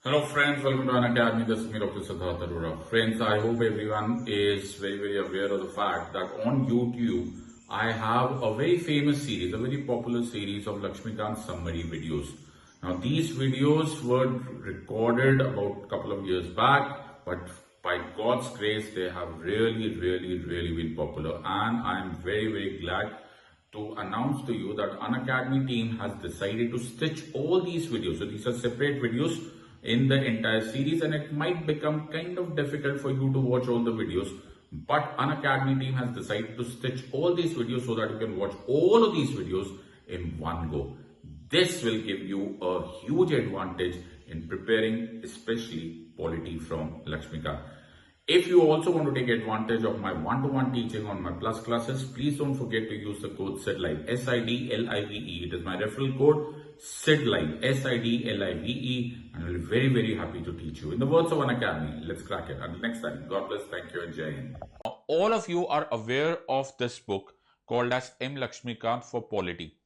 Hello friends, welcome to Unacademy. This is me, Dr. Sidharth Arora. Friends, I hope everyone is very aware of the fact that on YouTube, I have a very famous series, a very popular series of Lakshmikant summary videos. Now these videos were recorded about a couple of years back, but by God's grace, they have really been popular, and I am very glad to announce to you that Unacademy team has decided to stitch all these videos. So these are separate videos in the entire series, and it might become kind of difficult for you to watch all the videos, but Unacademy team has decided to stitch all these videos so that you can watch all of these videos in one go. This will give you a huge advantage in preparing especially polity from Lakshmikant. If you also want to take advantage of my one-to-one teaching on my plus classes, please don't forget to use the code SIDLIVE, SIDLIVE. It is my referral code SIDLIVE, SIDLIVE, and I'll be very happy to teach you. In the words of Unacademy, let's crack it. Until next time, God bless, thank you, and Jai Hind. All of you are aware of this book called as M. Lakshmikant for Polity.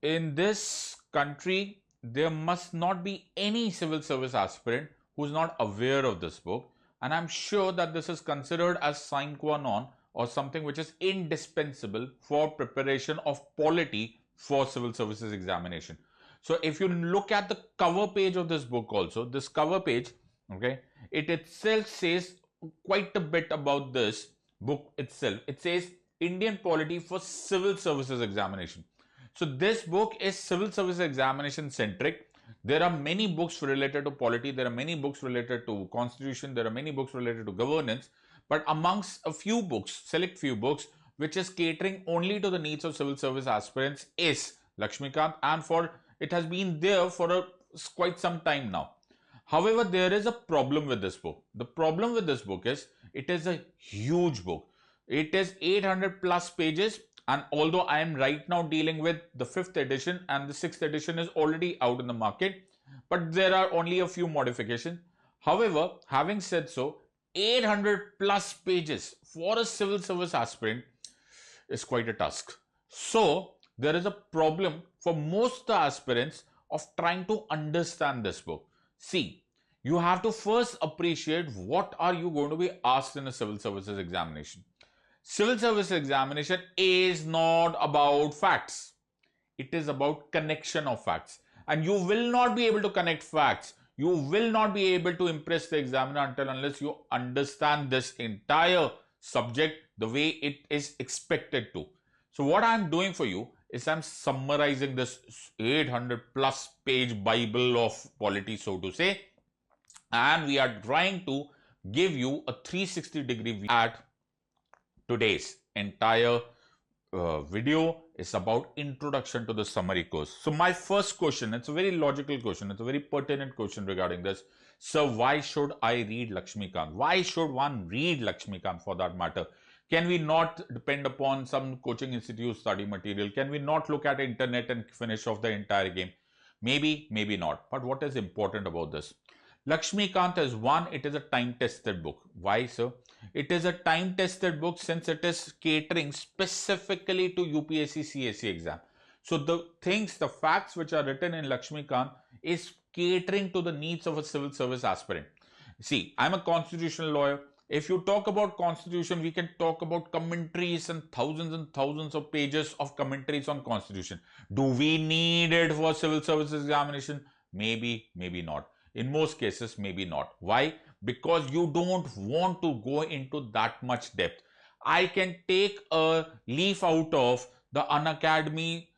In this country, there must not be any civil service aspirant who is not aware of this book. And I'm sure that this is considered as sine qua non or something which is indispensable for preparation of polity for civil services examination. So if you look at the cover page of this book also, this cover page, okay, it itself says quite a bit about this book itself. It says Indian Polity for Civil Services Examination. So this book is civil service examination centric. There are many books related to polity, there are many books related to constitution, there are many books related to governance, but amongst a few books, select few books, which is catering only to the needs of civil service aspirants is Lakshmikant, and it has been there for quite some time now. However, there is a problem with this book. The problem with this book is it is a huge book. It is 800 plus pages. And although I am right now dealing with the 5th edition and the 6th edition is already out in the market, but there are only a few modifications. However, having said so, 800 plus pages for a civil service aspirant is quite a task. So there is a problem for most the aspirants of trying to understand this book. See, you have to first appreciate what are you going to be asked in a civil services examination. Civil service examination is not about facts. It is about connection of facts. And you will not be able to connect facts. You will not be able to impress the examiner unless you understand this entire subject the way it is expected to. So what I'm doing for you is I'm summarizing this 800 plus page Bible of polity, so to say. And we are trying to give you a 360-degree view at today's entire video is about introduction to the summary course. So my first question, it's a very logical question, it's a very pertinent question regarding this. So why should I read Lakshmikant? Why should one read Lakshmikant for that matter? Can we not depend upon some coaching institute study material? Can we not look at internet and finish off the entire game? Maybe, maybe not. But what is important about this? Lakshmikant is one, it is a time-tested book. Why, sir? It is a time-tested book since it is catering specifically to UPSC CSE exam. So the facts which are written in Lakshmikant is catering to the needs of a civil service aspirant. See, I'm a constitutional lawyer. If you talk about constitution, we can talk about commentaries and thousands of pages of commentaries on constitution. Do we need it for civil services examination? Maybe, maybe not. In most cases, maybe not. Why? Because you don't want to go into that much depth. I can take a leaf out of the Unacademy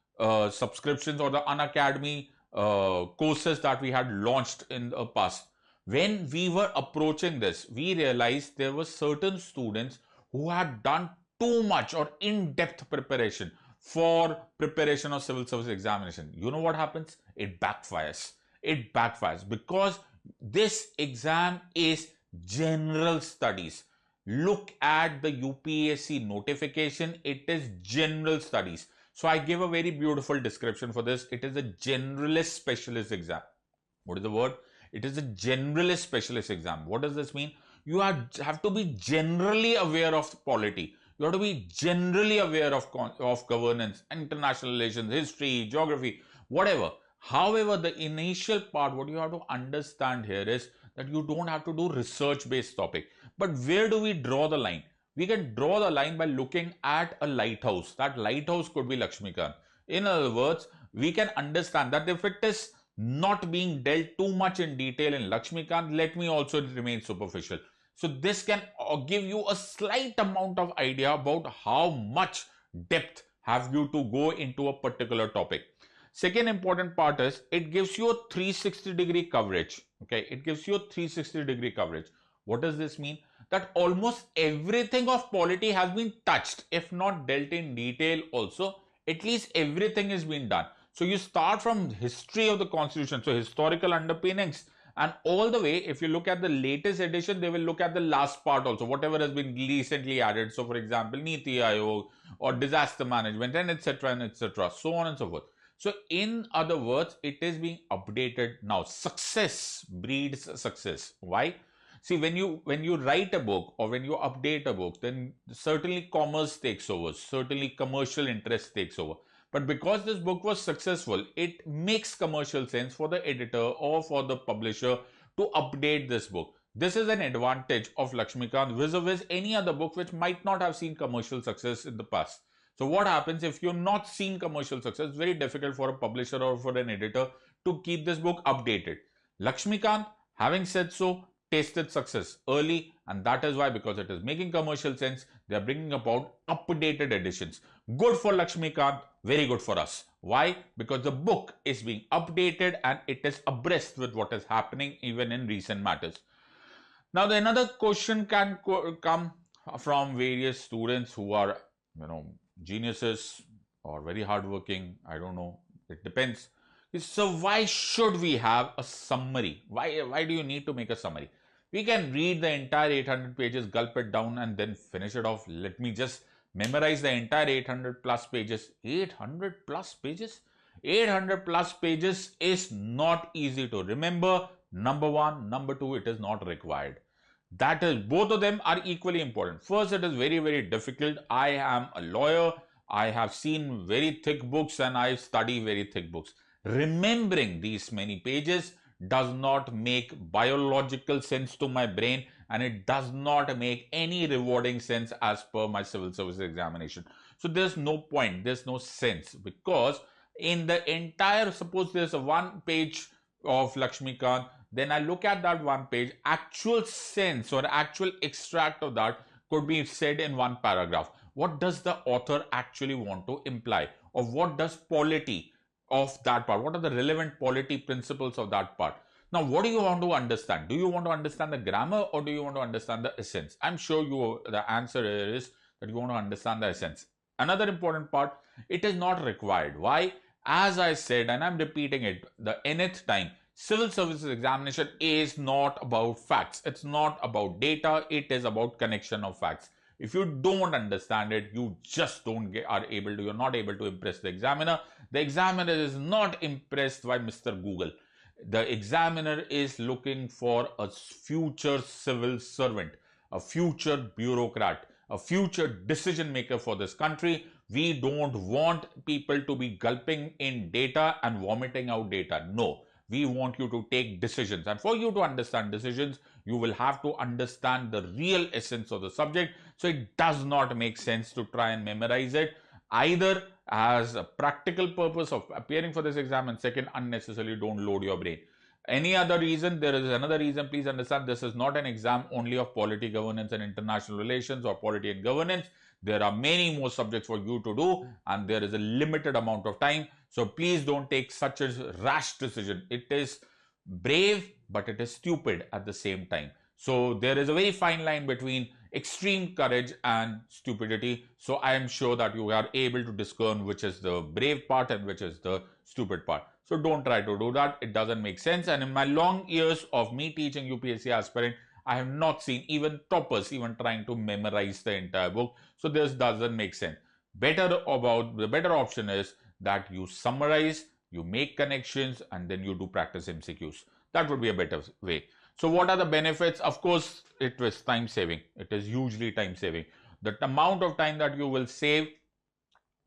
subscriptions or the Unacademy courses that we had launched in the past. When we were approaching this, we realized there were certain students who had done too much or in-depth preparation for preparation of civil service examination. You know what happens? It backfires. It backfires because this exam is general studies. Look at the UPSC notification. It is general studies. So I give a very beautiful description for this. It is a generalist specialist exam. What is the word? It is a generalist specialist exam. What does this mean? You have to be generally aware of polity. You have to be generally aware of governance, international relations, history, geography, whatever. However, the initial part, what you have to understand here is that you don't have to do research-based topic. But where do we draw the line? We can draw the line by looking at a lighthouse. That lighthouse could be Lakshmikant. In other words, we can understand that if it is not being dealt too much in detail in Lakshmikant, let me also remain superficial. So this can give you a slight amount of idea about how much depth have you to go into a particular topic. Second important part is it gives you a 360-degree coverage. Okay, it gives you a 360-degree coverage. What does this mean? That almost everything of polity has been touched, if not dealt in detail also, at least everything has been done. So you start from history of the constitution, so historical underpinnings, and all the way, if you look at the latest edition, they will look at the last part also, whatever has been recently added. So for example, Niti Aayog or disaster management and etc., so on and so forth. So in other words, it is being updated now. Success breeds success. Why? See, when you write a book or when you update a book, then certainly commerce takes over, certainly commercial interest takes over. But because this book was successful, it makes commercial sense for the editor or for the publisher to update this book. This is an advantage of Lakshmikant vis-a-vis any other book which might not have seen commercial success in the past. So what happens if you're not seeing commercial success? It's very difficult for a publisher or for an editor to keep this book updated. Lakshmikant, having said so, tasted success early, and that is why, because it is making commercial sense, they are bringing about updated editions. Good for Lakshmikant, very good for us. Why? Because the book is being updated and it is abreast with what is happening even in recent matters. Now, another question can come from various students who are, geniuses or very hardworking. I don't know. It depends. So why should we have a summary? Why do you need to make a summary? We can read the entire 800 pages, gulp it down and then finish it off. Let me just memorize the entire 800 plus pages. 800 plus pages? 800 plus pages is not easy to remember. Number one. Number two, it is not required. That is, both of them are equally important. First, it is very, very difficult. I am a lawyer. I have seen very thick books and I study very thick books. Remembering these many pages does not make biological sense to my brain, and it does not make any rewarding sense as per my civil service examination. So there's no point, there's no sense, because in the entire, suppose there's a 1 page of Lakshmikant, then I look at that 1 page, actual sense or actual extract of that could be said in 1 paragraph. What does the author actually want to imply? Or what does polity of that part? What are the relevant polity principles of that part? Now, what do you want to understand? Do you want to understand the grammar or do you want to understand the essence? I'm sure the answer is that you want to understand the essence. Another important part, it is not required. Why? As I said, and I'm repeating it the nth time, civil services examination is not about facts. It's not about data. It is about connection of facts. If you don't understand it, you just you're not able to impress the examiner. The examiner is not impressed by Mr. Google. The examiner is looking for a future civil servant, a future bureaucrat, a future decision maker for this country. We don't want people to be gulping in data and vomiting out data. No. We want you to take decisions, and for you to understand decisions, you will have to understand the real essence of the subject. So it does not make sense to try and memorize it, either as a practical purpose of appearing for this exam, and second, unnecessarily don't load your brain. Any other reason? There is another reason. Please understand, this is not an exam only of polity, governance and international relations, or polity and governance. There are many more subjects for you to do, and there is a limited amount of time. So please don't take such a rash decision. It is brave, but it is stupid at the same time. So there is a very fine line between extreme courage and stupidity. So I am sure that you are able to discern which is the brave part and which is the stupid part. So don't try to do that. It doesn't make sense. And in my long years of me teaching UPSC aspirant, I have not seen even toppers even trying to memorize the entire book. So this doesn't make sense. The better option is that you summarize, you make connections, and then you do practice MCQs. That would be a better way. So what are the benefits? Of course, it was time saving. It is hugely time saving. The amount of time that you will save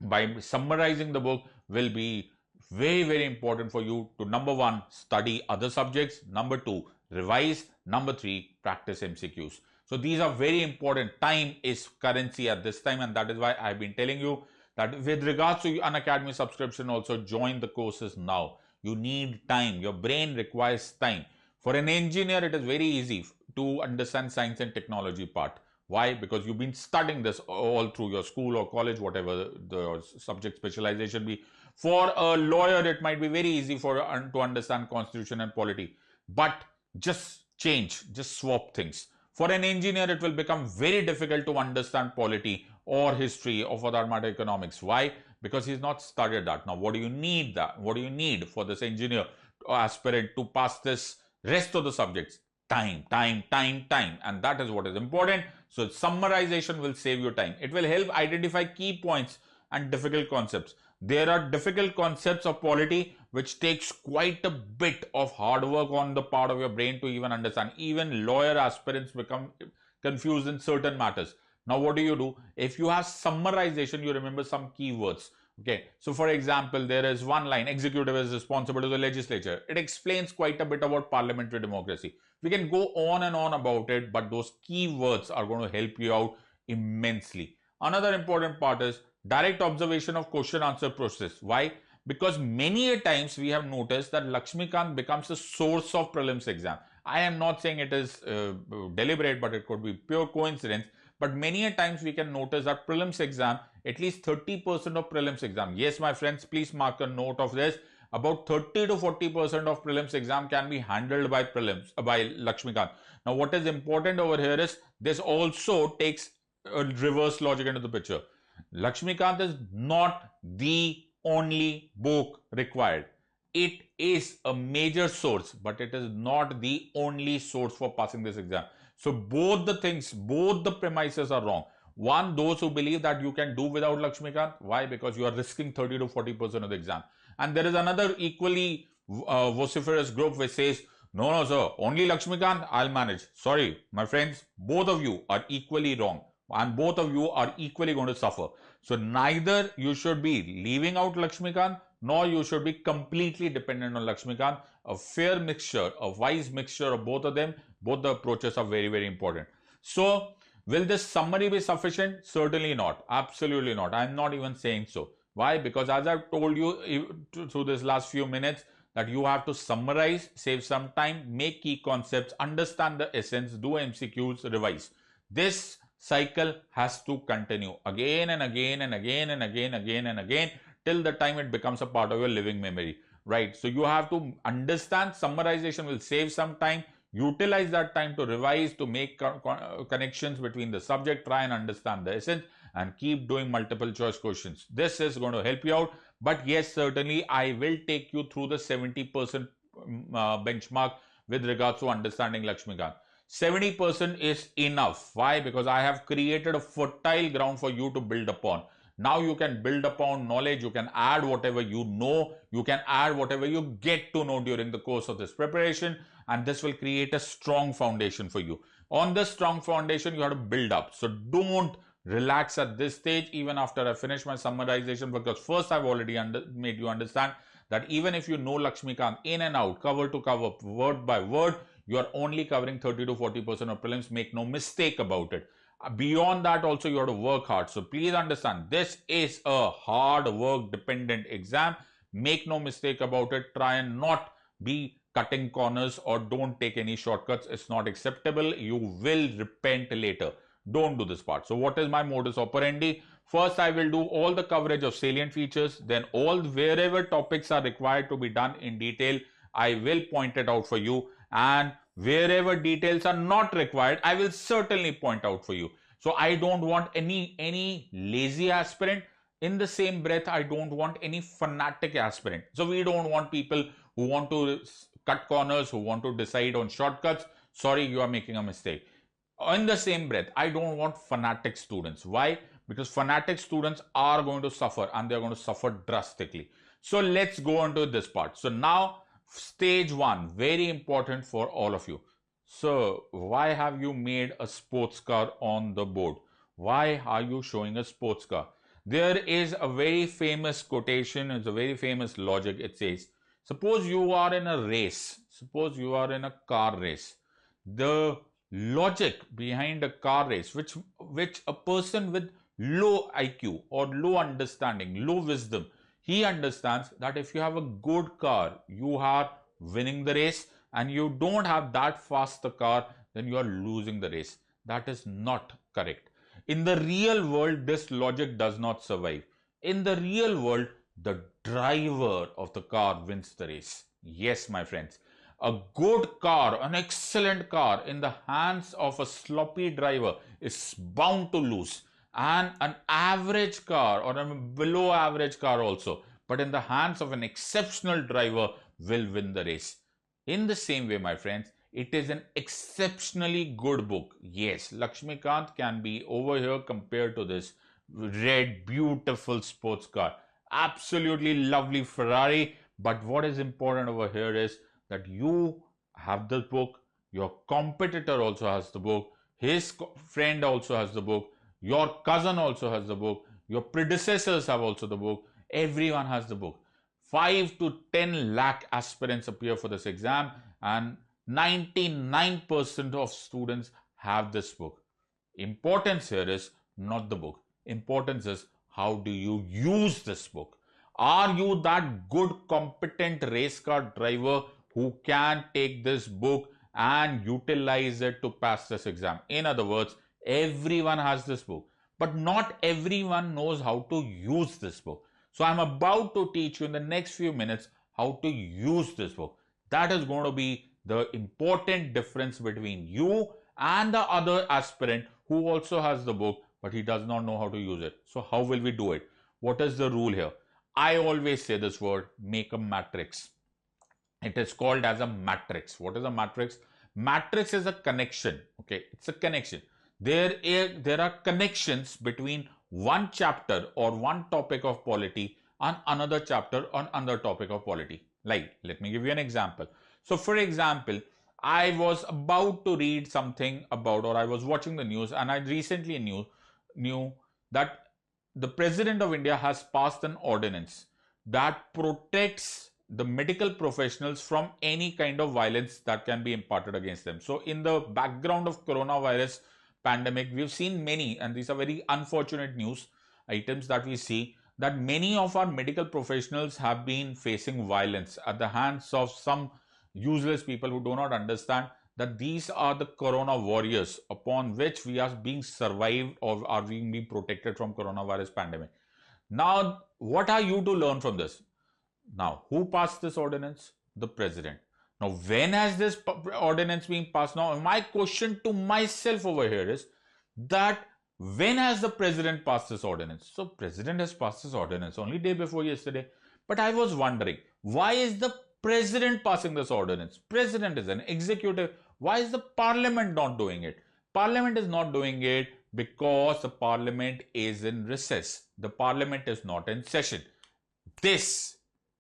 by summarizing the book will be Very, very important for you to, number one, study other subjects. Number two, revise. Number three, practice MCQs. So these are very important. Time is currency at this time, and that is why I've been telling you that with regards to Unacademy subscription, also join the courses now. You need time. Your brain requires time. For an engineer, it is very easy to understand science and technology part. Why? Because you've been studying this all through your school or college, whatever the subject specialization be. For a lawyer, it might be very easy to understand constitution and polity. But just change, just swap things. For an engineer, it will become very difficult to understand polity or history or for that matter economics. Why? Because he's not studied that. Now, what do you need What do you need for this engineer aspirant to pass this rest of the subjects? Time. And that is what is important. So summarization will save you time. It will help identify key points and difficult concepts. There are difficult concepts of polity which takes quite a bit of hard work on the part of your brain to even understand. Even lawyer aspirants become confused in certain matters. Now, what do? If you have summarization, you remember some keywords. Okay, so for example, there is one line, executive is responsible to the legislature. It explains quite a bit about parliamentary democracy. We can go on and on about it, but those keywords are going to help you out immensely. Another important part is direct observation of question answer process. Why? Because many a times we have noticed that Lakshmikant becomes a source of prelims exam. I am not saying it is deliberate, but it could be pure coincidence. But many a times we can notice that prelims exam, at least 30% of prelims exam. Yes, my friends, please mark a note of this. About 30 to 40% of prelims exam can be handled by Lakshmikant. Now, what is important over here is this also takes a reverse logic into the picture. Lakshmikant is not the only book required. It is a major source, but it is not the only source for passing this exam. So both the things, both the premises are wrong. One, those who believe that you can do without Lakshmikant. Why? Because you are risking 30 to 40% of the exam. And there is another equally vociferous group which says, no, sir, only Lakshmikant, I'll manage. Sorry, my friends, both of you are equally wrong. And both of you are equally going to suffer. So neither you should be leaving out Lakshmikant, nor you should be completely dependent on Lakshmikant. A fair mixture, a wise mixture of both of them, both the approaches are very, very important. So, will this summary be sufficient? Certainly not. Absolutely not. I am not even saying so. Why? Because as I've told you through this last few minutes, that you have to summarize, save some time, make key concepts, understand the essence, do MCQs, revise. This cycle has to continue again and again and again and again till the time it becomes a part of your living memory, right? So you have to understand, summarization will save some time, utilize that time to revise, to make connections between the subject, try and understand the essence, and keep doing multiple choice questions. This is going to help you out. But yes, certainly I will take you through the 70% benchmark with regards to understanding Lakshmikant. 70% is enough. Why? Because I have created a fertile ground for you to build upon. Now you can build upon knowledge, you can add whatever you know, you can add whatever you get to know during the course of this preparation, and this will create a strong foundation for you. On this strong foundation, you have to build up. So don't relax at this stage, even after I finish my summarization, because first I've already made you understand that even if you know Lakshmikant in and out, cover to cover, word by word, you are only covering 30 to 40% of prelims. Make no mistake about it. Beyond that also you have to work hard. So please understand, this is a hard work dependent exam. Make no mistake about it. Try and not be cutting corners or don't take any shortcuts. It's not acceptable. You will repent later. Don't do this part. So what is my modus operandi? First, I will do all the coverage of salient features. Then wherever topics are required to be done in detail, I will point it out for you. And wherever details are not required, I will certainly point out for you. So I don't want any lazy aspirant. In the same breath, I don't want any fanatic aspirant. So we don't want people who want to cut corners, who want to decide on shortcuts. Sorry, you are making a mistake. In the same breath, I don't want fanatic students. Why? Because fanatic students are going to suffer, and they're going to suffer drastically. So let's go on to this part. So now, stage one, very important for all of you. So why have you made a sports car on the board? Why are you showing a sports car? There is a very famous quotation, it's a very famous logic. It says, suppose you are in a race, suppose you are in a car race. The logic behind a car race, which a person with low IQ or low understanding, low wisdom, he understands that if you have a good car, you are winning the race, and you don't have that fast a car, then you are losing the race. That is not correct. In the real world, this logic does not survive. In the real world, the driver of the car wins the race. Yes, my friends. A good car, an excellent car in the hands of a sloppy driver is bound to lose. And an average car or a below average car also, but in the hands of an exceptional driver, will win the race. In the same way, my friends, it is an exceptionally good book. Yes, Lakshmikant can be over here compared to this red, beautiful sports car. Absolutely lovely Ferrari. But what is important over here is that you have the book, your competitor also has the book, his friend also has the book, your cousin also has the book, your predecessors have also the book, everyone has the book. 5 to 10 lakh aspirants appear for this exam, and 99% of students have this book. Importance here is not the book. Importance is how do you use this book. Are you that good, competent race car driver who can take this book and utilize it to pass this exam? In other words, everyone has this book, but not everyone knows how to use this book. So I'm about to teach you in the next few minutes how to use this book. That is going to be the important difference between you and the other aspirant who also has the book, but he does not know how to use it. So how will we do it? What is the rule here? I always say this word, make a matrix. It is called as a matrix. What is a matrix? Matrix is a connection. Okay, it's a connection. There are connections between one chapter or one topic of polity and another chapter on another topic of polity. Like, let me give you an example. So, for example, I was about to read something about, or I was watching the news, and I recently knew that the President of India has passed an ordinance that protects the medical professionals from any kind of violence that can be imparted against them. So, in the background of coronavirus pandemic, we've seen many, and these are very unfortunate news items that we see, that many of our medical professionals have been facing violence at the hands of some useless people who do not understand that these are the corona warriors upon which we are being survived or are being protected from coronavirus pandemic. Now, what are you to learn from this? Now, who passed this ordinance? The president. Now, when has this ordinance been passed? Now, my question to myself over here is that when has the president passed this ordinance? So, president has passed this ordinance only day before yesterday. But I was wondering, why is the president passing this ordinance? President is an executive. Why is the parliament not doing it? Parliament is not doing it because the parliament is in recess. The parliament is not in session. This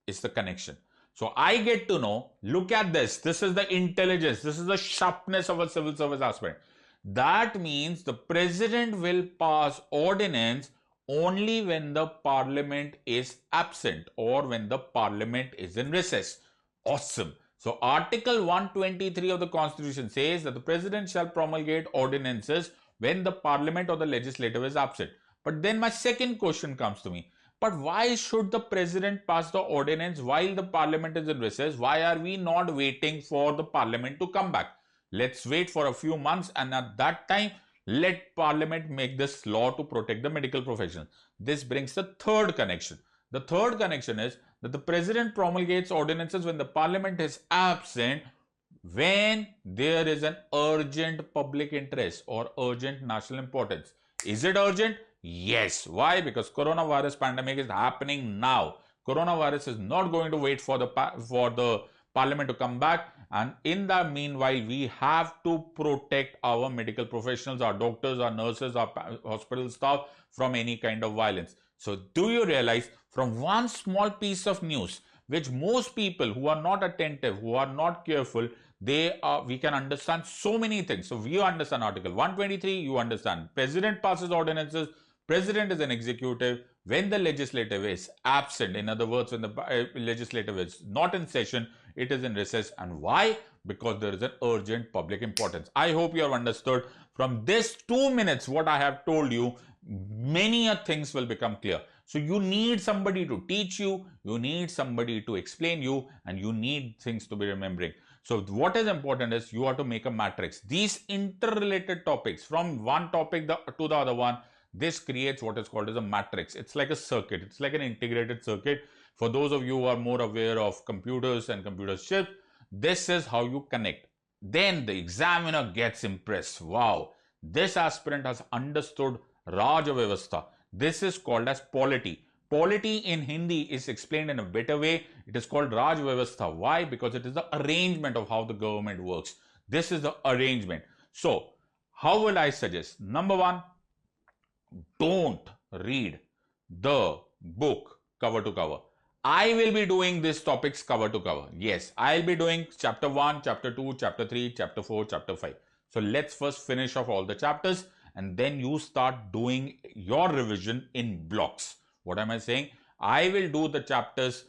is the connection. So I get to know, look at this. This is the intelligence. This is the sharpness of a civil service aspirant. That means the president will pass ordinance only when the parliament is absent or when the parliament is in recess. Awesome. So Article 123 of the Constitution says that the president shall promulgate ordinances when the parliament or the legislature is absent. But then my second question comes to me. But why should the president pass the ordinance while the parliament is in recess? Why are we not waiting for the parliament to come back? Let's wait for a few months, and at that time, let parliament make this law to protect the medical profession. This brings the third connection. The third connection is that the president promulgates ordinances when the parliament is absent, when there is an urgent public interest or urgent national importance. Is it urgent? Yes. Why? Because coronavirus pandemic is happening now. Coronavirus is not going to wait for the parliament to come back, and in the meanwhile we have to protect our medical professionals, our doctors, our nurses, our hospital staff from any kind of violence. So do you realize, from one small piece of news which most people who are not attentive, who are not careful, we can understand so many things. So we understand Article 123, you understand President passes ordinances, President is an executive when the legislative is absent. In other words, when the legislative is not in session, it is in recess. And why? Because there is an urgent public importance. I hope you have understood from this 2 minutes what I have told you. Many things will become clear. So you need somebody to teach you, you need somebody to explain you, and you need things to be remembering. So what is important is you have to make a matrix. These interrelated topics from one topic to the other one, this creates what is called as a matrix. It's like a circuit. It's like an integrated circuit. For those of you who are more aware of computers and computer chips, this is how you connect. Then the examiner gets impressed. Wow, this aspirant has understood Raj Vyavastha. This is called as polity. Polity in Hindi is explained in a better way. It is called Raj Vyavastha. Why? Because it is the arrangement of how the government works. This is the arrangement. So, how will I suggest? Number one, don't read the book cover to cover. I will be doing these topics cover to cover. Yes, I'll be doing chapter 1, chapter 2, chapter 3, chapter 4, chapter 5. So let's first finish off all the chapters and then you start doing your revision in blocks. What am I saying? I will do the chapters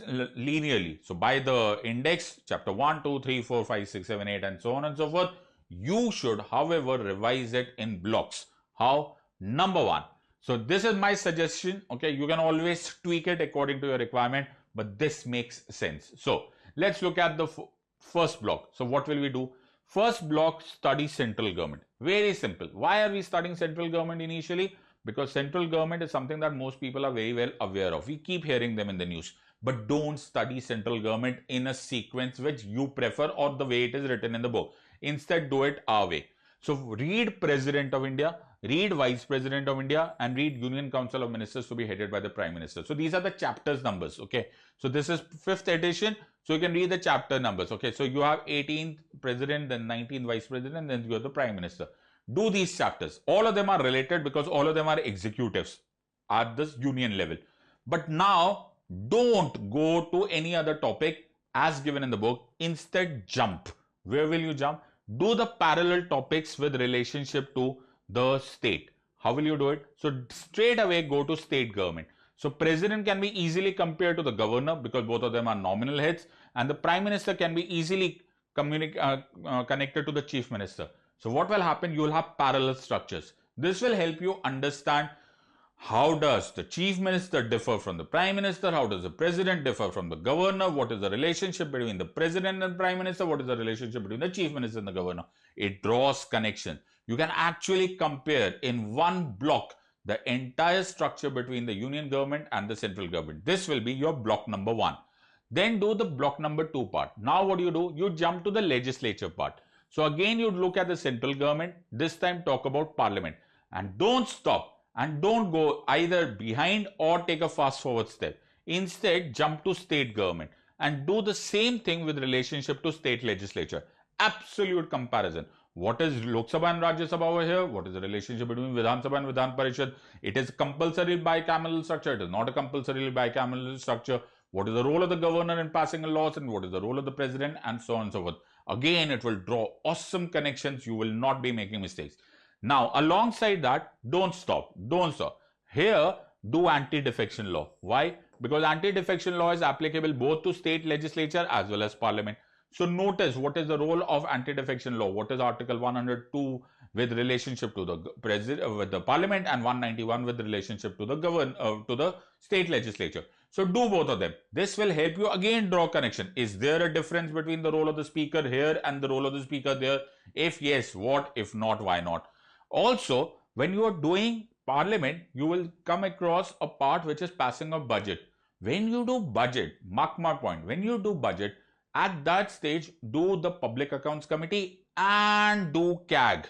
linearly. So by the index, chapter 1, 2, 3, 4, 5, 6, 7, 8 and so on and so forth. You should, however, revise it in blocks. How? Number one. So this is my suggestion. Okay, you can always tweak it according to your requirement, but this makes sense. So let's look at the first block. So what will we do? First block, study central government. Very simple. Why are we studying central government initially? Because central government is something that most people are very well aware of. We keep hearing them in the news. But don't study central government in a sequence which you prefer or the way it is written in the book. Instead, do it our way. So read President of India, read Vice President of India, and read Union Council of Ministers to be headed by the Prime Minister. So these are the chapters numbers. Okay. So this is 5th edition. So you can read the chapter numbers. Okay. So you have 18th President, then 19th Vice President, then you have the Prime Minister. Do these chapters. All of them are related because all of them are executives at this union level. But now don't go to any other topic as given in the book. Instead, jump. Where will you jump? Do the parallel topics with relationship to the state. How will you do it? So straight away go to state government. So president can be easily compared to the governor because both of them are nominal heads, and the prime minister can be easily connected to the chief minister. So what will happen? You will have parallel structures. This will help you understand how does the chief minister differ from the prime minister? How does the president differ from the governor? What is the relationship between the president and prime minister? What is the relationship between the chief minister and the governor? It draws connection. You can actually compare in one block the entire structure between the union government and the central government. This will be your block number 1. Then do the block number 2 part. Now what do? You jump to the legislature part. So again, you look at the central government. This time talk about parliament. And don't stop. And don't go either behind or take a fast forward step. Instead, jump to state government and do the same thing with relationship to state legislature. Absolute comparison. What is Lok Sabha and Rajya Sabha over here? What is the relationship between Vidhan Sabha and Vidhan Parishad? It is compulsory bicameral structure. It is not a compulsory bicameral structure. What is the role of the governor in passing laws and what is the role of the president and so on and so forth. Again, it will draw awesome connections. You will not be making mistakes. Now, alongside that, don't stop. Here, do anti-defection law. Why? Because anti-defection law is applicable both to state legislature as well as parliament. So notice what is the role of anti-defection law. What is Article 102 with relationship to the president, with the parliament, and 191 with relationship to the to the state legislature. So do both of them. This will help you again draw connection. Is there a difference between the role of the speaker here and the role of the speaker there? If yes, what? If not, why not? Also, when you are doing parliament, you will come across a part which is passing of budget. When you do budget, mark my point, when you do budget, at that stage, do the Public Accounts Committee and do CAG.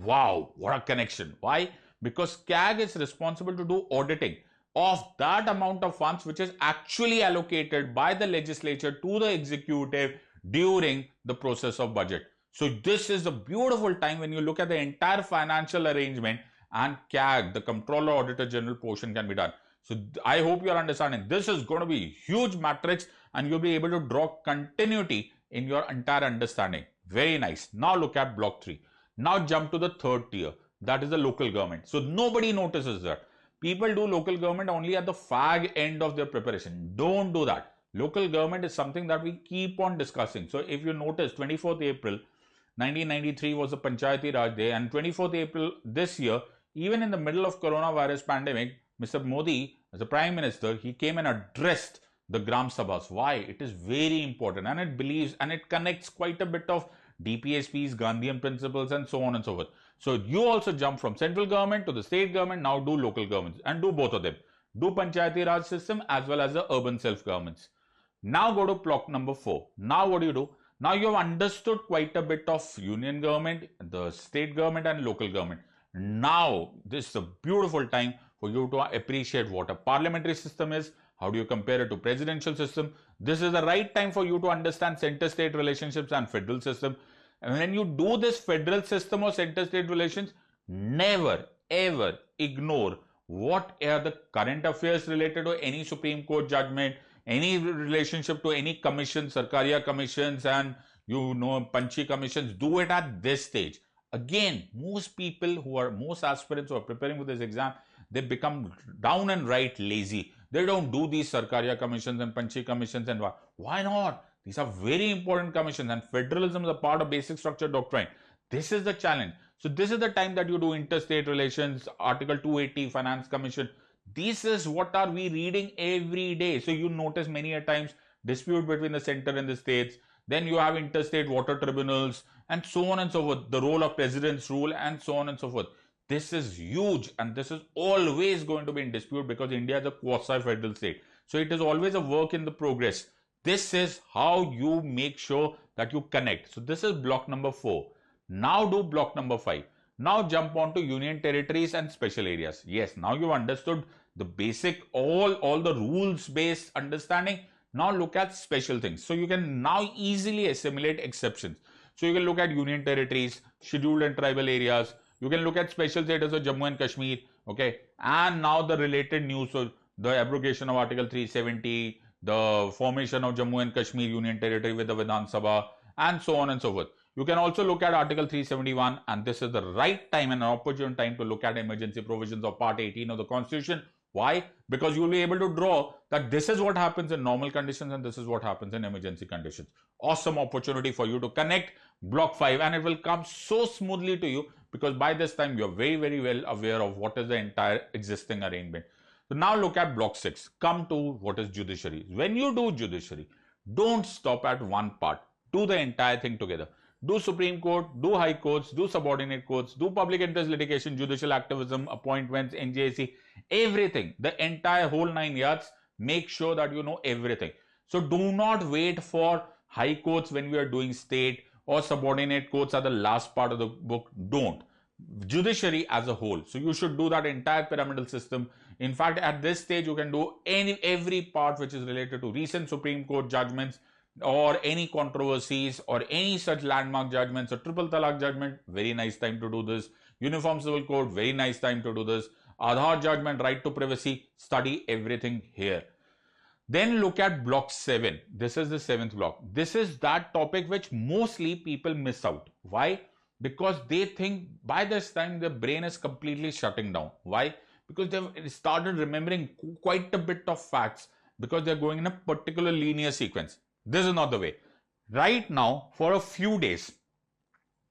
Wow, what a connection. Why? Because CAG is responsible to do auditing of that amount of funds which is actually allocated by the legislature to the executive during the process of budget. So this is a beautiful time when you look at the entire financial arrangement and CAG, the Comptroller Auditor General portion can be done. So I hope you are understanding. This is going to be a huge matrix and you'll be able to draw continuity in your entire understanding. Very nice. Now look at block 3. Now jump to the third tier. that is the local government. So nobody notices that. People do local government only at the fag end of their preparation. Don't do that. Local government is something that we keep on discussing. So if you notice, 24th April 1993 was a Panchayati Raj Day, and 24th April this year, even in the middle of coronavirus pandemic, Mr. Modi, as a Prime Minister, he came and addressed the Gram Sabhas. Why? It is very important, and it believes and it connects quite a bit of DPSP's Gandhian principles and so on and so forth. So you also jump from central government to the state government, now do local governments and do both of them. Do Panchayati Raj system as well as the urban self-governments. Now go to block number 4. Now what do? Now you have understood quite a bit of union government, the state government and local government. Now this is a beautiful time for you to appreciate what a parliamentary system is. How do you compare it to presidential system? This is the right time for you to understand center-state relationships and federal system. And when you do this federal system or center-state relations, never ever ignore what are the current affairs related to any Supreme Court judgment, any relationship to any commission, Sarkariya commissions and Panchi commissions. Do it at this stage. Again, most people most aspirants who are preparing for this exam, they become down and right lazy. They don't do these Sarkariya commissions and Panchi commissions, and why not? These are very important commissions, and federalism is a part of basic structure doctrine. This is the challenge. So this is the time that you do interstate relations, Article 280, Finance Commission. This is what are we reading every day. So you notice many a times dispute between the center and the states. Then you have interstate water tribunals and so on and so forth. The role of president's rule and so on and so forth. This is huge, and this is always going to be in dispute because India is a quasi-federal state. So it is always a work in the progress. This is how you make sure that you connect. So this is block number 4. Now do block number 5. Now jump on to union territories and special areas. Yes, now you've understood the basic, all the rules-based understanding. Now look at special things. So you can now easily assimilate exceptions. So you can look at union territories, scheduled and tribal areas. You can look at special status of Jammu and Kashmir, okay, and now the related news, so the abrogation of Article 370, the formation of Jammu and Kashmir Union Territory with the Vidhan Sabha, and so on and so forth. You can also look at Article 371, and this is the right time and an opportune time to look at emergency provisions of Part 18 of the Constitution. Why? Because you will be able to draw that this is what happens in normal conditions and this is what happens in emergency conditions. Awesome opportunity for you to connect block 5, and it will come so smoothly to you because by this time you are very, very well aware of what is the entire existing arrangement. So now look at block 6. Come to what is judiciary. When you do judiciary, don't stop at one part. Do the entire thing together. Do Supreme Court, do High Courts, do subordinate courts, do public interest litigation, judicial activism, appointments, NJC, everything. The entire whole 9 yards. Make sure that you know everything. So do not wait for High Courts when we are doing state, or subordinate courts are the last part of the book. Don't. Judiciary as a whole. So you should do that entire pyramidal system. In fact, at this stage, you can do every part which is related to recent Supreme Court judgments or any controversies or any such landmark judgments or triple talaq judgment. Very nice time to do this. Uniform Civil Code, very nice time to do this. Aadhaar judgment, right to privacy, study everything here. Then look at block 7. This is the 7th block. This is that topic which mostly people miss out. Why? Because they think by this time their brain is completely shutting down. Why? Because they've started remembering quite a bit of facts because they're going in a particular linear sequence. This is not the way. Right now, for a few days,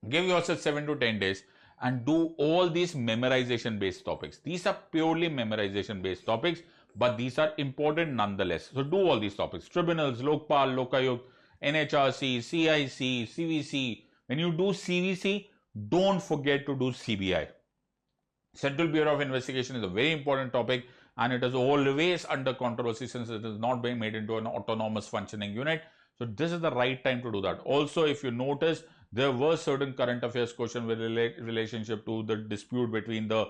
give yourself 7 to 10 days and do all these memorization based topics. These are purely memorization based topics, but these are important nonetheless. So do all these topics. Tribunals, Lokpal, Lokayuk, NHRC, CIC, CVC. When you do CVC, don't forget to do CBI. Central Bureau of Investigation is a very important topic, and it is always under controversy since it is not being made into an autonomous functioning unit. So this is the right time to do that. Also, if you notice, there were certain current affairs questions with relationship to the dispute between the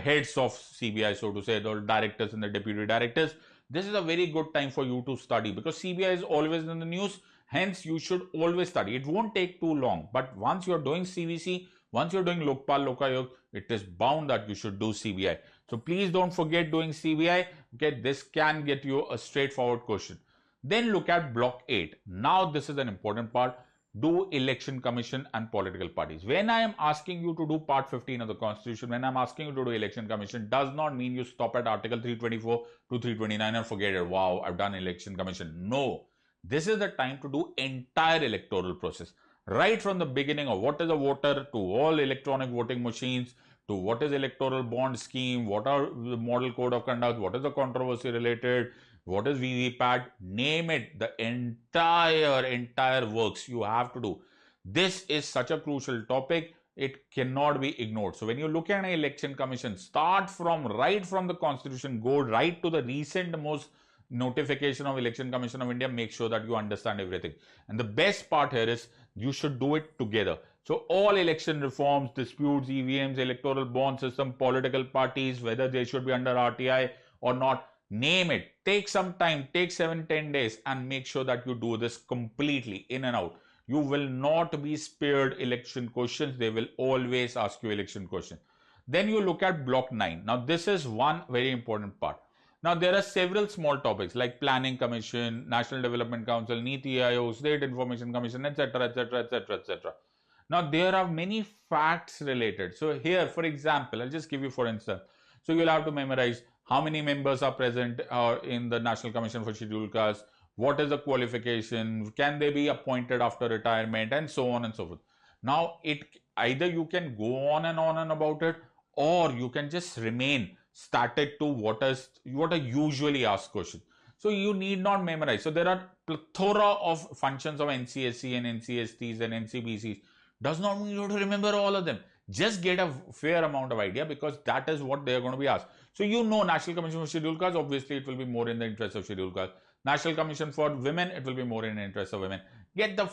heads of CBI, so to say, the directors and the deputy directors. This is a very good time for you to study because CBI is always in the news. Hence, you should always study. It won't take too long. But once you're doing CVC, once you're doing Lokpal, Lokayuk, it is bound that you should do CBI. So please don't forget doing CBI. Okay, this can get you a straightforward question. Then look at block 8. Now this is an important part. do election commission and political parties. When I am asking you to do part 15 of the constitution, when I'm asking you to do election commission, does not mean you stop at article 324 to 329 and forget it. Wow, I've done election commission. No, this is the time to do entire electoral process. Right from the beginning of what is a voter to all electronic voting machines, to what is electoral bond scheme, what are the model code of conduct, what is the controversy related, what is VVPAT, name it, the entire works you have to do. This is such a crucial topic, it cannot be ignored. So when you look at an election commission, start from right from the constitution, go right to the recent most notification of election commission of India, make sure that you understand everything. And the best part here is you should do it together. So all election reforms, disputes, EVMs, electoral bond system, political parties, whether they should be under RTI or not, name it, take some time, take 7-10 days and make sure that you do this completely in and out. You will not be spared election questions. They will always ask you election questions. Then you look at block 9. Now this is one very important part. Now there are several small topics like Planning Commission, National Development Council, Niti Aayog, State Information Commission, etc, etc, etc, etc. Now there are many facts related. So here, for example, I'll just give you for instance. So you'll have to memorize how many members are present in the National Commission for Scheduled Castes, what is the qualification, can they be appointed after retirement, and so on and so forth. Now either you can go on and about it, or you can just remain static to what are usually asked questions. So you need not memorize. So there are plethora of functions of NCSC and NCSTs and NCBCs. Does not mean you have to remember all of them. Just get a fair amount of idea, because that is what they are going to be asked. So you know, National Commission for Scheduled Castes, obviously it will be more in the interest of scheduled castes. National Commission for Women, it will be more in the interest of women. Get the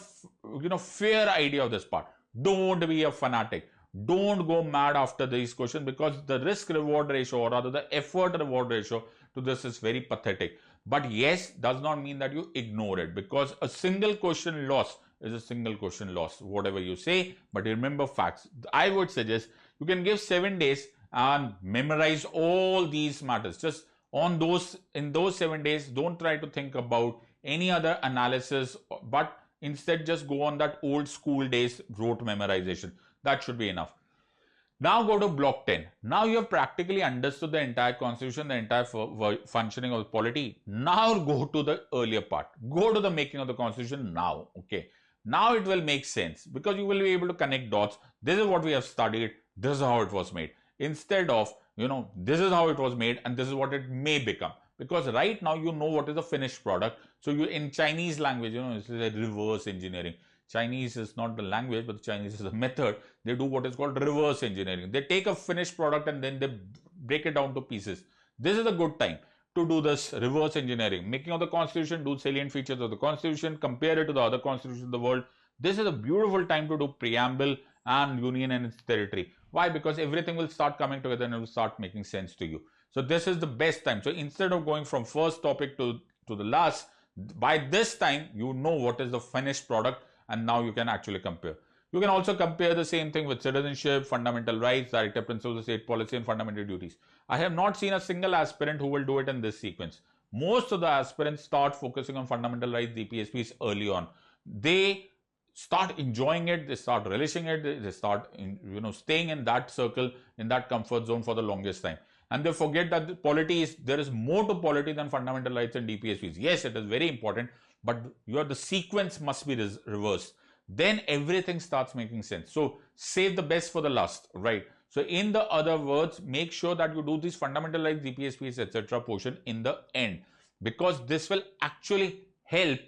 fair idea of this part. Don't be a fanatic. Don't go mad after these questions, because the risk reward ratio, or rather the effort reward ratio to this is very pathetic. But yes, does not mean that you ignore it, because a single question loss is a single question loss, whatever you say. But remember facts. I would suggest you can give 7 days and memorize all these matters. Just in those 7 days, don't try to think about any other analysis, but instead just go on that old school days rote memorization. That should be enough. Now go to block 10. Now you have practically understood the entire constitution, the entire functioning of the polity. Now go to the earlier part. Go to the making of the constitution now. Okay. Now it will make sense, because you will be able to connect dots. This is what we have studied. This is how it was made. Instead of, this is how it was made and this is what it may become. Because right now you know what is the finished product. So you, in Chinese language, it's a reverse engineering. Chinese is not the language, but Chinese is a method. They do what is called reverse engineering. They take a finished product and then they break it down to pieces. This is a good time to do this reverse engineering. Making of the constitution, do salient features of the constitution, compare it to the other constitutions in the world. This is a beautiful time to do preamble and union and its territory. Why? Because everything will start coming together and it will start making sense to you. So this is the best time. So instead of going from first topic to the last, by this time, you know what is the finished product, and now you can actually compare. You can also compare the same thing with citizenship, fundamental rights, directive principles of state policy, and fundamental duties. I have not seen a single aspirant who will do it in this sequence. Most of the aspirants start focusing on fundamental rights, DPSPs early on. They start enjoying it, they start relishing it, they start staying in that circle, in that comfort zone for the longest time. And they forget that there is more to polity than fundamental rights and DPSPs. Yes, it is very important, but the sequence must be reversed. Then everything starts making sense. So save the best for the last, right? So in the other words, make sure that you do these fundamental rights, DPSPs, etc. portion in the end, because this will actually help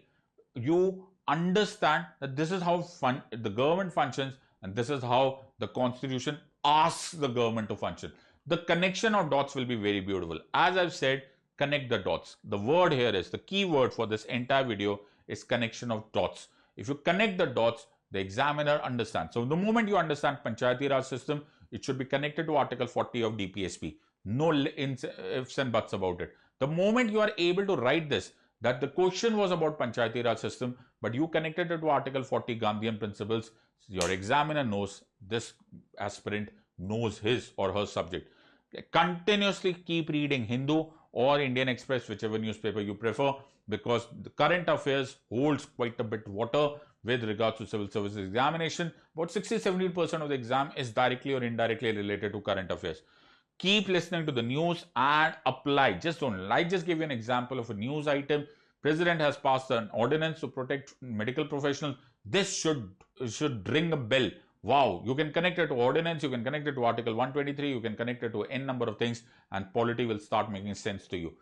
you understand that this is how the government functions, and this is how the constitution asks the government to function. The connection of dots will be very beautiful. As I've said, connect the dots. The word here is, the key word for this entire video is connection of dots. If you connect the dots, the examiner understands. So the moment you understand Panchayati Raj system, it should be connected to Article 40 of DPSP. No ifs and buts about it. The moment you are able to write this, that the question was about Panchayati Raj system, but you connected it to Article 40 Gandhian principles, your examiner knows, this aspirant knows his or her subject. Continuously keep reading Hindu or Indian Express, whichever newspaper you prefer, because the current affairs holds quite a bit water, with regards to civil service examination. About 60-70% of the exam is directly or indirectly related to current affairs. Keep listening to the news and apply. Just don't lie. Just give you an example of a news item. President has passed an ordinance to protect medical professionals. This should ring a bell. Wow, you can connect it to ordinance, you can connect it to Article 123, you can connect it to n number of things, and polity will start making sense to you.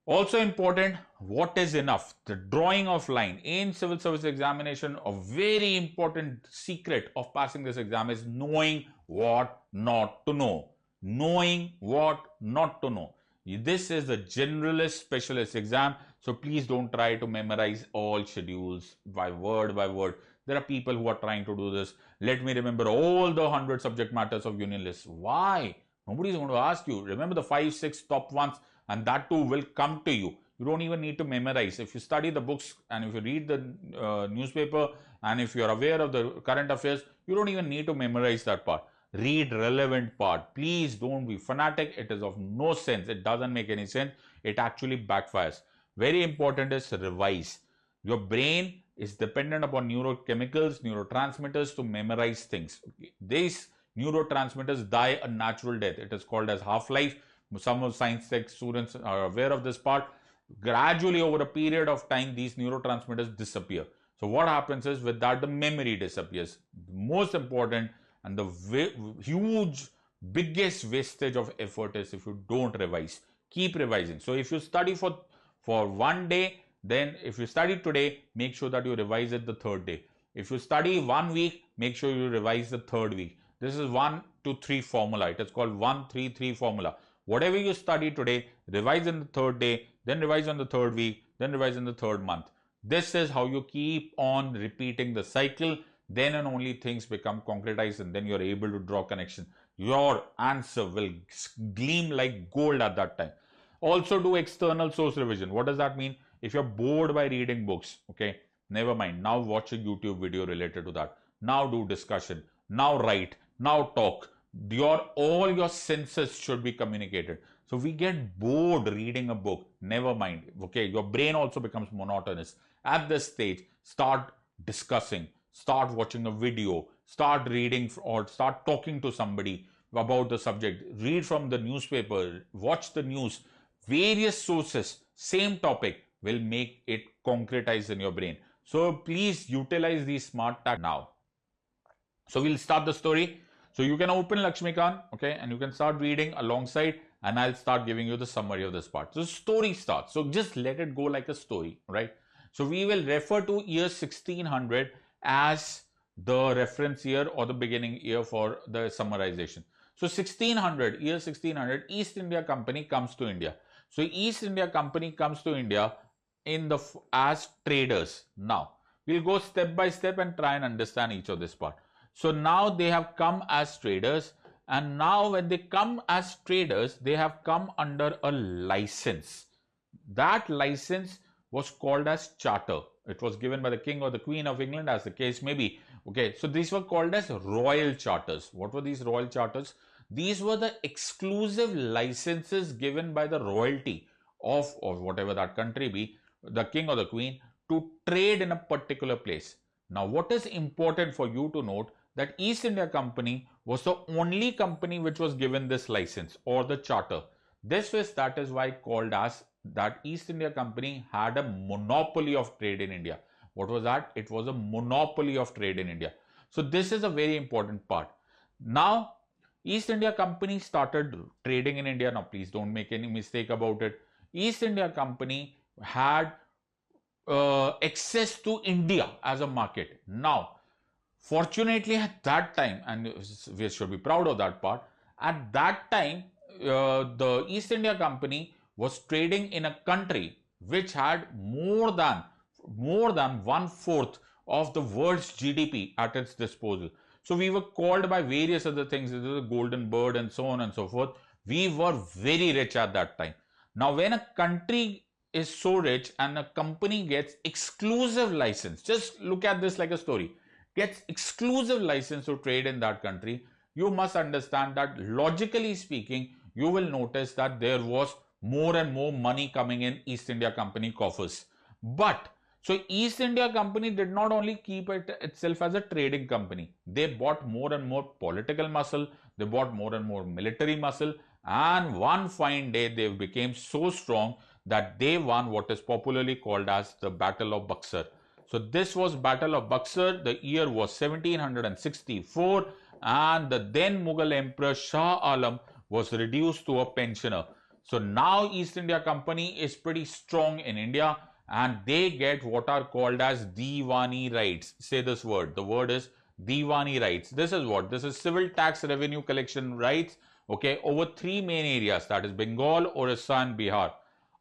Also important, what is enough? The drawing of line in civil service examination. A very important secret of passing this exam is knowing what not to know. Knowing what not to know. This is a generalist specialist exam, so please don't try to memorize all schedules by word by word. There are people who are trying to do this. Let me remember all the 100 subject matters of union list. Why? Nobody is going to ask you. Remember the 5-6 top ones, and that too will come to you. You don't even need to memorize. If you study the books and if you read the newspaper and if you are aware of the current affairs, you don't even need to memorize that part. Read relevant part. Please don't be fanatic. It is of no sense. It doesn't make any sense. It actually backfires. Very important is revise. Your brain is dependent upon neurochemicals, neurotransmitters to memorize things. These neurotransmitters die a natural death. It is called as half-life. Some of science tech students are aware of this part. Gradually over a period of time, these neurotransmitters disappear. So what happens is with that, the memory disappears. The most important and the huge biggest wastage of effort is if you don't revise. Keep revising. So if you study for one day, then if you study today, make sure that you revise it the third day. If you study 1 week, make sure you revise the third week. This is 1 to 3 formula. It is called 1-3-3 formula. Whatever you study today, revise in the third day, then revise on the third week, then revise in the third month. This is how you keep on repeating the cycle. Then and only things become concretized, and then you're able to draw connection. Your answer will gleam like gold at that time. Also do external source revision. What does that mean? If you're bored by reading books, okay, never mind. Now watch a YouTube video related to that. Now do discussion. Now write. Now talk. All your senses should be communicated. So we get bored reading a book. Never mind. Okay, your brain also becomes monotonous. At this stage, start discussing. Start watching a video, start reading or start talking to somebody about the subject. Read from the newspaper, watch the news. Various sources, same topic will make it concretize in your brain. So please utilize these smart tactics now. So we'll start the story. So you can open Lakshmikant, okay, and you can start reading alongside, and I'll start giving you the summary of this part. So story starts. So just let it go like a story, right? So we will refer to year 1600 as the reference year or the beginning year for the summarization. So year 1600, East India Company comes to India. So East India Company comes to India as traders. Now, we'll go step by step and try and understand each of this part. So now they have come as traders, and now when they come as traders, they have come under a license. That license was called as charter. It was given by the King or the Queen of England, as the case may be. Okay, so these were called as royal charters. What were these royal charters? These were the exclusive licenses given by the royalty of whatever that country be, the King or the Queen, to trade in a particular place. Now, what is important for you to note that East India Company was the only company which was given this license or the charter. That is why called as that East India Company had a monopoly of trade in India. What was that? It was a monopoly of trade in India. So this is a very important part. Now, East India Company started trading in India. Now, please don't make any mistake about it. East India Company had access to India as a market. Now, fortunately at that time, and we should be proud of that part, at that time, the East India Company was trading in a country which had more than 1/4 of the world's GDP at its disposal. So we were called by various other things, the golden bird and so on and so forth. We were very rich at that time. Now, when a country is so rich and a company gets exclusive license, just look at this like a story, gets exclusive license to trade in that country, you must understand that logically speaking, you will notice that there was more and more money coming in East India Company coffers. But So East India Company did not only keep itself as a trading company, they bought more and more political muscle, they bought more and more military muscle, and one fine day they became so strong that they won what is popularly called as the Battle of Buxar. So this was Battle of Buxar. The year was 1764, and the then Mughal Emperor Shah Alam was reduced to a pensioner. So now East India Company is pretty strong in India, and they get what are called as Diwani rights. Say this word. The word is Diwani rights. This is what? This is civil tax revenue collection rights, okay, over three main areas, that is Bengal, Orissa and Bihar.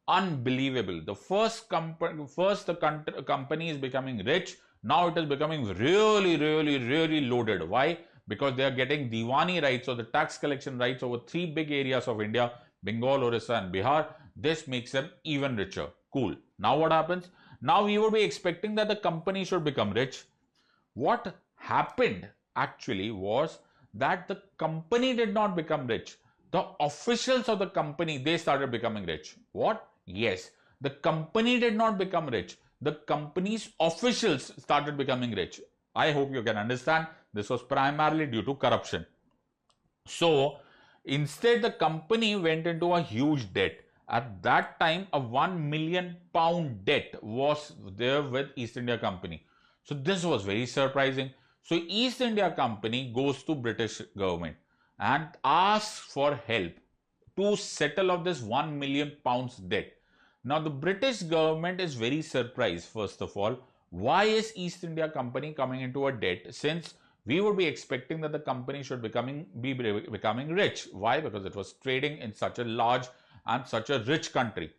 Unbelievable. The first the company is becoming rich. Now it is becoming really loaded. Why? Because they are getting Diwani rights or the tax collection rights over three big areas of India, Bengal, Orissa and Bihar. This makes them even richer. Cool. Now what happens? Now we would be expecting that the company should become rich. What happened actually was that the company did not become rich. The officials of the company, they started becoming rich. What? Yes. The company did not become rich. The company's officials started becoming rich. I hope you can understand. This was primarily due to corruption. So instead, the company went into a huge debt. At that time, a £1 million debt was there with East India Company. So this was very surprising. So East India Company goes to British government and asks for help to settle off this £1 million debt. Now the British government is very surprised. First of all, why is East India Company coming into a debt, since we would be expecting that the company should be becoming rich? Why? Because it was trading in such a large and such a rich country.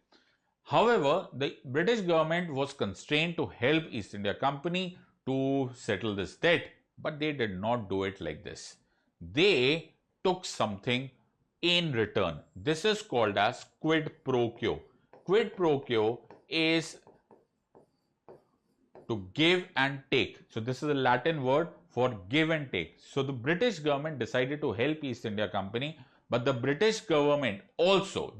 However, the British government was constrained to help East India Company to settle this debt, but they did not do it like this. They took something in return. This is called as quid pro quo. Quid pro quo is to give and take. So this is a Latin word for give and take. So the British government decided to help East India Company, but the British government also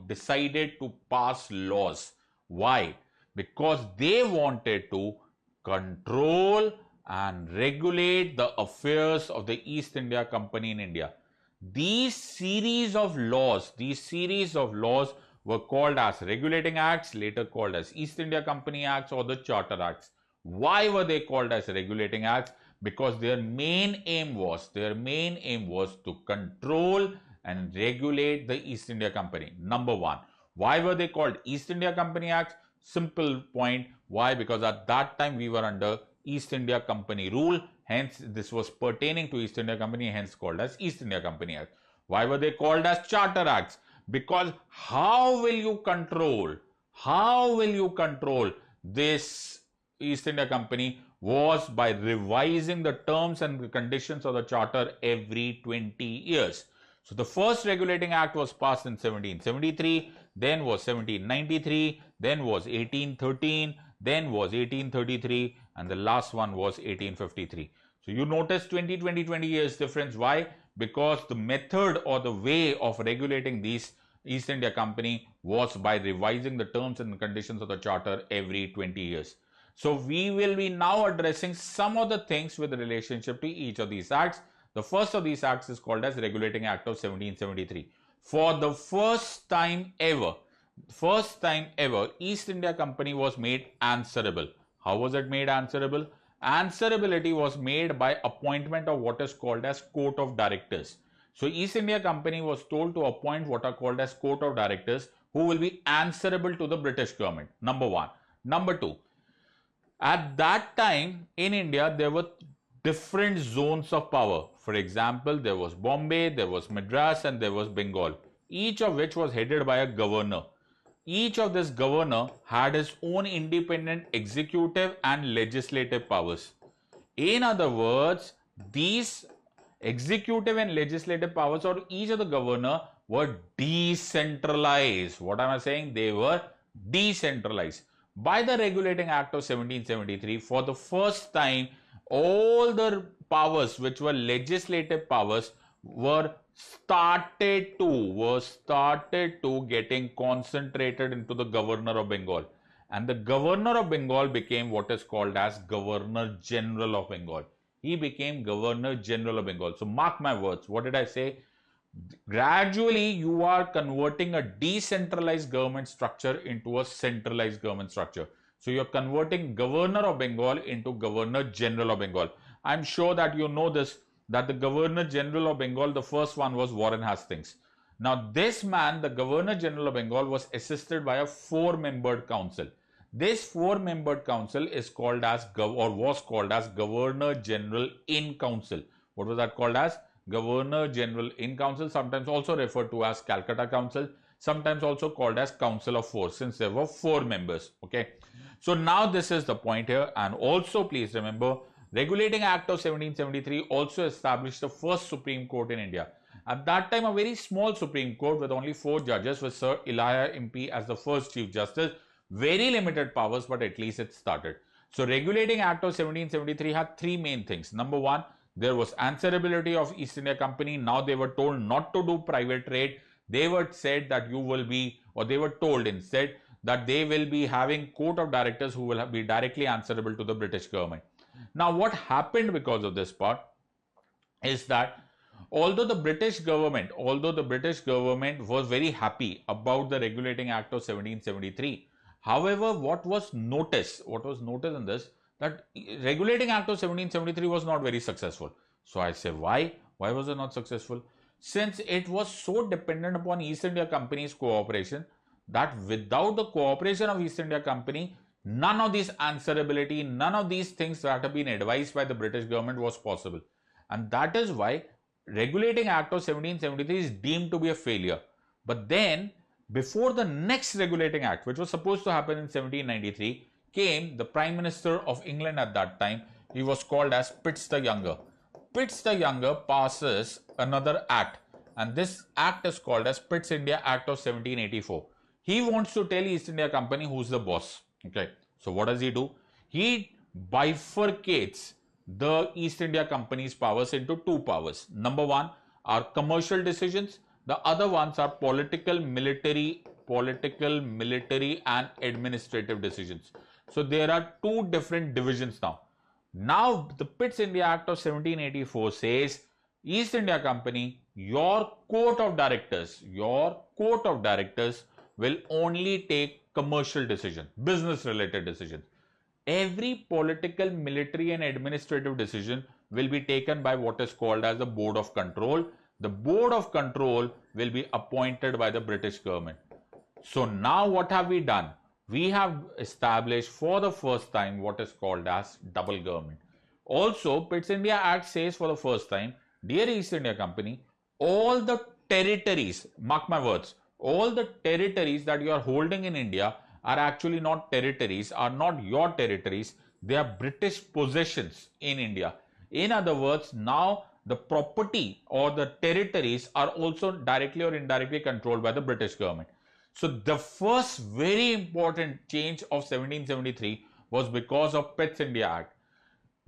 decided to pass laws. Why? Because they wanted to control and regulate the affairs of the East India Company in India. These series of laws were called as Regulating Acts, later called as East India Company Acts or the Charter Acts. Why were they called as Regulating Acts? Because their main aim was to control and regulate the East India Company. Number one. Why were they called East India Company Acts? Simple point. Why? Because at that time we were under East India Company rule. Hence, this was pertaining to East India Company, hence called as East India Company Act. Why were they called as Charter Acts? Because how will you control this East India Company was by revising the terms and conditions of the charter every 20 years. So the first regulating act was passed in 1773, then was 1793, then was 1813, then was 1833, and the last one was 1853. So you notice 20 years difference. Why? Because the method or the way of regulating these East India Company was by revising the terms and conditions of the charter every 20 years. So we will be now addressing some of the things with relationship to each of these acts. The first of these acts is called as Regulating Act of 1773. For the first time ever, East India Company was made answerable. How was it made answerable? Answerability was made by appointment of what is called as Court of Directors. So East India Company was told to appoint what are called as Court of Directors, who will be answerable to the British government. Number one. Number two, at that time in India, there were different zones of power. For example, there was Bombay, there was Madras, and there was Bengal, each of which was headed by a governor. Each of this governor had his own independent executive and legislative powers. In other words, these executive and legislative powers or each of the governor were decentralized. What am I saying? They were decentralized. By the Regulating Act of 1773, for the first time, all the powers which were legislative powers were started to getting concentrated into the governor of Bengal. and the Governor of Bengal became what is called as Governor General of Bengal. He became Governor General of Bengal. So mark my words. What did I say? Gradually, you are converting a decentralized government structure into a centralized government structure. So you're converting Governor of Bengal into Governor General of Bengal. I'm sure that you know this, that the Governor General of Bengal, the first one was Warren Hastings. Now this man, the Governor General of Bengal, was assisted by a 4-membered council. This 4-membered council is called as, or was called as, Governor General in Council. What was that called as? Governor General in Council, sometimes also referred to as Calcutta Council, sometimes also called as Council of 4, since there were 4 members. Okay. So now this is the point here, and also please remember, Regulating Act of 1773 also established the first Supreme Court in India. At that time, a very small Supreme Court with only 4 judges, with Sir Elijah Impey as the first Chief Justice. Very limited powers, but at least it started. So Regulating Act of 1773 had 3 main things. Number 1, there was answerability of East India Company. Now they were told not to do private trade. They were said that you will be, or they were told instead that they will be having court of directors who will be directly answerable to the British government. Now what happened because of this part is that although the British government was very happy about the Regulating Act of 1773, however, what was noticed in this, that Regulating Act of 1773 was not very successful. So I say, why? Why was it not successful? Since it was so dependent upon East India Company's cooperation, that without the cooperation of East India Company, none of these answerability, none of these things that have been advised by the British government was possible. And that is why Regulating Act of 1773 is deemed to be a failure. But then, before the next Regulating Act, which was supposed to happen in 1793, came the Prime Minister of England at that time. He was called as Pitt the Younger. Pitt the Younger passes another act, and this act is called as Pitt's India Act of 1784. He wants to tell East India Company who's the boss. Okay, so what does he do? He bifurcates the East India Company's powers into 2 powers. Number 1 are commercial decisions. The other ones are political, military and administrative decisions. So there are 2 different divisions now. Now the Pitt's India Act of 1784 says, East India Company, your court of directors will only take commercial decisions, business related decisions. Every political, military and administrative decision will be taken by what is called as the Board of Control. The Board of Control will be appointed by the British government. So now what have we done? We have established for the first time what is called as double government. Also, Pitt's India Act says for the first time, dear East India Company, all the territories, mark my words, all the territories that you are holding in India are actually not territories, are not your territories, they are British possessions in India. In other words, now the property or the territories are also directly or indirectly controlled by the British government. So the first very important change of 1773 was because of Pitt's India Act.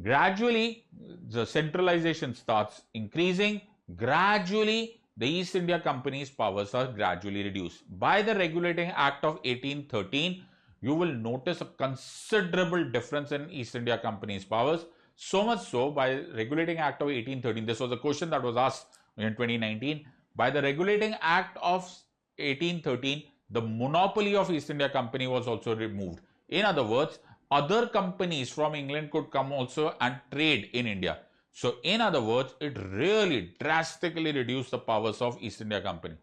Gradually, the centralization starts increasing. Gradually, the East India Company's powers are gradually reduced. By the Regulating Act of 1813, you will notice a considerable difference in East India Company's powers. So much so, by Regulating Act of 1813, this was a question that was asked in 2019. By the Regulating Act of 1813, the monopoly of East India Company was also removed. In other words, other companies from England could come also and trade in India. So in other words, it really drastically reduced the powers of East India Company.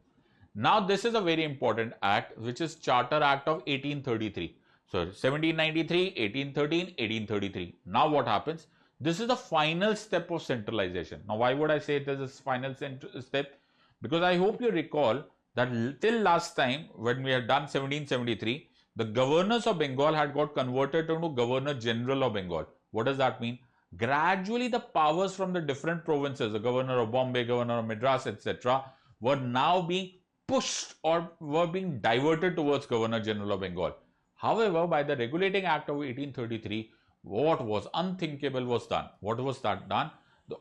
Now this is a very important act, which is Charter Act of 1833. So 1793, 1813, 1833. Now what happens? This is the final step of centralization. Now why would I say it is a final step? Because I hope you recall that till last time when we had done 1773, the governors of Bengal had got converted into Governor General of Bengal. What does that mean? Gradually the powers from the different provinces, the Governor of Bombay, Governor of Madras, etc., were now being pushed or were being diverted towards Governor General of Bengal. However, by the Regulating Act of 1833, what was unthinkable was done. What was that done?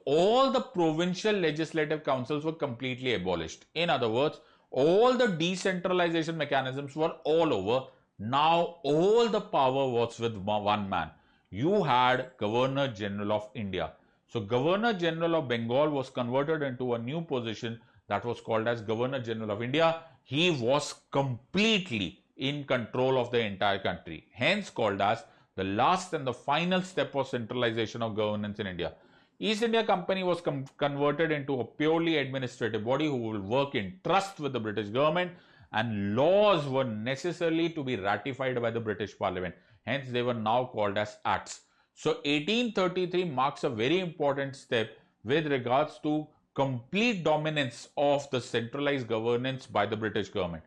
All the provincial legislative councils were completely abolished. In other words, all the decentralization mechanisms were all over. Now all the power was with one man. You had Governor General of India. So Governor General of Bengal was converted into a new position that was called as Governor General of India. He was completely in control of the entire country, hence called as the last and the final step of centralization of governance in India. East India Company was converted into a purely administrative body who will work in trust with the British government, and laws were necessarily to be ratified by the British Parliament. Hence, they were now called as Acts. So, 1833 marks a very important step with regards to complete dominance of the centralized governance by the British government.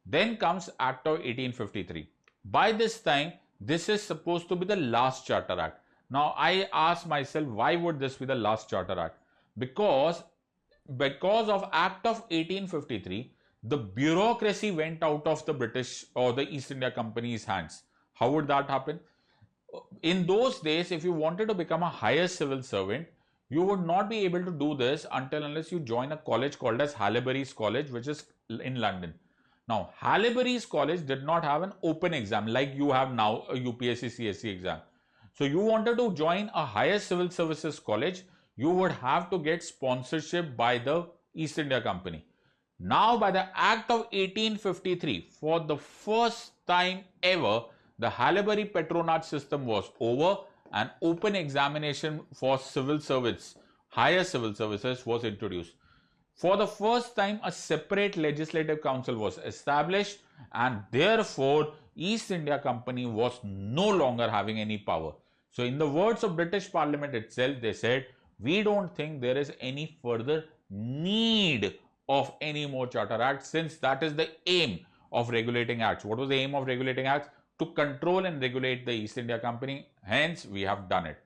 Then comes Act of 1853. By this time, this is supposed to be the last Charter Act. Now, I ask myself, why would this be the last Charter Act? Because of Act of 1853, the bureaucracy went out of the British or the East India Company's hands. How would that happen? In those days, if you wanted to become a higher civil servant, you would not be able to do this unless you join a college called as Haileybury's College, which is in London. Now, Haileybury's College did not have an open exam like you have now, a UPSC CSE exam. So, you wanted to join a higher civil services college, you would have to get sponsorship by the East India Company. Now, by the Act of 1853, for the first time ever, the Haileybury patronage system was over and open examination for civil service, higher civil services was introduced. For the first time, a separate legislative council was established, and therefore East India Company was no longer having any power. So in the words of British Parliament itself, they said, we don't think there is any further need of any more Charter Acts, since that is the aim of regulating acts. What was the aim of regulating acts? To control and regulate the East India Company. Hence, we have done it.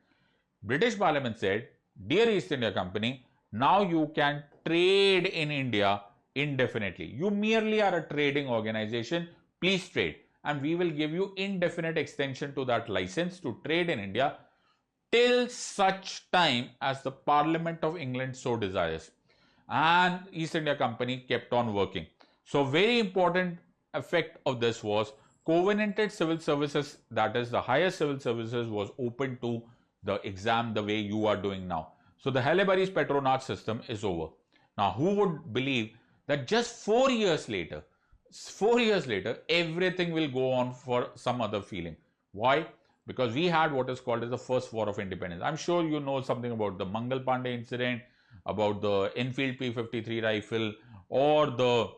British Parliament said, dear East India Company, now you can trade in India indefinitely. You merely are a trading organization. Please trade. And we will give you indefinite extension to that license to trade in India till such time as the Parliament of England so desires. And East India Company kept on working. So very important effect of this was covenanted civil services, that is the higher civil services, was open to the exam the way you are doing now. So the Haileybury's patronage system is over. Now who would believe that just 4 years later, everything will go on for some other feeling. Why? Because we had what is called as the first war of independence. I'm sure you know something about the Mangal Pandey incident, about the Enfield P53 rifle, or the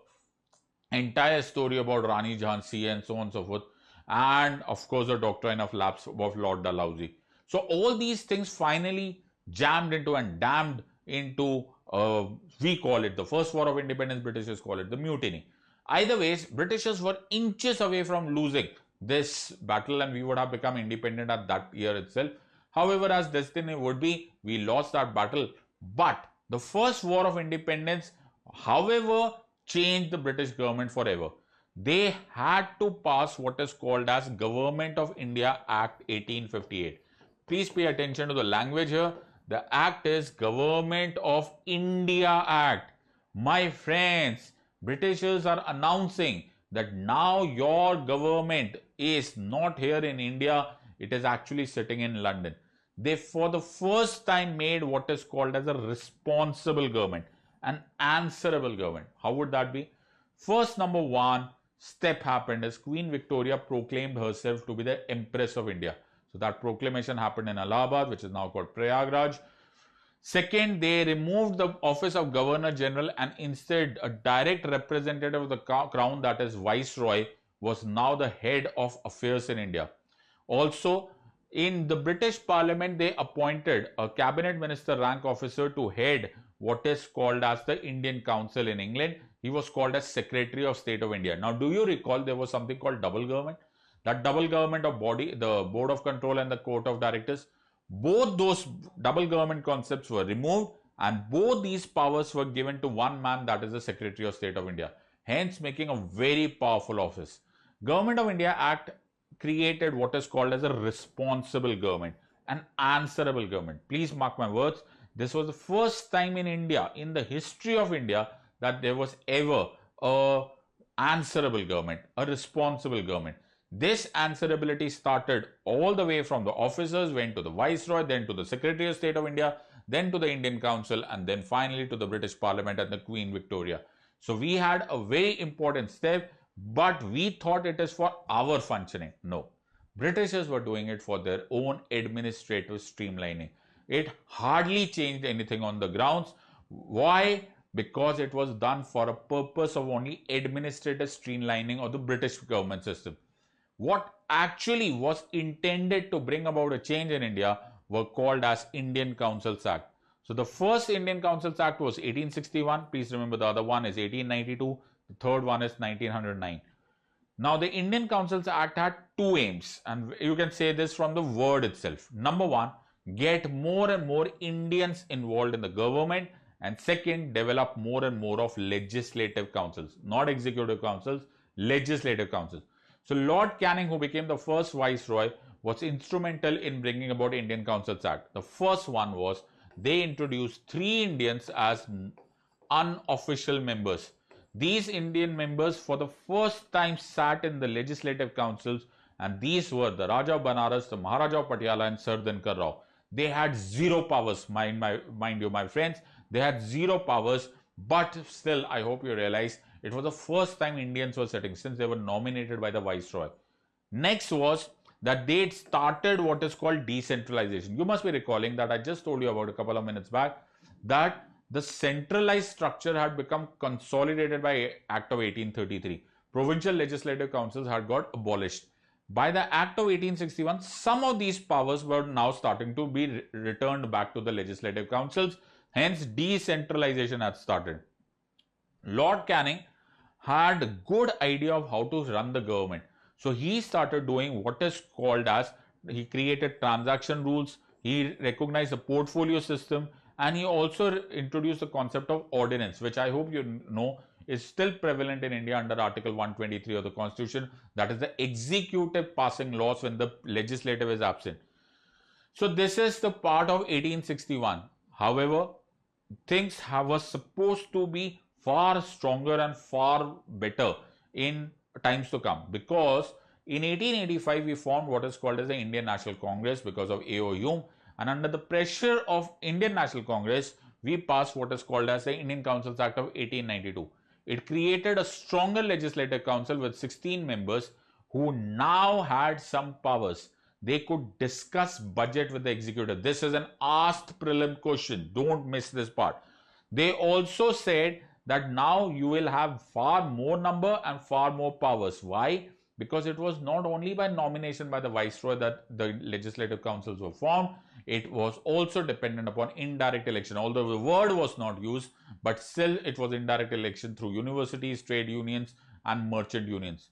entire story about Rani Jhansi and so on and so forth, and of course the doctrine of lapse of Lord Dalhousie. So all these things finally jammed into and damned into, we call it the first war of independence, Britishers call it the mutiny. Either ways, Britishers were inches away from losing this battle, and we would have become independent at that year itself. However, as destiny would be, we lost that battle. But the first war of independence, however, changed the British government forever. They had to pass what is called as Government of India Act 1858. Please pay attention to the language here. The act is Government of India Act. My friends, Britishers are announcing that now your government is not here in India, it is actually sitting in London. They for the first time made what is called as a responsible government, an answerable government. How would that be? First, number one step happened is Queen Victoria proclaimed herself to be the Empress of India. So that proclamation happened in Allahabad, which is now called Prayagraj. Second, they removed the office of Governor General, and instead a direct representative of the Crown, that is Viceroy, was now the head of affairs in India. Also, in the British Parliament, they appointed a cabinet minister rank officer to head what is called as the Indian Council in England. He was called as Secretary of State of India. Now, do you recall there was something called double government? That double government of body, the Board of Control and the Court of Directors, both those double government concepts were removed, and both these powers were given to one man, that is the Secretary of State of India, hence making a very powerful office. Government of India Act created what is called as a responsible government, an answerable government. Please mark my words, this was the first time in India, in the history of India, that there was ever a answerable government, a responsible government. This answerability started all the way from the officers, went to the Viceroy, then to the Secretary of State of India, then to the Indian Council, and then finally to the British Parliament and the Queen Victoria. So we had a very important step, but we thought it is for our functioning. No. Britishers were doing it for their own administrative streamlining. It hardly changed anything on the grounds. Why? Because it was done for a purpose of only administrative streamlining of the British government system. What actually was intended to bring about a change in India were called as Indian Councils Act. So the first Indian Councils Act was 1861. Please remember the other one is 1892. The third one is 1909. Now the Indian Councils Act had two aims, and you can say this from the word itself. Number one, get more and more Indians involved in the government, and second, develop more and more of legislative councils, not executive councils, legislative councils. So Lord Canning, who became the first viceroy, was instrumental in bringing about Indian Councils Act. The first one was they introduced 3 Indians as unofficial members. These Indian members for the first time sat in the legislative councils, and these were the Raja of Banaras, the Maharaja of Patiala, and Sir Dinkar Rao. They had zero powers, mind you, my friends. They had zero powers, but still, I hope you realize it was the first time Indians were sitting since they were nominated by the Viceroy. Next was that they started what is called decentralization. You must be recalling that I just told you about a couple of minutes back that the centralized structure had become consolidated by Act of 1833. Provincial legislative councils had got abolished. By the Act of 1861, some of these powers were now starting to be returned back to the legislative councils. Hence, decentralization had started. Lord Canning had a good idea of how to run the government. So he started doing what is called as, he created transaction rules, he recognized a portfolio system, and he also introduced the concept of ordinance, which I hope you know is still prevalent in India under Article 123 of the Constitution. That is the executive passing laws when the legislative is absent. So this is the part of 1861. However, things were supposed to be far stronger and far better in times to come, because in 1885 we formed what is called as the Indian National Congress because of A.O. Hume, and under the pressure of Indian National Congress we passed what is called as the Indian Councils Act of 1892. It created a stronger legislative council with 16 members who now had some powers. They could discuss budget with the executive. This is an asked prelim question. Don't miss this part. They also said that now you will have far more number and far more powers. Why? Because it was not only by nomination by the Viceroy that the legislative councils were formed, it was also dependent upon indirect election. Although the word was not used, but still it was indirect election through universities, trade unions, and merchant unions.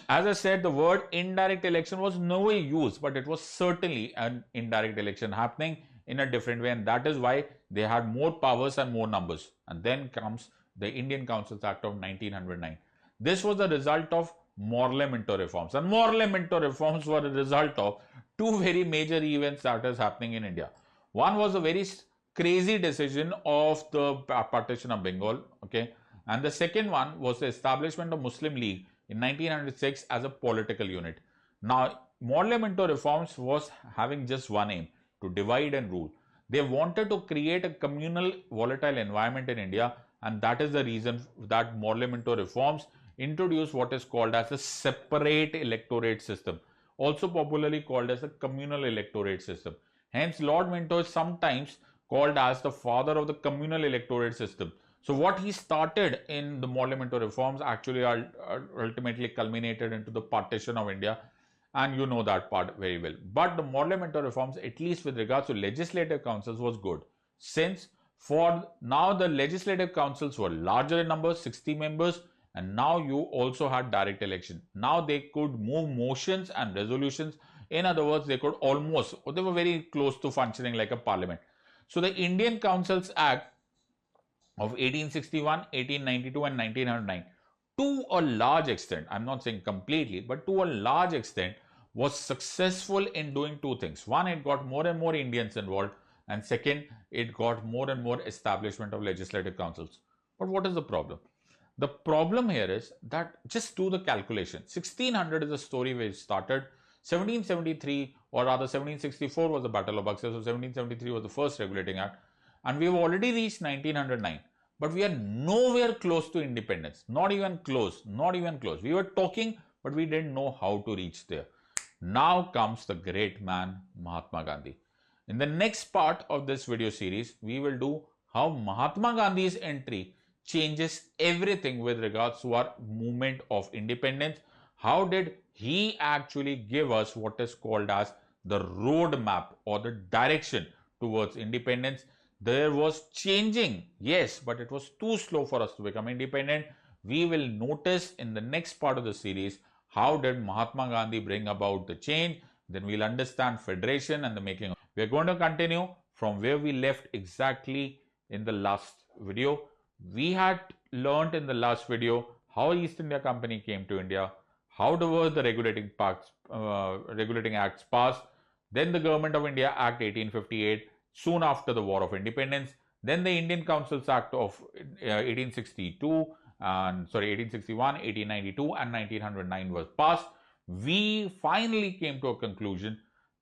As I said, the word indirect election was nowhere used, but it was certainly an indirect election happening in a different way, and that is why they had more powers and more numbers. And then comes the Indian Councils Act of 1909. This was the result of Morley-Minto reforms, and Morley-Minto reforms were a result of two very major events that is happening in India. One was a very crazy decision of the partition of Bengal, okay, and the second one was the establishment of Muslim League in 1906 as a political unit. Now, Morley-Minto reforms was having just one aim: to divide and rule. They wanted to create a communal volatile environment in India, and that is the reason that Morley-Minto reforms introduced what is called as a separate electorate system, also popularly called as a communal electorate system. Hence, Lord Minto is sometimes called as the father of the communal electorate system. So what he started in the Morley-Minto reforms actually ultimately culminated into the partition of India, and you know that part very well. But the Morley-Minto reforms, at least with regards to legislative councils, was good, since for now the legislative councils were larger in number, 60 members, and now you also had direct election. Now they could move motions and resolutions. In other words, they were very close to functioning like a parliament. So the Indian Councils Act of 1861, 1892 and 1909, to a large extent, I'm not saying completely, but to a large extent, was successful in doing two things. One, it got more and more Indians involved, and second, it got more and more establishment of legislative councils. But what is the problem? The problem here is that just do the calculation. 1600 is the story where it started. 1773 or rather 1764 was the Battle of Buxar. So 1773 was the first regulating act, and we have already reached 1909. But we are nowhere close to independence. Not even close. Not even close. We were talking, but we didn't know how to reach there. Now comes the great man Mahatma Gandhi. In the next part of this video series, we will do how Mahatma Gandhi's entry changes everything with regards to our movement of independence. How did he actually give us what is called as the roadmap or the direction towards independence? There was changing, yes, but it was too slow for us to become independent. We will notice in the next part of the series how did Mahatma Gandhi bring about the change. Then we'll understand federation and the making of. We are going to continue from where we left exactly in the last video. We had learned in the last video how East India Company came to India, how were the regulating acts passed, then the Government of India Act 1858, soon after the War of Independence, then the Indian Councils Act of 1861, 1892 and 1909 was passed. We finally came to a conclusion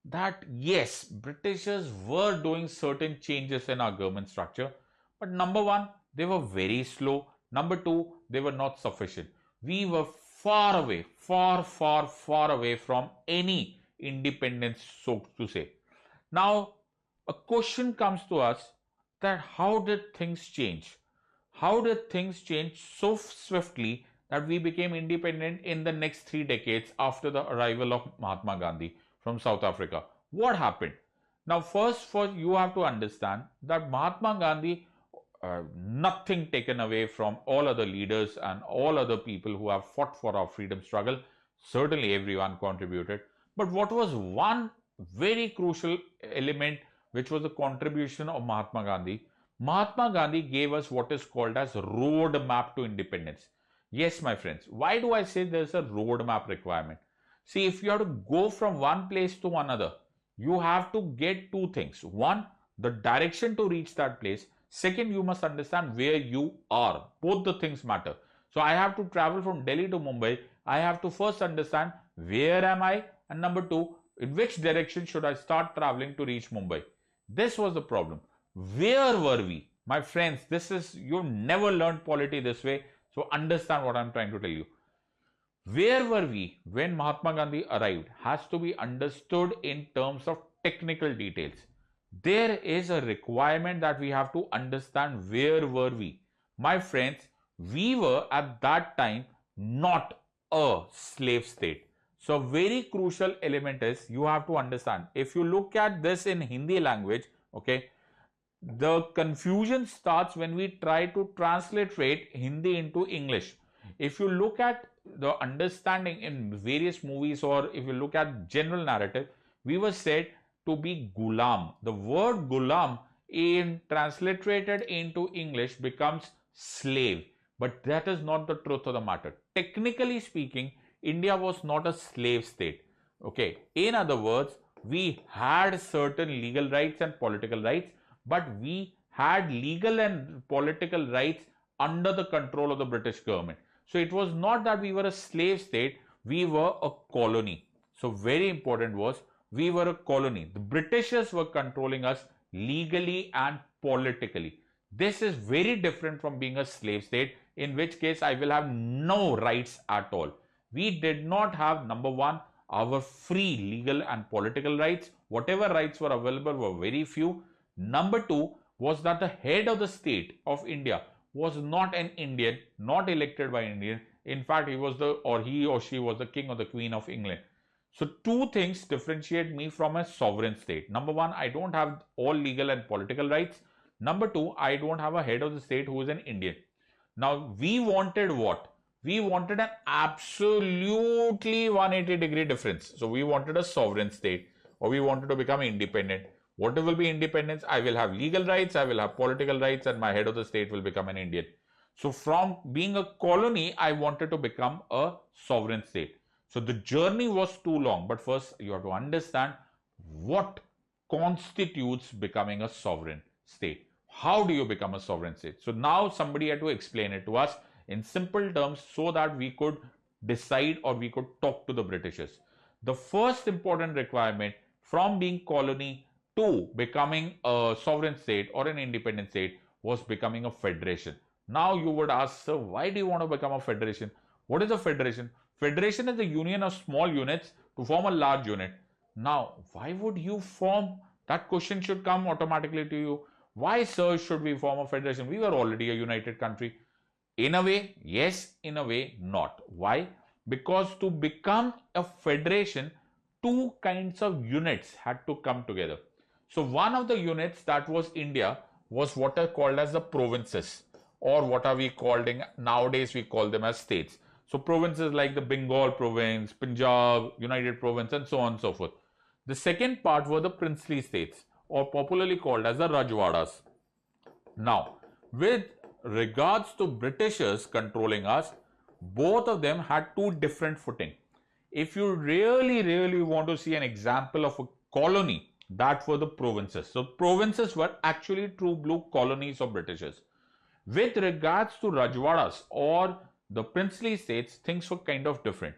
that yes, Britishers were doing certain changes in our government structure, but number one, they were very slow. Number two, they were not sufficient. We were far away, far away from any independence, so to say. Now, a question comes to us that how did things change? How did things change so swiftly that we became independent in the next 3 decades after the arrival of Mahatma Gandhi from South Africa? What happened? Now, first, you have to understand that Mahatma Gandhi, nothing taken away from all other leaders and all other people who have fought for our freedom struggle. Certainly, everyone contributed. But what was one very crucial element, which was the contribution of Mahatma Gandhi? Mahatma Gandhi gave us what is called as roadmap to independence. Yes, my friends, why do I say there's a roadmap requirement? See, if you have to go from one place to another, you have to get two things. One, the direction to reach that place. Second, you must understand where you are. Both the things matter. So I have to travel from Delhi to Mumbai. I have to first understand where am I, and number two, in which direction should I start traveling to reach Mumbai. This was the problem. Where were we? My friends, you've never learned polity this way. So understand what I'm trying to tell you. Where were we when Mahatma Gandhi arrived has to be understood in terms of technical details. There is a requirement that we have to understand where were we. My friends, we were at that time not a slave state. So very crucial element is you have to understand. If you look at this in Hindi language, okay, the confusion starts when we try to transliterate Hindi into English. If you look at the understanding in various movies or if you look at general narrative, we were said to be gulam. The word gulam in transliterated into English becomes slave, but that is not the truth of the matter. Technically speaking, India was not a slave state. Okay, in other words, we had certain legal rights and political rights, but we had legal and political rights under the control of the British government. So it was not that we were a slave state, we were a colony. So very important was we were a colony. The Britishers were controlling us legally and politically. This is very different from being a slave state, in which case I will have no rights at all. We did not have, number one, our free legal and political rights. Whatever rights were available were very few. Number two was that the head of the state of India was not an Indian, not elected by Indian. In fact, he or she was the king or the queen of England. So two things differentiate me from a sovereign state. Number one, I don't have all legal and political rights. Number two, I don't have a head of the state who is an Indian. Now, we wanted what? We wanted an absolutely 180-degree difference. So we wanted a sovereign state, or we wanted to become independent. What will be independence? I will have legal rights, I will have political rights, and my head of the state will become an Indian. So from being a colony, I wanted to become a sovereign state. So the journey was too long, but first you have to understand what constitutes becoming a sovereign state. How do you become a sovereign state? So now somebody had to explain it to us in simple terms so that we could decide or we could talk to the Britishers. The first important requirement from being colony to becoming a sovereign state or an independent state was becoming a federation. Now you would ask, sir, why do you want to become a federation? What is a federation? Federation is a union of small units to form a large unit. Now, why would you form? That question should come automatically to you. Why, sir, should we form a federation? We were already a united country. In a way, yes. In a way, not. Why? Because to become a federation, two kinds of units had to come together. So one of the units, that was India, was what are called as the provinces, or what are we calling nowadays, we call them as states. So provinces like the Bengal province, Punjab, United Province, and so on and so forth. The second part were the princely states, or popularly called as the Rajwadas. Now, with regards to Britishers controlling us, both of them had two different footing. If you really want to see an example of a colony, that were the provinces. So provinces were actually true blue colonies of Britishers. With regards to Rajwadas or the princely states, things were kind of different.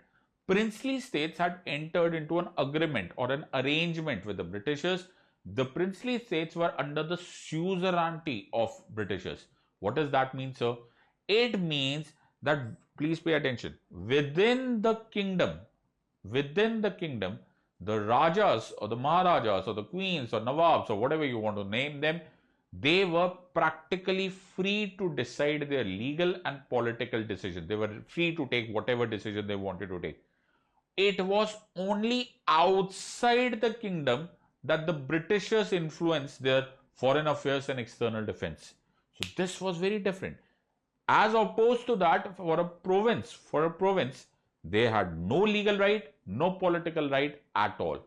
Princely states had entered into an agreement or an arrangement with the Britishers. The princely states were under the suzerainty of Britishers. What does that mean, sir? It means that, please pay attention, within the kingdom, the Rajas or the Maharajas or the Queens or Nawabs or whatever you want to name them, they were practically free to decide their legal and political decisions. They were free to take whatever decision they wanted to take. It was only outside the kingdom that the Britishers influenced their foreign affairs and external defense. So this was very different. As opposed to that, for a province, they had no legal right, no political right at all.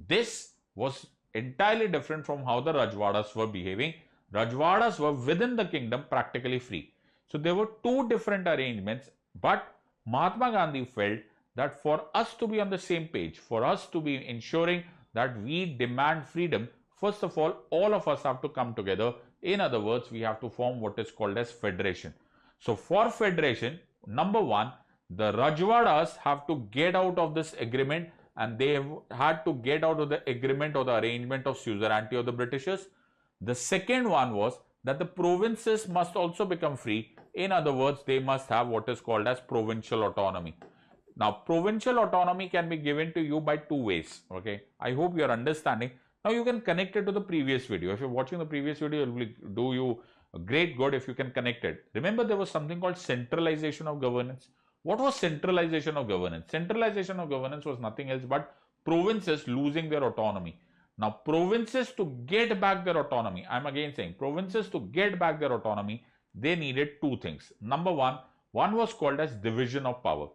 This was entirely different from how the Rajwadas were behaving. Rajwadas were within the kingdom practically free. So there were two different arrangements, but Mahatma Gandhi felt that for us to be on the same page, for us to be ensuring that we demand freedom, first of all of us have to come together. In other words, we have to form what is called as federation. So for federation, number one, the Rajwadas have to get out of this agreement, and they had to get out of the agreement or the arrangement of suzerainty of the Britishers. The second one was that the provinces must also become free. In other words, they must have what is called as provincial autonomy. Now, provincial autonomy can be given to you by two ways. Okay, I hope you are understanding. Now, you can connect it to the previous video. If you're watching the previous video, it will do you great good if you can connect it. Remember, there was something called centralization of governance. What was centralization of governance? Centralization of governance was nothing else but provinces losing their autonomy. Now, provinces to get back their autonomy, I'm again saying, provinces to get back their autonomy, they needed two things. Number one was called as division of power.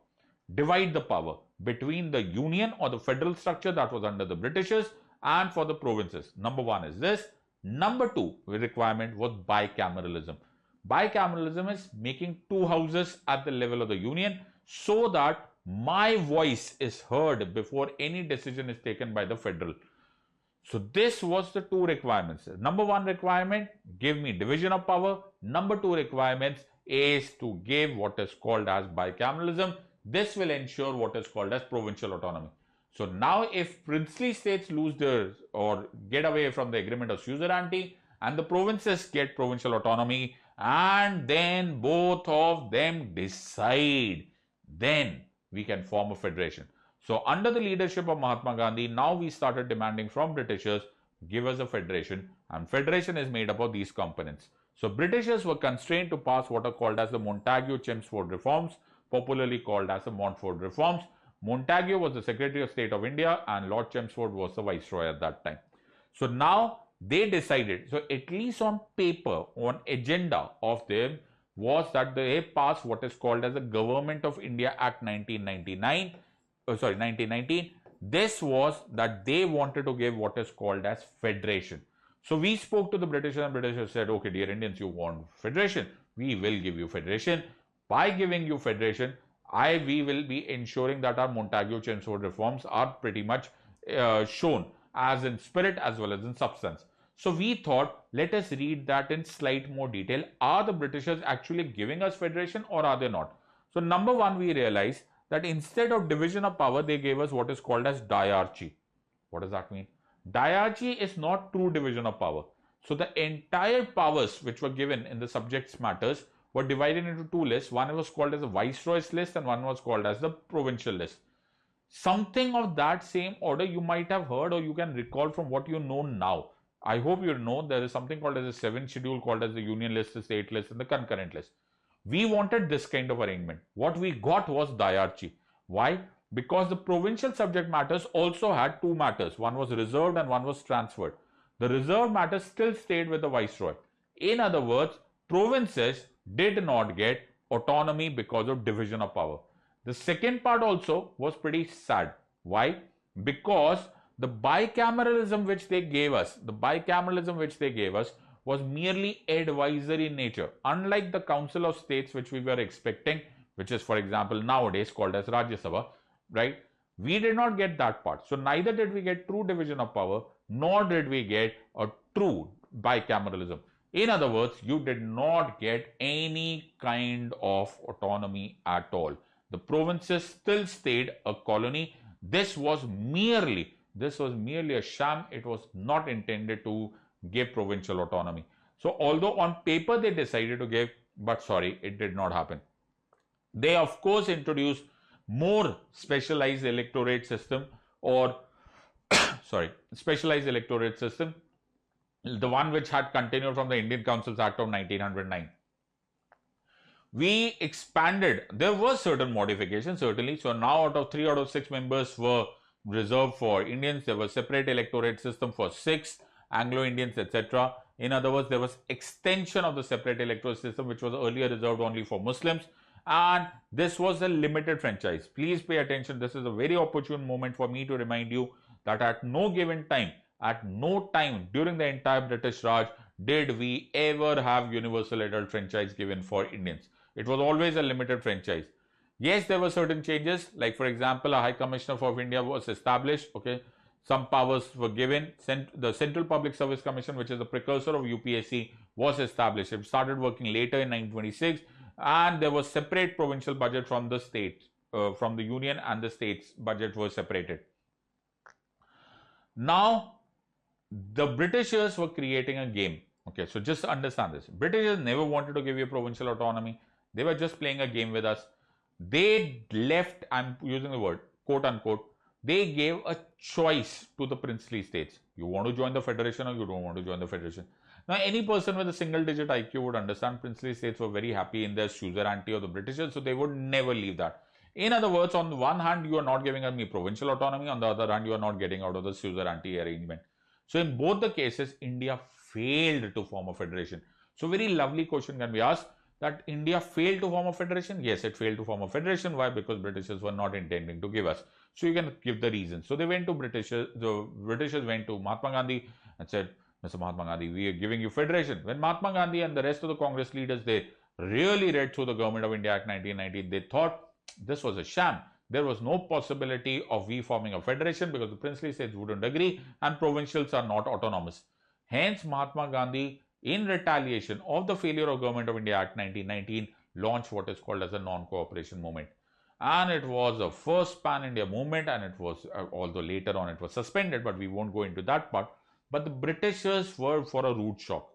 Divide the power between the union or the federal structure that was under the Britishers and for the provinces. Number one is this. Number two requirement was bicameralism. Bicameralism is making two houses at the level of the union so that my voice is heard before any decision is taken by the federal. So this was the two requirements. Number one requirement, give me division of power. Number two requirements is to give what is called as bicameralism. This will ensure what is called as provincial autonomy. So now if princely states lose their or get away from the agreement of suzerainty and the provinces get provincial autonomy, and then both of them decide, then we can form a federation. So under the leadership of Mahatma Gandhi, now we started demanding from Britishers, give us a federation, and federation is made up of these components. So Britishers were constrained to pass what are called as the Montagu-Chelmsford reforms, popularly called as the Montfort reforms. Montagu was the Secretary of State of India and Lord Chelmsford was the Viceroy at that time. So now they decided, so at least on paper, on agenda of them was that they passed what is called as the Government of India Act 1919. This was that they wanted to give what is called as federation. So we spoke to the British and British said, okay, dear Indians, you want federation? We will give you federation. By giving you federation, we will be ensuring that our Montagu-Chelmsford reforms are pretty much shown as in spirit as well as in substance. So we thought, let us read that in slight more detail. Are the Britishers actually giving us federation or are they not? So number one, we realize that instead of division of power, they gave us what is called as diarchy. What does that mean? Diarchy is not true division of power. So the entire powers which were given in the subjects matters were divided into two lists. One was called as the Viceroy's list and one was called as the Provincial list. Something of that same order you might have heard or you can recall from what you know now. I hope you know there is something called as a seventh schedule called as the Union list, the State list and the concurrent list. We wanted this kind of arrangement. What we got was diarchy. Why? Because the provincial subject matters also had two matters. One was reserved and one was transferred. The reserved matters still stayed with the Viceroy. In other words, provinces did not get autonomy because of division of power. The second part also was pretty sad. Why? Because the bicameralism which they gave us, was merely advisory in nature. Unlike the Council of States which we were expecting, which is for example nowadays called as Rajya Sabha, right? We did not get that part. So neither did we get true division of power, nor did we get a true bicameralism. In other words, you did not get any kind of autonomy at all. The provinces still stayed a colony. This was merely a sham. It was not intended to give provincial autonomy. So although on paper they decided to give, but sorry, it did not happen. They of course introduced more specialized electorate system or specialized electorate system, the one which had continued from the Indian Councils Act of 1909. We expanded. There were certain modifications, certainly. So now out of 3 out of 6 members were reserved for Indians. There was separate electorate system for 6 Anglo-Indians, etc. In other words, there was extension of the separate electoral system, which was earlier reserved only for Muslims. And this was a limited franchise. Please pay attention. This is a very opportune moment for me to remind you that at no given time, at no time during the entire British Raj, did we ever have universal adult franchise given for Indians. It was always a limited franchise. Yes, there were certain changes, like for example, a High Commissioner for India was established. Okay, some powers were given. The Central Public Service Commission, which is the precursor of UPSC, was established. It started working later in 1926, and there was separate provincial budget from the state, from the union, and the state's budget was separated. Now, the Britishers were creating a game. Okay, so just understand this. Britishers never wanted to give you provincial autonomy. They were just playing a game with us. They left, I'm using the word, quote unquote, they gave a choice to the princely states. You want to join the federation or you don't want to join the federation. Now, any person with a single digit IQ would understand princely states were very happy in their suzerainty of the Britishers, so they would never leave that. In other words, on the one hand, you are not giving me provincial autonomy. On the other hand, you are not getting out of the suzerainty arrangement. So in both the cases, India failed to form a federation. So very lovely question can be asked that India failed to form a federation. Yes, it failed to form a federation. Why? Because Britishers were not intending to give us. So you can give the reason. So they went to Britishers, the Britishers went to Mahatma Gandhi and said, Mr. Mahatma Gandhi, we are giving you federation. When Mahatma Gandhi and the rest of the Congress leaders, they really read through the Government of India Act 1919, they thought this was a sham. There was no possibility of we forming a federation because the princely states wouldn't agree and provincials are not autonomous. Hence, Mahatma Gandhi, in retaliation of the failure of Government of India Act 1919, launched what is called as a non-cooperation movement. And it was a first pan-India movement, and it was, although later on it was suspended, but we won't go into that part. But the Britishers were for a rude shock.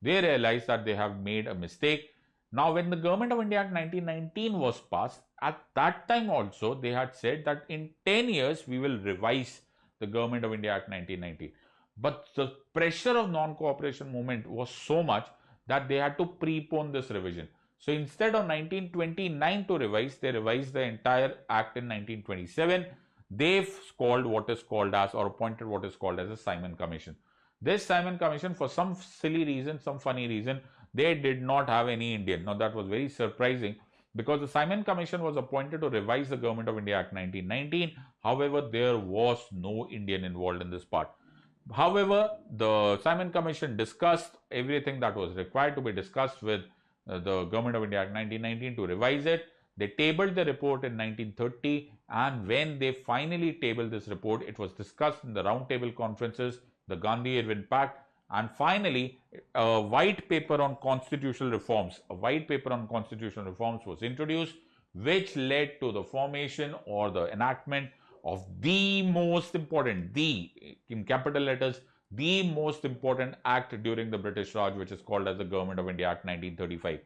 They realized that they have made a mistake. Now, when the Government of India Act 1919 was passed, at that time also, they had said that in 10 years, we will revise the Government of India Act 1919. But the pressure of non-cooperation movement was so much that they had to prepone this revision. So instead of 1929 to revise, they revised the entire act in 1927. They've called what is called as, or appointed what is called as a Simon Commission. This Simon Commission, for some silly reason, some funny reason, they did not have any Indian. Now that was very surprising because the Simon Commission was appointed to revise the Government of India Act 1919. However, there was no Indian involved in this part. However, the Simon Commission discussed everything that was required to be discussed with the Government of India Act 1919 to revise it. They tabled the report in 1930, and when they finally tabled this report, it was discussed in the round table conferences, the Gandhi-Irwin Pact, And finally, a white paper on constitutional reforms. A white paper on constitutional reforms was introduced, which led to the formation or the enactment of the most important, the in capital letters, the most important act during the British Raj, which is called as the Government of India Act 1935.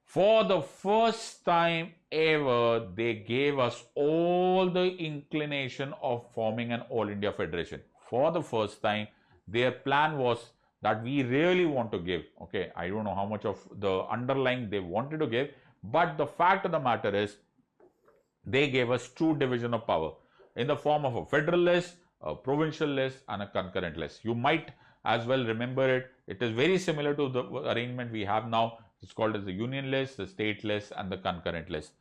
For the first time ever, they gave us all the inclination of forming an All India Federation. For the first time, their plan was that we really want to give. Okay, I don't know how much of the underlying they wanted to give, but the fact of the matter is they gave us true division of power in the form of a federal list, a provincial list, and a concurrent list. You might as well remember it. It is very similar to the arrangement we have now. It's called as the union list, the state list, and the concurrent list.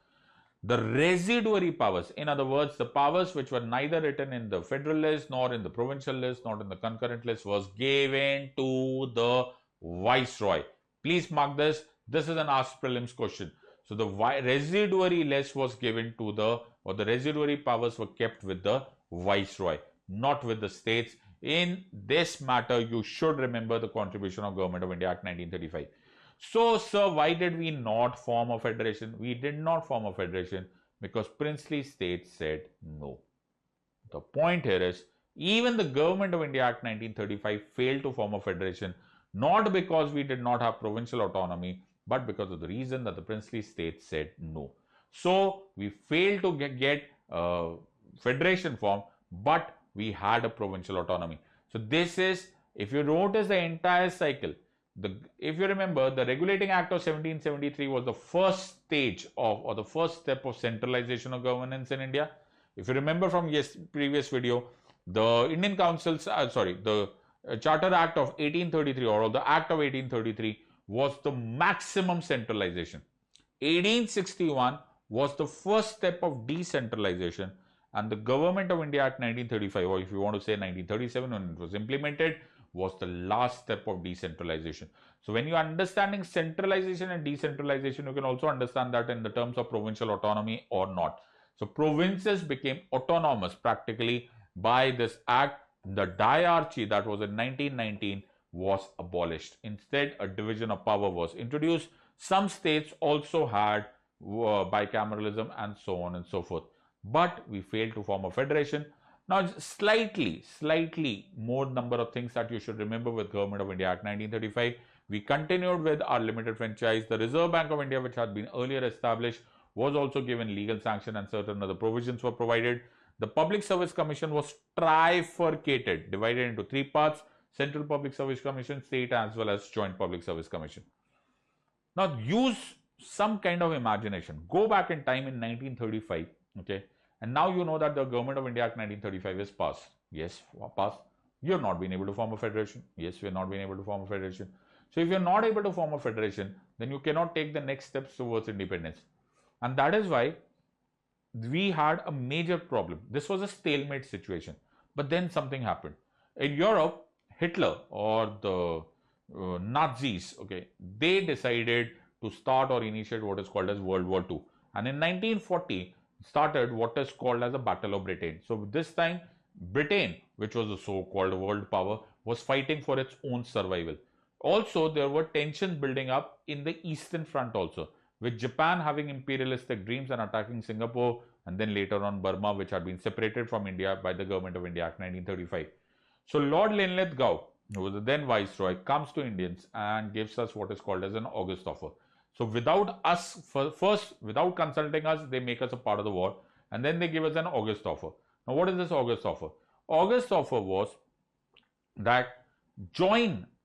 The residuary powers, in other words, the powers which were neither written in the federal list, nor in the provincial list, nor in the concurrent list, was given to the viceroy. Please mark this. This is an asked prelims question. So the residuary list was given to the, or the residuary powers were kept with the viceroy, not with the states. In this matter, you should remember the contribution of Government of India Act 1935. So, sir, why did we not form a federation? We did not form a federation because princely states said no. The point here is, even the Government of India Act 1935 failed to form a federation, not because we did not have provincial autonomy, but because of the reason that the princely states said no. So, we failed to get federation form, but we had a provincial autonomy. So, this is, if you notice the entire cycle, if you remember, the Regulating Act of 1773 was the first stage of, or the first step of centralization of governance in India. If you remember from previous video, the Indian Council's, the Charter Act of 1833 or the Act of 1833 was the maximum centralization. 1861 was the first step of decentralization, and the Government of India Act 1935, or if you want to say 1937 when it was implemented, was the last step of decentralization. So when you are understanding centralization and decentralization, you can also understand that in the terms of provincial autonomy or not. So provinces became autonomous practically by this act. The diarchy that was in 1919 was abolished. Instead, a division of power was introduced. Some states also had bicameralism and so on and so forth. But we failed to form a federation. Now, slightly more number of things that you should remember with Government of India Act 1935. We continued with our limited franchise. The Reserve Bank of India, which had been earlier established, was also given legal sanction and certain other provisions were provided. The Public Service Commission was trifurcated, divided into three parts: Central Public Service Commission, State, as well as Joint Public Service Commission. Now, use some kind of imagination. Go back in time in 1935, okay? And now you know that the Government of India Act 1935 is passed. Yes, passed. You have not been able to form a federation. Yes, we have not been able to form a federation. So if you're not able to form a federation, then you cannot take the next steps towards independence. And that is why we had a major problem. This was a stalemate situation. But then something happened. In Europe, Hitler or the Nazis, okay, they decided to start or initiate what is called as World War II. And in 1940, started what is called as the Battle of Britain. So this time, Britain, which was a so-called world power, was fighting for its own survival. Also, there were tensions building up in the Eastern Front also, with Japan having imperialistic dreams and attacking Singapore, and then later on Burma, which had been separated from India by the Government of India Act 1935. So Lord Linlithgow, who was the then Viceroy, comes to Indians and gives us what is called as an August offer. So without us, first, without consulting us, they make us a part of the war, and then they give us an August offer. Now, what is this August offer? August offer was that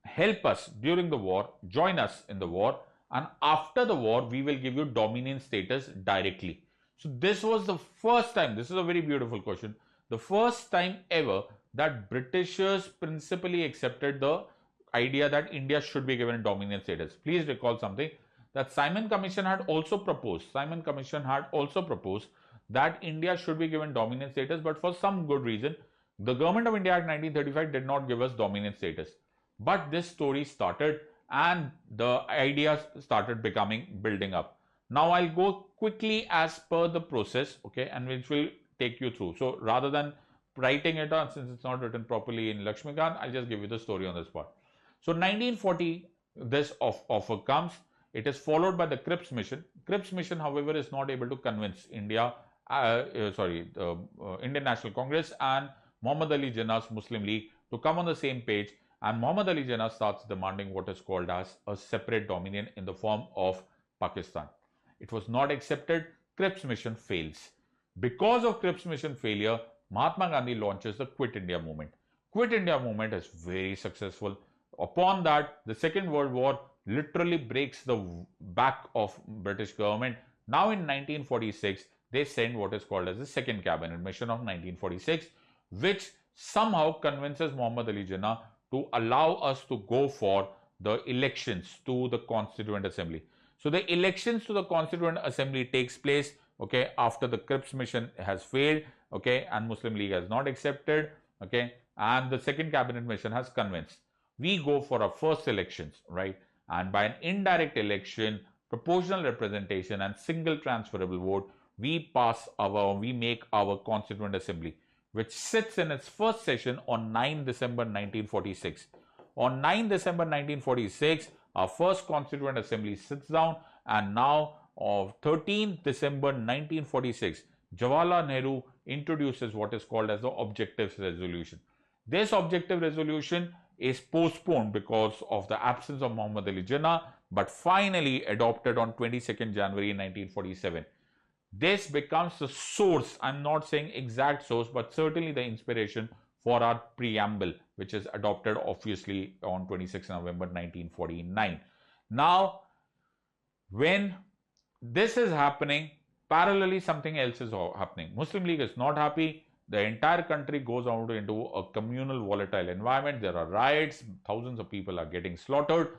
help us during the war, join us in the war, and after the war, we will give you dominion status directly. So this was the first time, this is a very beautiful question, the first time ever that Britishers principally accepted the idea that India should be given dominion status. Please recall something, that Simon Commission had also proposed that India should be given dominion status, but for some good reason, the Government of India Act 1935 did not give us dominion status. But this story started and the ideas started building up. Now I'll go quickly as per the process, okay, and which will take you through. So rather than writing it down since it's not written properly in Lakshmikant. I'll just give you the story on this part. So 1940, this offer comes. It is followed by the Crips Mission. Crips Mission, however, is not able to convince Indian National Congress and Muhammad Ali Jinnah's Muslim League to come on the same page, and Muhammad Ali Jinnah starts demanding what is called as a separate dominion in the form of Pakistan. It was not accepted. Crips Mission fails. Because of Crips Mission failure, Mahatma Gandhi launches the Quit India movement. Quit India movement is very successful. Upon that, the Second World War literally breaks the back of British government. Now in 1946, they send what is called as the Second Cabinet Mission of 1946, which somehow convinces Muhammad Ali Jinnah to allow us to go for the elections to the Constituent Assembly. So the elections to the Constituent Assembly takes place, okay, after the Crips Mission has failed, okay, and Muslim League has not accepted, okay, and the Second Cabinet Mission has convinced. We go for our first elections, right? And by an indirect election, proportional representation and single transferable vote, we make our Constituent Assembly, which sits in its first session on 9 December 1946. On 9 December 1946, our first Constituent Assembly sits down, and now on 13 December 1946, Jawaharlal Nehru introduces what is called as the Objective Resolution. This Objective Resolution is postponed because of the absence of Muhammad Ali Jinnah, but finally adopted on 22nd January 1947. This becomes the source, I'm not saying exact source, but certainly the inspiration for our preamble, which is adopted obviously on 26 November 1949. Now, when this is happening, parallelly something else is happening. Muslim League is not happy. The entire country goes out into a communal, volatile environment. There are riots, thousands of people are getting slaughtered,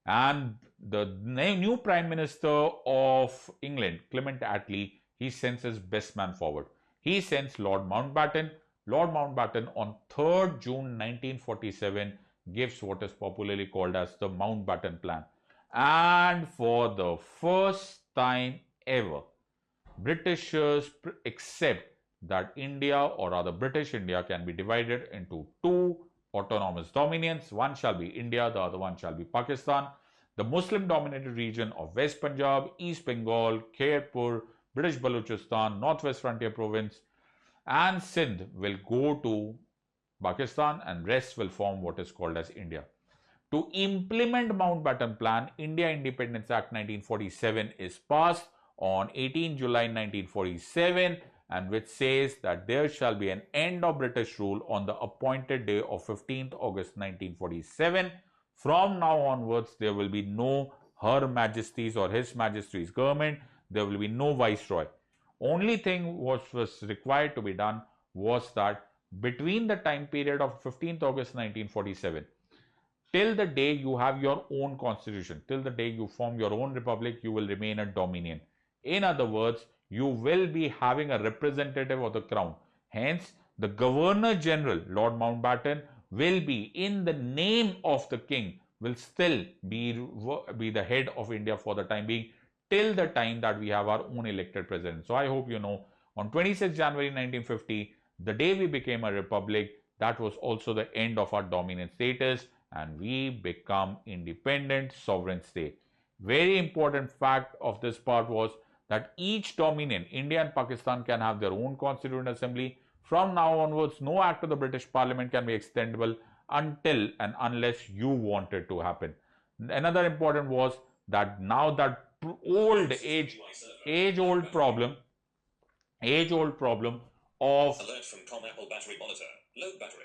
and the new Prime Minister of England, Clement Attlee, he sends his best man forward. He sends Lord Mountbatten. Lord Mountbatten on 3rd June 1947 gives what is popularly called as the Mountbatten Plan. And for the first time ever, Britishers accept that India, or rather British India, can be divided into two autonomous dominions. One shall be India, the other one shall be Pakistan. The Muslim dominated region of West Punjab, East Bengal, Khairpur, British Balochistan, Northwest Frontier Province and Sindh will go to Pakistan, and rest will form what is called as India. To implement Mountbatten Plan, India Independence Act 1947 is passed on 18 July 1947, and which says that there shall be an end of British rule on the appointed day of 15th August 1947. From now onwards, there will be no Her Majesty's or His Majesty's government. There will be no viceroy. Only thing what was required to be done was that between the time period of 15th August 1947 till the day you have your own constitution, till the day you form your own republic, you will remain a dominion. In other words, you will be having a representative of the crown. Hence, the Governor General, Lord Mountbatten, will be, in the name of the king, will still be the head of India for the time being, till the time that we have our own elected president. So I hope you know, on 26 January 1950, the day we became a republic, that was also the end of our dominant status, and we become independent sovereign state. Very important fact of this part was that each dominion, India and Pakistan, can have their own constituent assembly. From now onwards, no act of the British Parliament can be extendable until and unless you want it to happen. Another important was that now that age-old problem of alert from Com Apple battery monitor, low battery.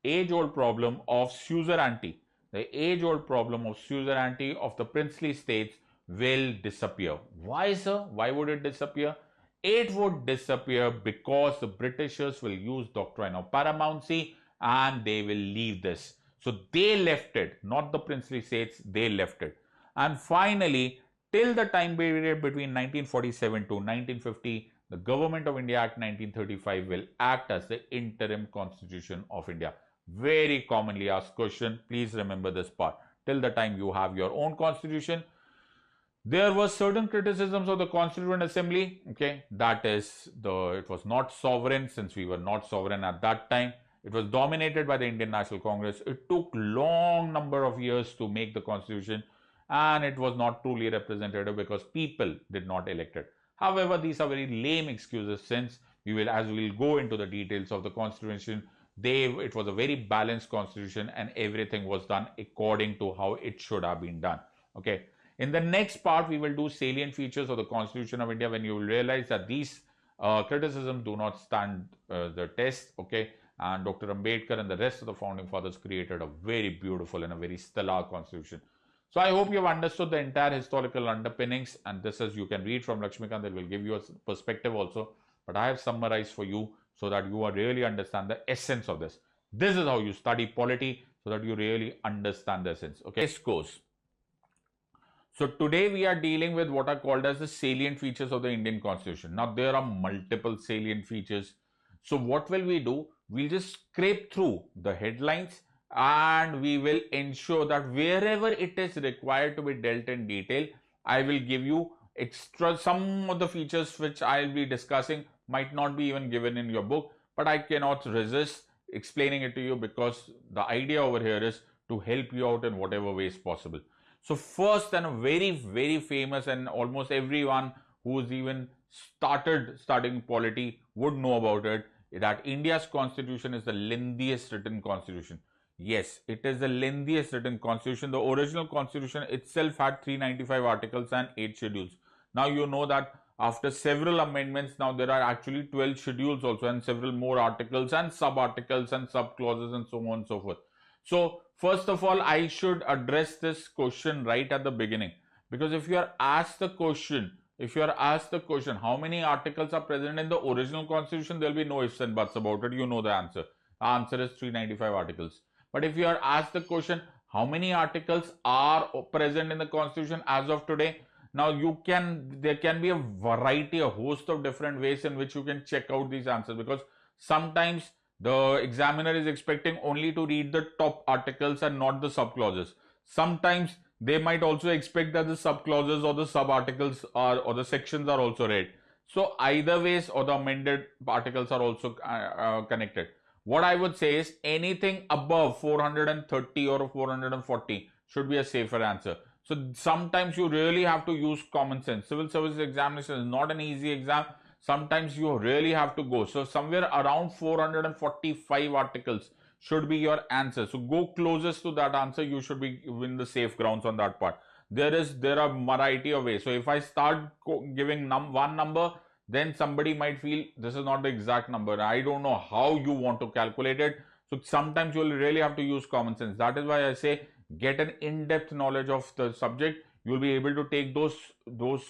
Age-old problem of suzerainty. The age-old problem of suzerainty of the princely states will disappear. Why, sir? Why would it disappear? It would disappear because the Britishers will use doctrine of paramountcy and they will leave this. So they left it, not the princely states, they left it. And finally, till the time period between 1947 to 1950, the Government of India Act 1935 will act as the interim constitution of India. Very commonly asked question. Please remember this part. Till the time you have your own constitution, There were certain criticisms of the Constituent Assembly, okay, that is, it was not sovereign, since we were not sovereign at that time. It was dominated by the Indian National Congress. It took long number of years to make the constitution, and it was not truly representative because people did not elect it. However, these are very lame excuses, since as we will go into the details of the constitution, it was a very balanced constitution and everything was done according to how it should have been done. Okay. In the next part, we will do salient features of the Constitution of India, when you will realize that these criticisms do not stand the test. Okay. And Dr. Ambedkar and the rest of the founding fathers created a very beautiful and a very stellar constitution. So I hope you have understood the entire historical underpinnings, and this is, you can read from Lakshmikant, it will give you a perspective also, but I have summarized for you so that you really understand the essence of this. This is how you study polity, so that you really understand the essence. Okay, next course. So today we are dealing with what are called as the salient features of the Indian Constitution. Now there are multiple salient features. So what will we do? We'll just scrape through the headlines, and we will ensure that wherever it is required to be dealt in detail, I will give you some of the features which I'll be discussing might not be even given in your book, but I cannot resist explaining it to you, because the idea over here is to help you out in whatever ways possible. So first, and a very, very famous, and almost everyone who's even started studying polity would know about it, that India's constitution is the lengthiest written constitution. Yes, it is the lengthiest written constitution. The original constitution itself had 395 articles and 8 schedules. Now you know that after several amendments, now there are actually 12 schedules also, and several more articles and sub-articles and sub-clauses and so on and so forth. So first of all, I should address this question right at the beginning, because if you are asked the question, how many articles are present in the original constitution, there will be no ifs and buts about it. You know the answer. The answer is 395 articles. But if you are asked the question, how many articles are present in the constitution as of today, now there can be a variety, a host of different ways in which you can check out these answers, because sometimes the examiner is expecting only to read the top articles and not the sub clauses. Sometimes they might also expect that the sub clauses or the sub articles or the sections are also read. So either ways, or the amended articles are also connected. What I would say is anything above 430 or 440 should be a safer answer. So sometimes you really have to use common sense. Civil service examination is not an easy exam. Sometimes you really have to go. So somewhere around 445 articles should be your answer. So go closest to that answer. You should be in the safe grounds on that part. There are a variety of ways. So if I start giving one number, then somebody might feel this is not the exact number. I don't know how you want to calculate it. So sometimes you will really have to use common sense. That is why I say get an in-depth knowledge of the subject. You will be able to take those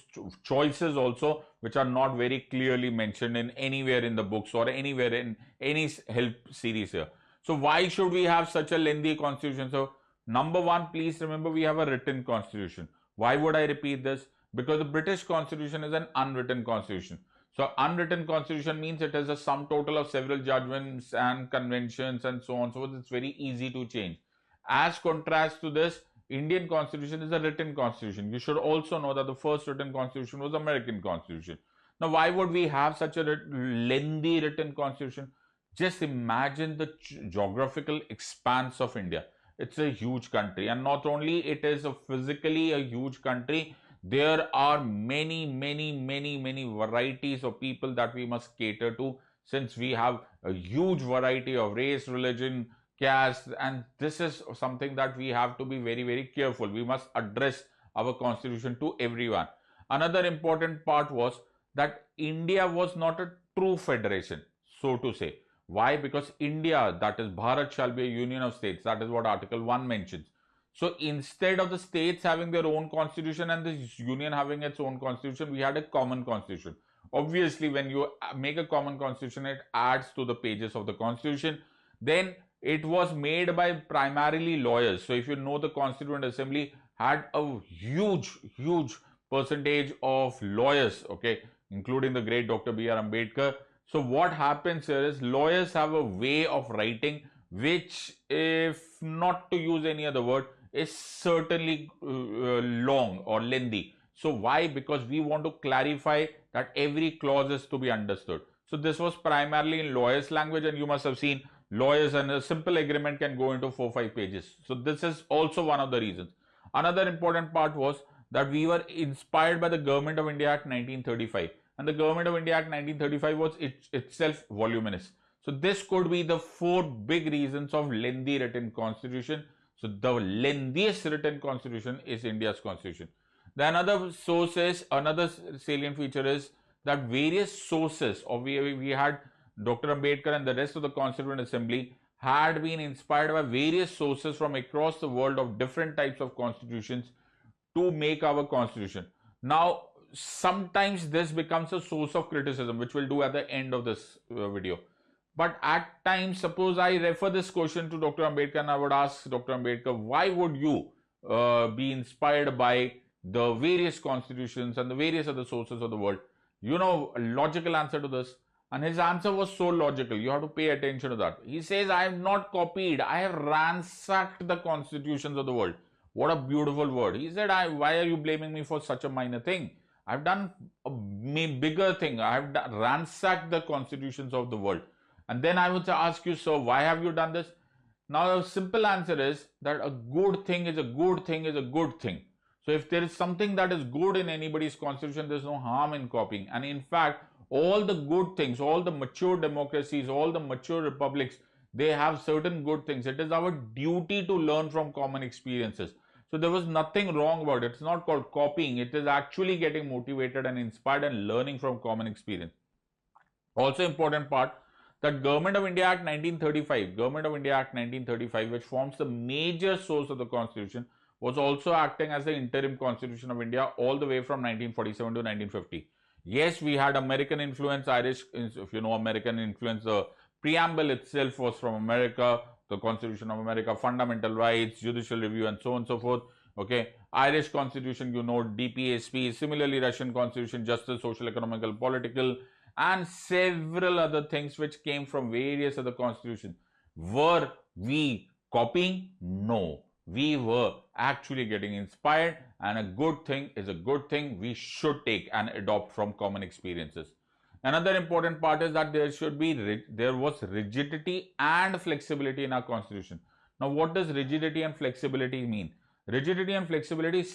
choices also, which are not very clearly mentioned in anywhere in the books or anywhere in any help series here. So why should we have such a lengthy constitution? So number one, please remember, we have a written constitution. Why would I repeat this? Because the British constitution is an unwritten constitution. So unwritten constitution means it is a sum total of several judgments and conventions and so on. So it's very easy to change. As contrast to this, Indian constitution is a written constitution. You should also know that the first written constitution was American constitution. Now, why would we have such a lengthy written constitution? Just imagine the geographical expanse of India. It's a huge country, and not only it is physically a huge country, there are many varieties of people that we must cater to, since we have a huge variety of race, religion, caste, and this is something that we have to be very careful. We must address our constitution to everyone. Another important part was that India was not a true federation, so to say. Why? Because India, that is Bharat, shall be a union of states. That is what Article 1 mentions. So instead of the states having their own constitution and the union having its own constitution, we had a common constitution. Obviously, when you make a common constitution, it adds to the pages of the constitution. Then it was made by primarily lawyers. So if you know, the Constituent Assembly had a huge percentage of lawyers, okay, including the great Dr. B.R. Ambedkar. So what happens here is lawyers have a way of writing which, if not to use any other word, is certainly long or lengthy. So why? Because we want to clarify that every clause is to be understood. So this was primarily in lawyers language, and you must have seen lawyers, and a simple agreement can go into 4-5 pages. So this is also one of the reasons. Another important part was that we were inspired by the Government of India Act 1935, and the Government of India Act 1935 was itself voluminous. So this could be the 4 big reasons of lengthy written constitution. So the lengthiest written constitution is India's constitution. The another source is, another salient feature is that various sources of, we had Dr. Ambedkar and the rest of the Constituent Assembly had been inspired by various sources from across the world of different types of constitutions to make our constitution. Now, sometimes this becomes a source of criticism, which we'll do at the end of this video. But at times, suppose I refer this question to Dr. Ambedkar and I would ask Dr. Ambedkar, why would you be inspired by the various constitutions and the various other sources of the world? You know, a logical answer to this. And his answer was so logical. You have to pay attention to that. He says, I have not copied. I have ransacked the constitutions of the world. What a beautiful word. He said, why are you blaming me for such a minor thing? I've done a bigger thing. I have ransacked the constitutions of the world. And then I would ask you, so why have you done this? Now, the simple answer is that a good thing is a good thing is a good thing. So if there is something that is good in anybody's constitution, there's no harm in copying. And in fact, all the good things, all the mature democracies, all the mature republics, they have certain good things. It is our duty to learn from common experiences. So there was nothing wrong about it. It's not called copying. It is actually getting motivated and inspired and learning from common experience. Also important part, that Government of India Act 1935, which forms the major source of the constitution, was also acting as the interim constitution of India all the way from 1947 to 1950. Yes, we had American influence, Irish, if you know American influence, the preamble itself was from America, the Constitution of America, fundamental rights, judicial review, and so on and so forth. Okay, Irish constitution, you know, DPSP, similarly Russian constitution, justice, social, economical, political, and several other things which came from various other constitutions. Were we copying? No. We were actually getting inspired, and a good thing is a good thing we should take and adopt from common experiences. Another important part is that there was rigidity and flexibility in our constitution. Now, what does rigidity and flexibility mean? Rigidity and flexibility,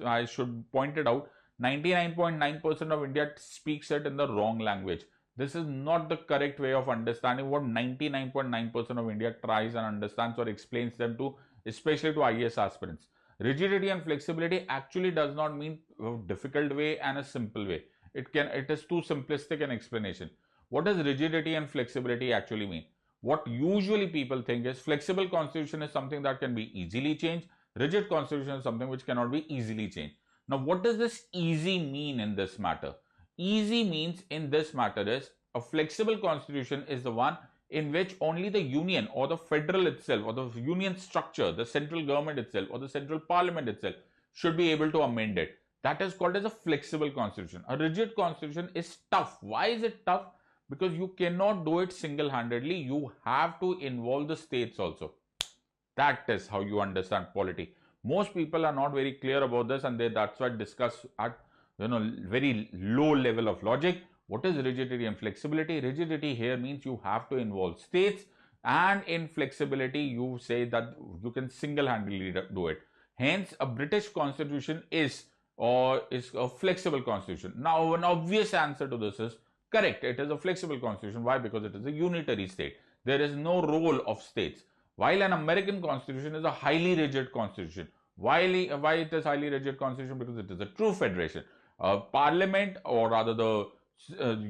I should point it out, 99.9% of India speaks it in the wrong language. This is not the correct way of understanding what 99.9% of India tries and understands or explains them to, especially to IAS aspirants. Rigidity and flexibility actually does not mean a difficult way and a simple way. It is too simplistic an explanation. What does rigidity and flexibility actually mean? What usually people think is flexible constitution is something that can be easily changed. Rigid constitution is something which cannot be easily changed. Now, what does this easy mean in this matter? Easy means in this matter is a flexible constitution is the one in which only the union or the federal itself or the union structure, the central government itself or the central parliament itself should be able to amend it. That is called as a flexible constitution. A rigid constitution is tough. Why is it tough? Because you cannot do it single-handedly. You have to involve the states also. That is how you understand polity. Most people are not very clear about this, and that's why discuss at very low level of logic. What is rigidity and flexibility? Rigidity here means you have to involve states, and in flexibility you say that you can single-handedly do it. Hence, a British constitution is a flexible constitution. Now, an obvious answer to this is correct. It is a flexible constitution. Why? Because it is a unitary state. There is no role of states. While an American constitution is a highly rigid constitution. Why it is highly rigid constitution? Because it is a true federation. Parliament, or rather the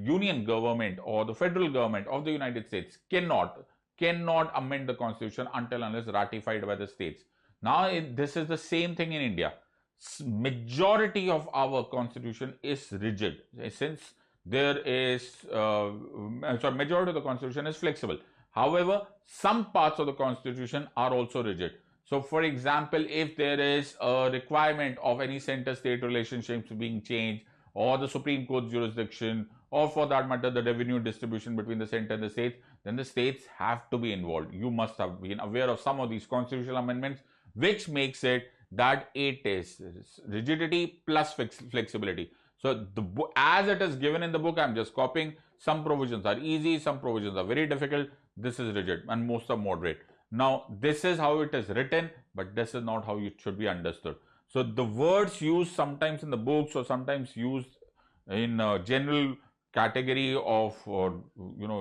union government or the federal government of the United States cannot amend the constitution until unless ratified by the states. Now, this is the same thing in India. Majority of our constitution is rigid, since there is majority of the constitution is flexible. However, some parts of the constitution are also rigid. So, for example, if there is a requirement of any center-state relationships being changed, or the Supreme Court jurisdiction, or for that matter the revenue distribution between the center and the states, then the states have to be involved. You must have been aware of some of these constitutional amendments, which makes it that it is rigidity plus flexibility. So as it is given in the book, I'm just copying. Some provisions are easy, some provisions are very difficult. This is rigid and most are moderate. Now, this is how it is written, but this is not how it should be understood. So the words used sometimes in the books or sometimes used in general category of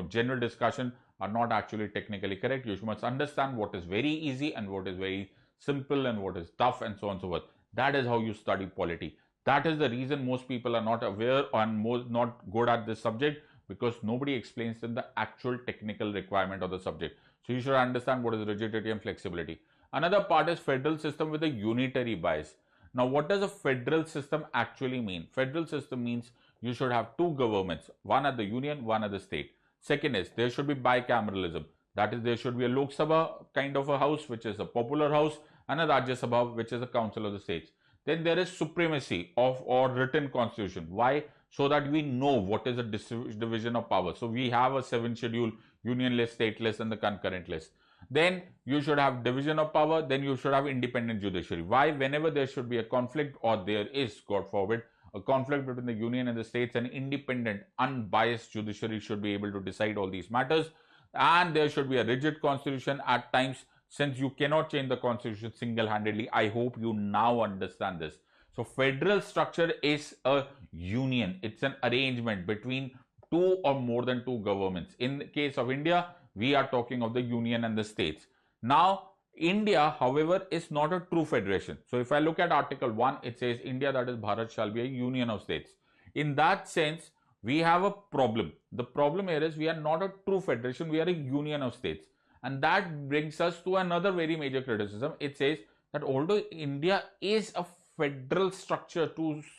general discussion are not actually technically correct. You must understand what is very easy and what is very simple and what is tough and so on and so forth. That is how you study polity. That is the reason most people are not aware and not good at this subject, because nobody explains them the actual technical requirement of the subject. So you should understand what is rigidity and flexibility. Another part is federal system with a unitary bias. Now, what does a federal system actually mean? Federal system means you should have two governments, one at the union, one at the state. Second is there should be bicameralism. That is, there should be a Lok Sabha kind of a house, which is a popular house, and a Rajya Sabha, which is a council of the states. Then there is supremacy of or written constitution. Why? So that we know what is a division of power. So we have a 7th schedule, union list, state list, and the concurrent list. Then you should have division of power. Then you should have independent judiciary. Why? Whenever there should be a conflict, or there is, God forbid, a conflict between the union and the states, an independent, unbiased judiciary should be able to decide all these matters. And there should be a rigid constitution at times, since you cannot change the constitution single-handedly. I hope you now understand this. So federal structure is a union. It's an arrangement between two or more than two governments. In the case of India, we are talking of the union and the states. Now, India, however, is not a true federation. So if I look at Article 1, it says India, that is Bharat, shall be a union of states. In that sense, we have a problem. The problem here is we are not a true federation, we are a union of states. And that brings us to another very major criticism. It says that although India is a federal structure,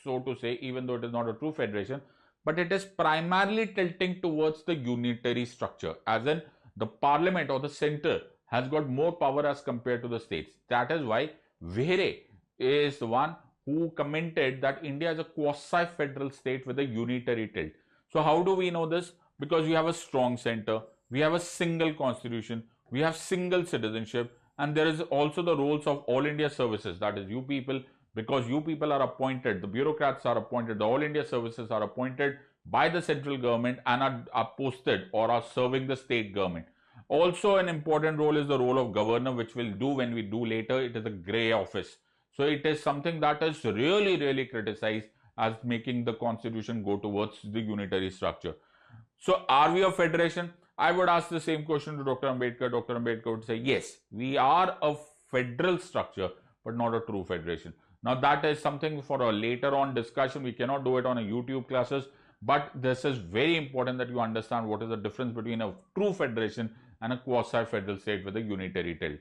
so to say, even though it is not a true federation, but it is primarily tilting towards the unitary structure, as in the parliament or the center has got more power as compared to the states. That is why Vehre is the one who commented that India is a quasi-federal state with a unitary tilt. So how do we know this? Because we have a strong center, we have a single constitution, we have single citizenship, and there is also the roles of All India services, that is you people, because you people are appointed, the bureaucrats are appointed, the All India services are appointed by the central government and are posted or are serving the state government. Also, an important role is the role of governor, which we'll do when we do later. It is a grey office. So it is something that is really criticized as making the constitution go towards the unitary structure. So are we a federation? I would ask the same question to Dr. Ambedkar. Dr. Ambedkar would say, yes, we are a federal structure, but not a true federation. Now that is something for a later on discussion. We cannot do it on a YouTube classes, but this is very important that you understand what is the difference between a true federation and a quasi-federal state with a unitary tilt.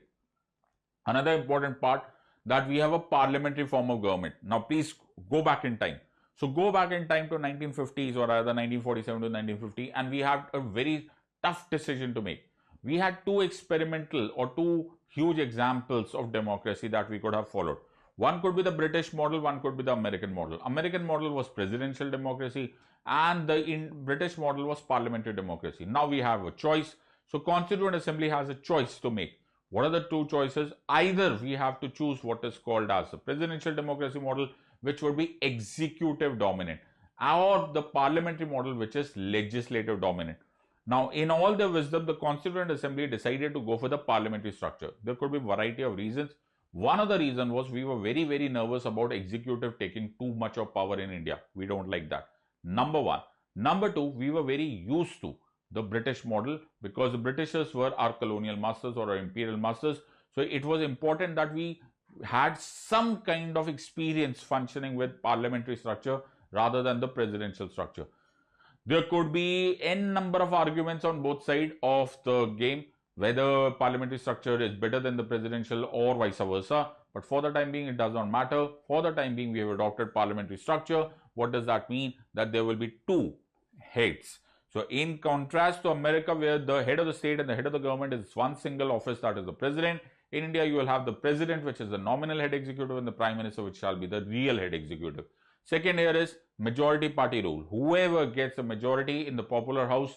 Another important part, that we have a parliamentary form of government. Now please go back in time. So go back in time to 1950s, or rather 1947 to 1950, and we have a very tough decision to make. We had two experimental or two huge examples of democracy that we could have followed. One could be the British model, one could be the American model. American model was presidential democracy, and the British model was parliamentary democracy. Now we have a choice. So Constituent Assembly has a choice to make. What are the two choices? Either we have to choose what is called as the presidential democracy model, which would be executive dominant, or the parliamentary model, which is legislative dominant. Now, in all their wisdom, the Constituent Assembly decided to go for the parliamentary structure. There could be a variety of reasons. One of the reasons was we were very nervous about executive taking too much of power in India. We don't like that. Number one. Number two, we were very used to the British model because the Britishers were our colonial masters or our imperial masters. So it was important that we had some kind of experience functioning with parliamentary structure rather than the presidential structure. There could be n number of arguments on both sides of the game, whether parliamentary structure is better than the presidential or vice versa. But for the time being, it does not matter. For the time being, we have adopted parliamentary structure. What does that mean? That there will be two heads. So in contrast to America, where the head of the state and the head of the government is one single office, that is the president, in India, you will have the president, which is the nominal head executive, and the prime minister, which shall be the real head executive. Second here is majority party rule. Whoever gets a majority in the popular house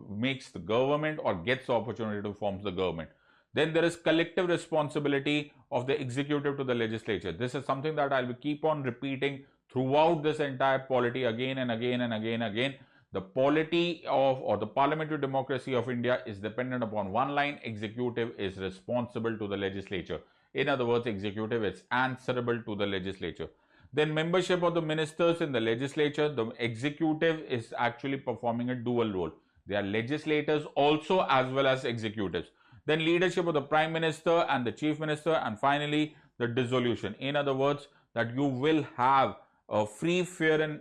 makes the government or gets the opportunity to form the government. Then there is collective responsibility of the executive to the legislature. This is something that I'll keep on repeating throughout this entire polity again and again and again and again. The polity of, or the parliamentary democracy of India is dependent upon one line: executive is responsible to the legislature. In other words, executive is answerable to the legislature. Then membership of the ministers in the legislature, the executive is actually performing a dual role. They are legislators also as well as executives. Then leadership of the prime minister and the chief minister, and finally the dissolution. In other words, that you will have a free, fair and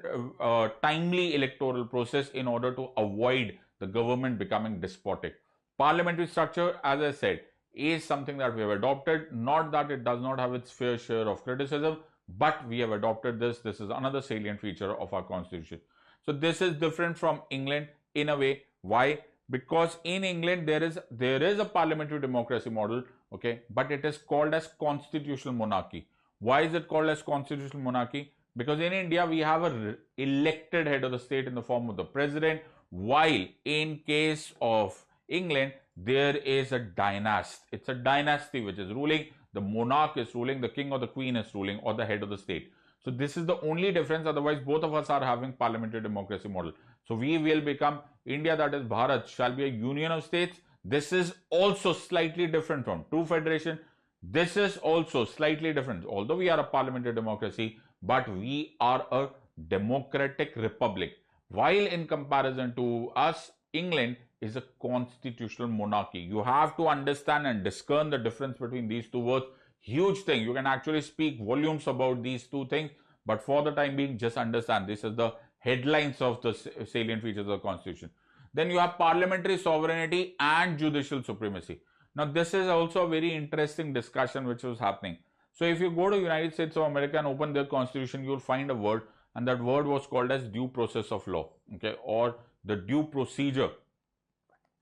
timely electoral process in order to avoid the government becoming despotic. Parliamentary structure, as I said, is something that we have adopted. Not that it does not have its fair share of criticism, but we have adopted this. This is another salient feature of our constitution. So this is different from England in a way. Why? Because in England there is a parliamentary democracy model, okay, but it is called as constitutional monarchy. Why is it called as constitutional monarchy? Because in India we have a elected head of the state in the form of the president, while in case of England there is a dynasty. It's a dynasty which is ruling. The monarch is ruling, the king or the queen is ruling, or the head of the state. So this is the only difference. Otherwise both of us are having parliamentary democracy model. So we will become India, that is Bharat, shall be a union of states. This is also slightly different from true federation. This is also slightly different. Although we are a parliamentary democracy, but we are a democratic republic. While in comparison to us, England is a constitutional monarchy. You have to understand and discern the difference between these two words. Huge thing. You can actually speak volumes about these two things, but for the time being, just understand this is the headlines of the salient features of the constitution. Then you have parliamentary sovereignty and judicial supremacy. Now this is also a very interesting discussion which was happening. So if you go to United States of America and open their constitution, you will find a word, and that word was called as due process of law, okay, or the due procedure.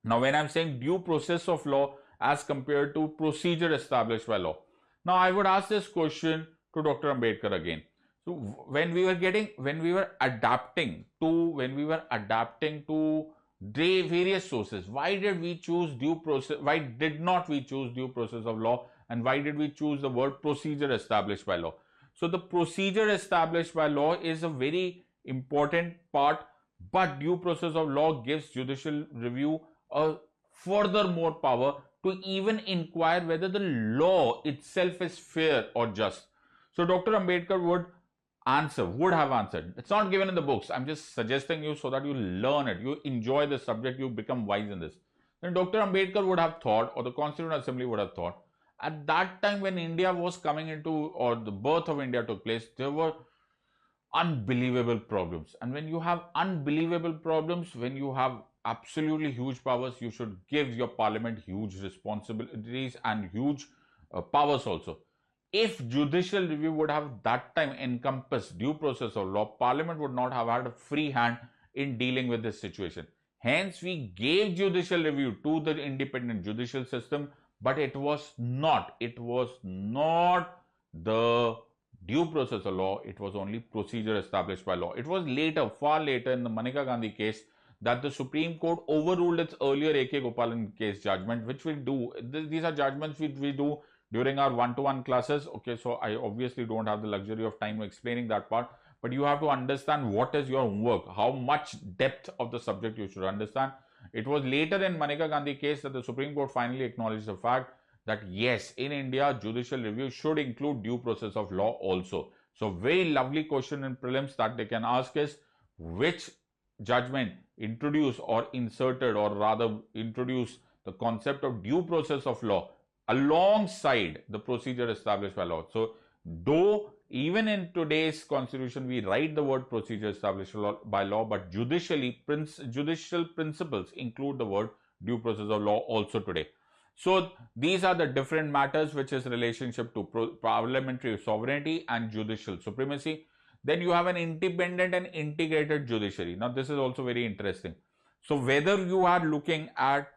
Now when I'm saying due process of law as compared to procedure established by law, now I would ask this question to Dr. Ambedkar again. So when we were adapting to the various sources, why did we choose due process? Why did not we choose due process of law? And why did we choose the word procedure established by law? So the procedure established by law is a very important part, but due process of law gives judicial review a further more power to even inquire whether the law itself is fair or just. So Dr. Ambedkar would have answered. It's not given in the books. I'm just suggesting you so that you learn it, you enjoy the subject, you become wise in this. Then Dr. Ambedkar would have thought, or the Constituent Assembly would have thought, at that time when India was coming into, or the birth of India took place, there were unbelievable problems. And when you have unbelievable problems, when you have absolutely huge powers, you should give your parliament huge responsibilities and huge powers also. If judicial review would have that time encompassed due process of law, Parliament would not have had a free hand in dealing with this situation. Hence, we gave judicial review to the independent judicial system, but it was not the due process of law, it was only procedure established by law. It was later, far later in the Mahatma Gandhi case, that the Supreme Court overruled its earlier A.K. Gopalan case judgment, which we do. These are judgments which we do during our one-to-one classes. Okay, so I obviously don't have the luxury of time explaining that part, but you have to understand what is your homework, how much depth of the subject you should understand. It was later in Mahatma Gandhi case that the Supreme Court finally acknowledged the fact that yes, in India, judicial review should include due process of law also. So very lovely question in prelims that they can ask is, which judgment introduced or inserted, or rather introduced the concept of due process of law alongside the procedure established by law. So though even in today's constitution we write the word procedure established by law, but judicial principles include the word due process of law also today. So these are the different matters, which is relationship to parliamentary sovereignty and judicial supremacy. Then you have an independent and integrated judiciary. Now this is also very interesting. So whether you are looking at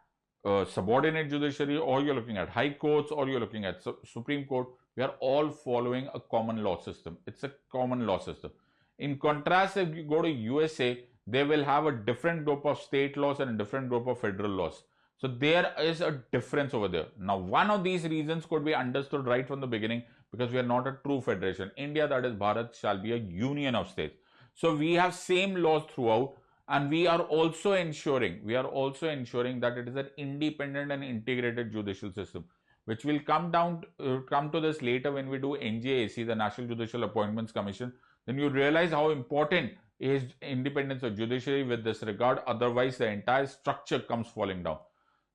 subordinate judiciary, or you're looking at high courts, or you're looking at Supreme Court, we are all following a common law system. It's a common law system. In contrast, if you go to USA, they will have a different group of state laws and a different group of federal laws. So there is a difference over there. Now, one of these reasons could be understood right from the beginning, because we are not a true federation. India, that is Bharat, shall be a union of states. So we have same laws throughout, and we are also ensuring that it is an independent and integrated judicial system, which will come to this later when we do NJAC, the National Judicial Appointments Commission. Then you realize how important is independence of judiciary with this regard. Otherwise, the entire structure comes falling down.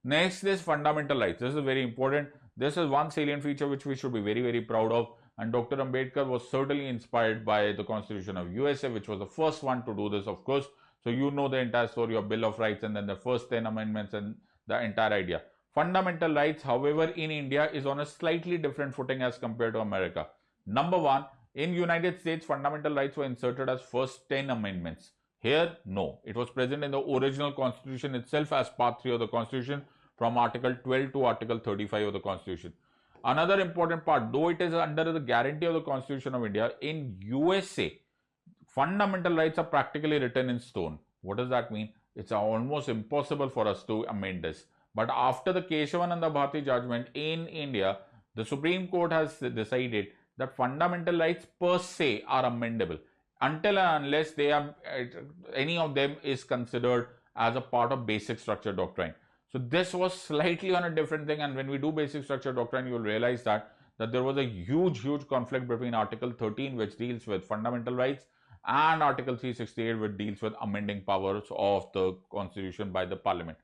Next is fundamental rights. This is very important. This is one salient feature which we should be very, very proud of. And Dr. Ambedkar was certainly inspired by the Constitution of USA, which was the first one to do this, of course. So you know the entire story of Bill of Rights and then the first 10 amendments and the entire idea. Fundamental rights, however, in India is on a slightly different footing as compared to America. Number one, in United States, fundamental rights were inserted as first 10 amendments. Here, no. It was present in the original Constitution itself as Part 3 of the Constitution, from Article 12 to Article 35 of the Constitution. Another important part, though it is under the guarantee of the Constitution of India, in USA, fundamental rights are practically written in stone. What does that mean? It's almost impossible for us to amend this. But after the Keshavananda Bharati judgment in India, the Supreme Court has decided that fundamental rights per se are amendable until and unless they are any of them is considered as a part of basic structure doctrine. So this was slightly on a different thing, and when we do basic structure doctrine, you will realize that there was a huge conflict between Article 13, which deals with fundamental rights, and Article 368, which deals with amending powers of the Constitution by the Parliament.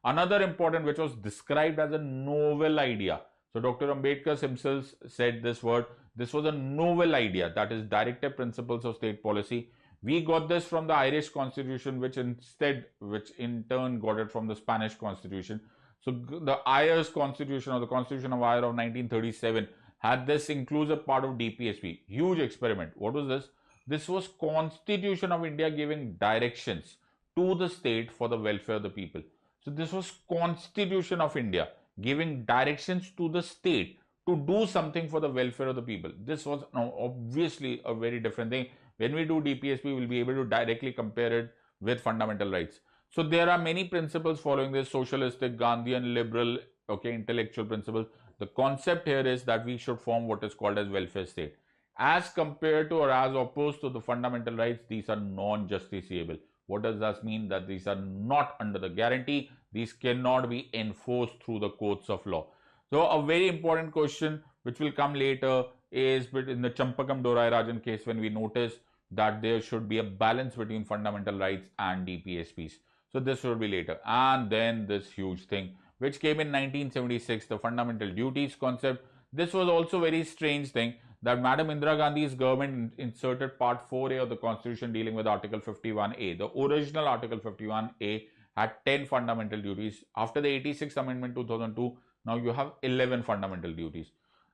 Another important, which was described as a novel idea. So Dr. Ambedkar himself said this word. This was a novel idea, that is directive principles of state policy. We got this from the Irish Constitution, which in turn got it from the Spanish Constitution. So the IAS Constitution, or the Constitution of Ireland of 1937, had this inclusive part of DPSP. Huge experiment. What was this? This was Constitution of India giving directions to the state for the welfare of the people. So this was Constitution of India giving directions to the state to do something for the welfare of the people. This was now obviously a very different thing. When we do DPSP, we will be able to directly compare it with fundamental rights. So there are many principles following this: socialistic, Gandhian, liberal, intellectual principles. The concept here is that we should form what is called as welfare state. As compared to or as opposed to the fundamental rights, these are non-justiciable. What does that mean? That these are not under the guarantee. These cannot be enforced through the courts of law. So a very important question which will come later is in the Champakam Dorai Rajan case, when we notice that there should be a balance between fundamental rights and DPSPs. So this should be later. And then this huge thing which came in 1976, the fundamental duties concept. This was also a very strange thing, that Madam Indira Gandhi's government inserted Part 4A of the Constitution dealing with Article 51A. The original Article 51A had 10 fundamental duties. After the 86th Amendment 2002, now you have 11 fundamental duties.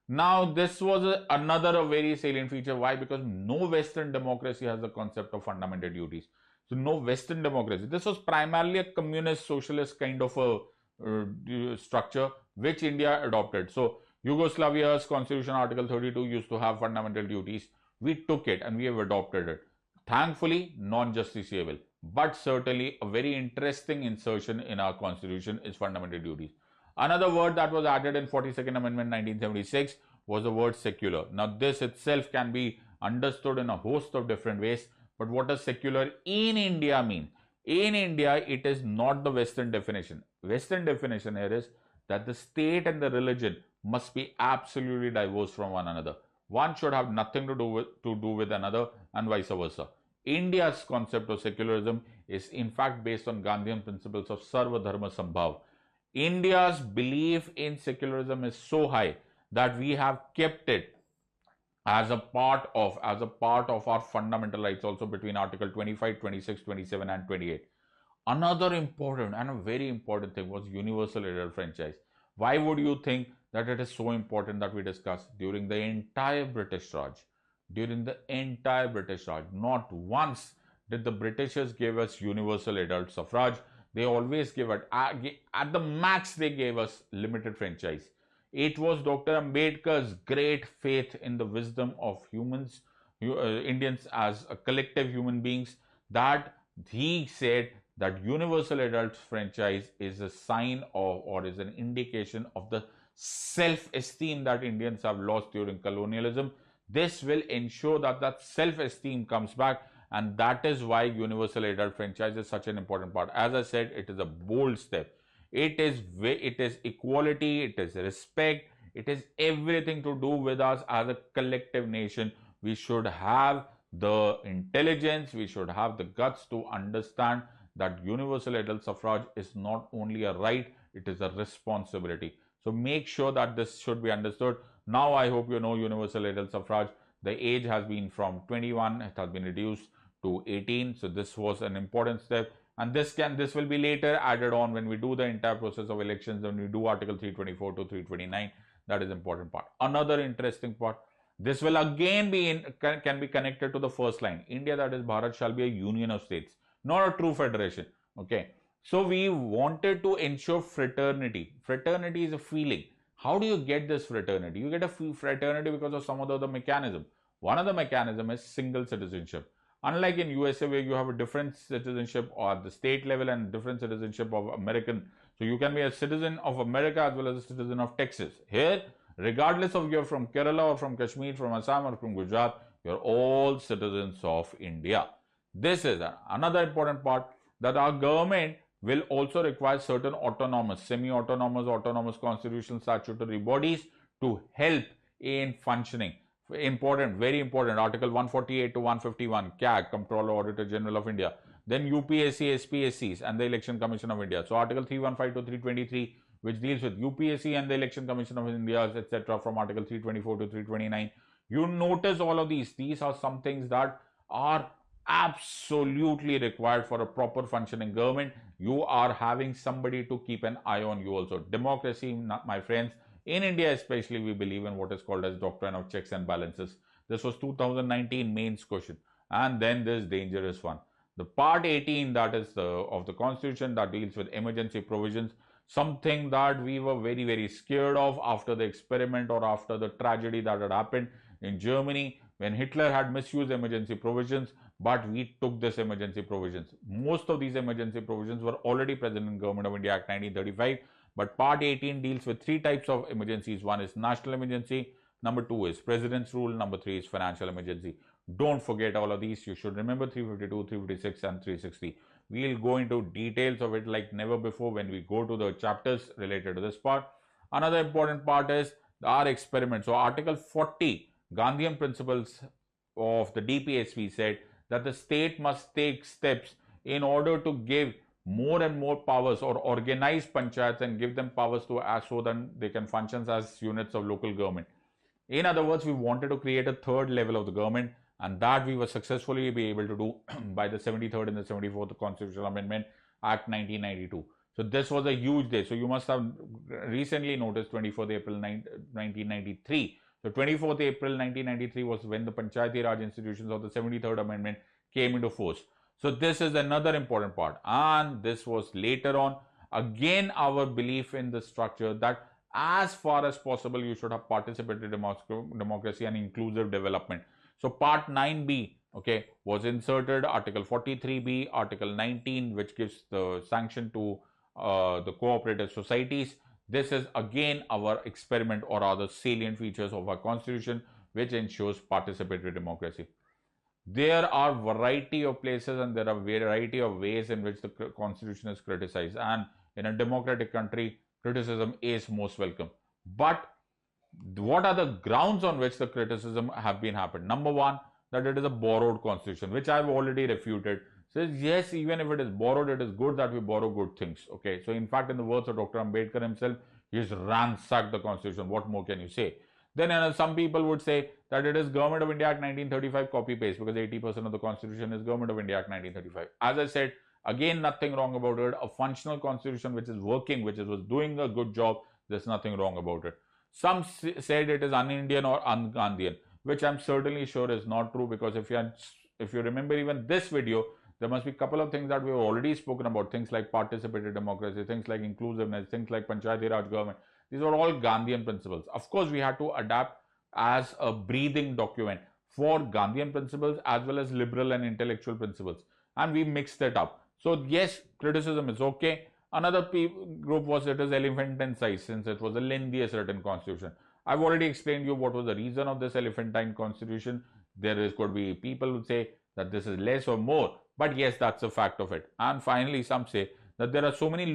Now this was another very salient feature. Why? Because no Western democracy has the concept of fundamental duties. So no Western democracy. This was primarily a communist, socialist kind of a structure which India adopted. So Yugoslavia's Constitution Article 32 used to have fundamental duties. We took it and we have adopted it. Thankfully, non-justiciable. But certainly a very interesting insertion in our Constitution is fundamental duties. Another word that was added in 42nd Amendment 1976 was the word secular. Now this itself can be understood in a host of different ways. But what does secular in India mean? In India, it is not the Western definition. Western definition here is that the state and the religion must be absolutely divorced from one another. One should have nothing to do with another, and vice versa. India's concept of secularism is in fact based on Gandhian principles of Sarva Dharma Sambhav. India's belief in secularism is so high that we have kept it as a part of our fundamental rights also, between Article 25, 26, 27 and 28. Another important and a very important thing was universal adult franchise. Why would you think that it is so important that we discuss? During the entire British Raj, not once did the Britishers give us universal adult suffrage. They always gave it, at the max they gave us limited franchise. It was Dr. Ambedkar's great faith in the wisdom of humans, Indians as a collective human beings, that he said that universal adult franchise is a sign of, or is an indication of, the self-esteem that Indians have lost during colonialism. This will ensure that that self-esteem comes back, and that is why universal adult franchise is such an important part. As I said, it is a bold step. It is equality, it is respect, it is everything to do with us as a collective nation. We should have the intelligence, we should have the guts to understand that universal adult suffrage is not only a right, it is a responsibility. So make sure that this should be understood. Now I hope you know universal adult suffrage. The age has been from 21, it has been reduced to 18. So this was an important step, and this will be later added on when we do the entire process of elections, when we do Article 324 to 329. That is important part. Another interesting part, this will again be can be connected to the first line. India, that is Bharat, shall be a union of states, not a true federation. Okay. So we wanted to ensure fraternity. Fraternity is a feeling. How do you get this fraternity? You get a fraternity because of some other mechanism. One of the mechanism is single citizenship. Unlike in USA, where you have a different citizenship or the state level and different citizenship of American. So you can be a citizen of America as well as a citizen of Texas. Here, regardless of you're from Kerala or from Kashmir, from Assam or from Gujarat, you're all citizens of India. This is another important part, that our government will also require certain autonomous, semi-autonomous, autonomous constitutional statutory bodies to help in functioning. Important, very important, Article 148 to 151, CAG, Comptroller Auditor General of India. Then UPSC, SPSCs and the Election Commission of India. So Article 315 to 323, which deals with UPSC and the Election Commission of India, etc. from Article 324 to 329. You notice all of these. These are some things that are absolutely required for a proper functioning government. You are having somebody to keep an eye on you also. Democracy, my friends, in India especially, we believe in what is called as doctrine of checks and balances. This was 2019 mains question. And then this dangerous one. The part 18, that is of the constitution, that deals with emergency provisions. Something that we were very, very scared of after the experiment or after the tragedy that had happened in Germany when Hitler had misused emergency provisions. But we took this emergency provisions. Most of these emergency provisions were already present in Government of India Act 1935. But Part 18 deals with three types of emergencies. One is national emergency. Number 2 is President's Rule. Number 3 is financial emergency. Don't forget all of these. You should remember 352, 356 and 360. We'll go into details of it like never before when we go to the chapters related to this part. Another important part is our experiment. So Article 40, Gandhian principles of the DPSP said that the state must take steps in order to give more and more powers or organize panchayats and give them powers to so that they can function as units of local government. In other words, we wanted to create a third level of the government, and that we were successfully be able to do by the 73rd and the 74th Constitutional Amendment Act 1992. So this was a huge day. So you must have recently noticed 24th April 1993. So 24th April 1993 was when the Panchayati Raj institutions of the 73rd Amendment came into force. So this is another important part, and this was later on again our belief in the structure that as far as possible you should have participatory democracy and inclusive development. So Part 9B, okay, was inserted, Article 43B, Article 19, which gives the sanction to the cooperative societies. This is again our experiment or other salient features of our constitution, which ensures participatory democracy. There are variety of places and there are variety of ways in which the constitution is criticized, and in a democratic country criticism is most welcome. But what are the grounds on which the criticism have been happened? Number one, that it is a borrowed constitution, which I've already refuted. Says yes, even if it is borrowed, it is good that we borrow good things. Okay, so in fact, in the words of Dr. Ambedkar himself, he has ransacked the constitution. What more can you say? Then some people would say that it is Government of India Act 1935 copy paste, because 80% of the constitution is Government of India Act 1935. As I said, again, nothing wrong about it. A functional constitution which is working, which was doing a good job, there's nothing wrong about it. Some said it is un-Indian or un-Gandhian, which I'm certainly sure is not true, because if you remember even this video, there must be a couple of things that we've already spoken about, things like participatory democracy, things like inclusiveness, things like Panchayati Raj government. These are all Gandhian principles. Of course, we had to adapt as a breathing document for Gandhian principles as well as liberal and intellectual principles, and we mixed it up. So yes, criticism is okay. Another group was it is elephantine size, since it was the lengthiest written constitution. I've already explained you what was the reason of this elephantine constitution. Could be people who say that this is less or more, but yes, that's a fact of it. And finally, some say that there are so many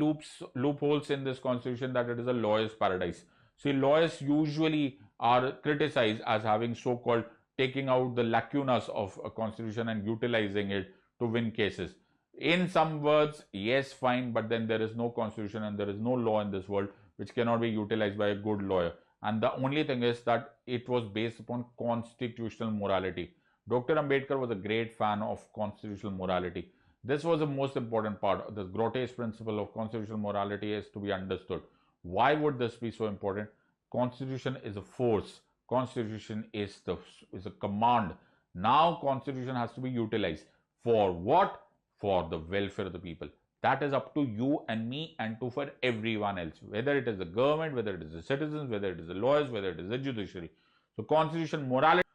loopholes in this constitution that it is a lawyer's paradise. See, lawyers usually are criticized as having so-called taking out the lacunas of a constitution and utilizing it to win cases. In some words, yes, fine, but then there is no constitution and there is no law in this world which cannot be utilized by a good lawyer. And the only thing is that it was based upon constitutional morality. Dr. Ambedkar was a great fan of constitutional morality. This was the most important part. The grotesque principle of constitutional morality is to be understood. Why would this be so important? Constitution is a force. Constitution is a command. Now constitution has to be utilized. For what? For the welfare of the people. That is up to you and me and for everyone else. Whether it is the government, whether it is the citizens, whether it is the lawyers, whether it is the judiciary. So constitution morality.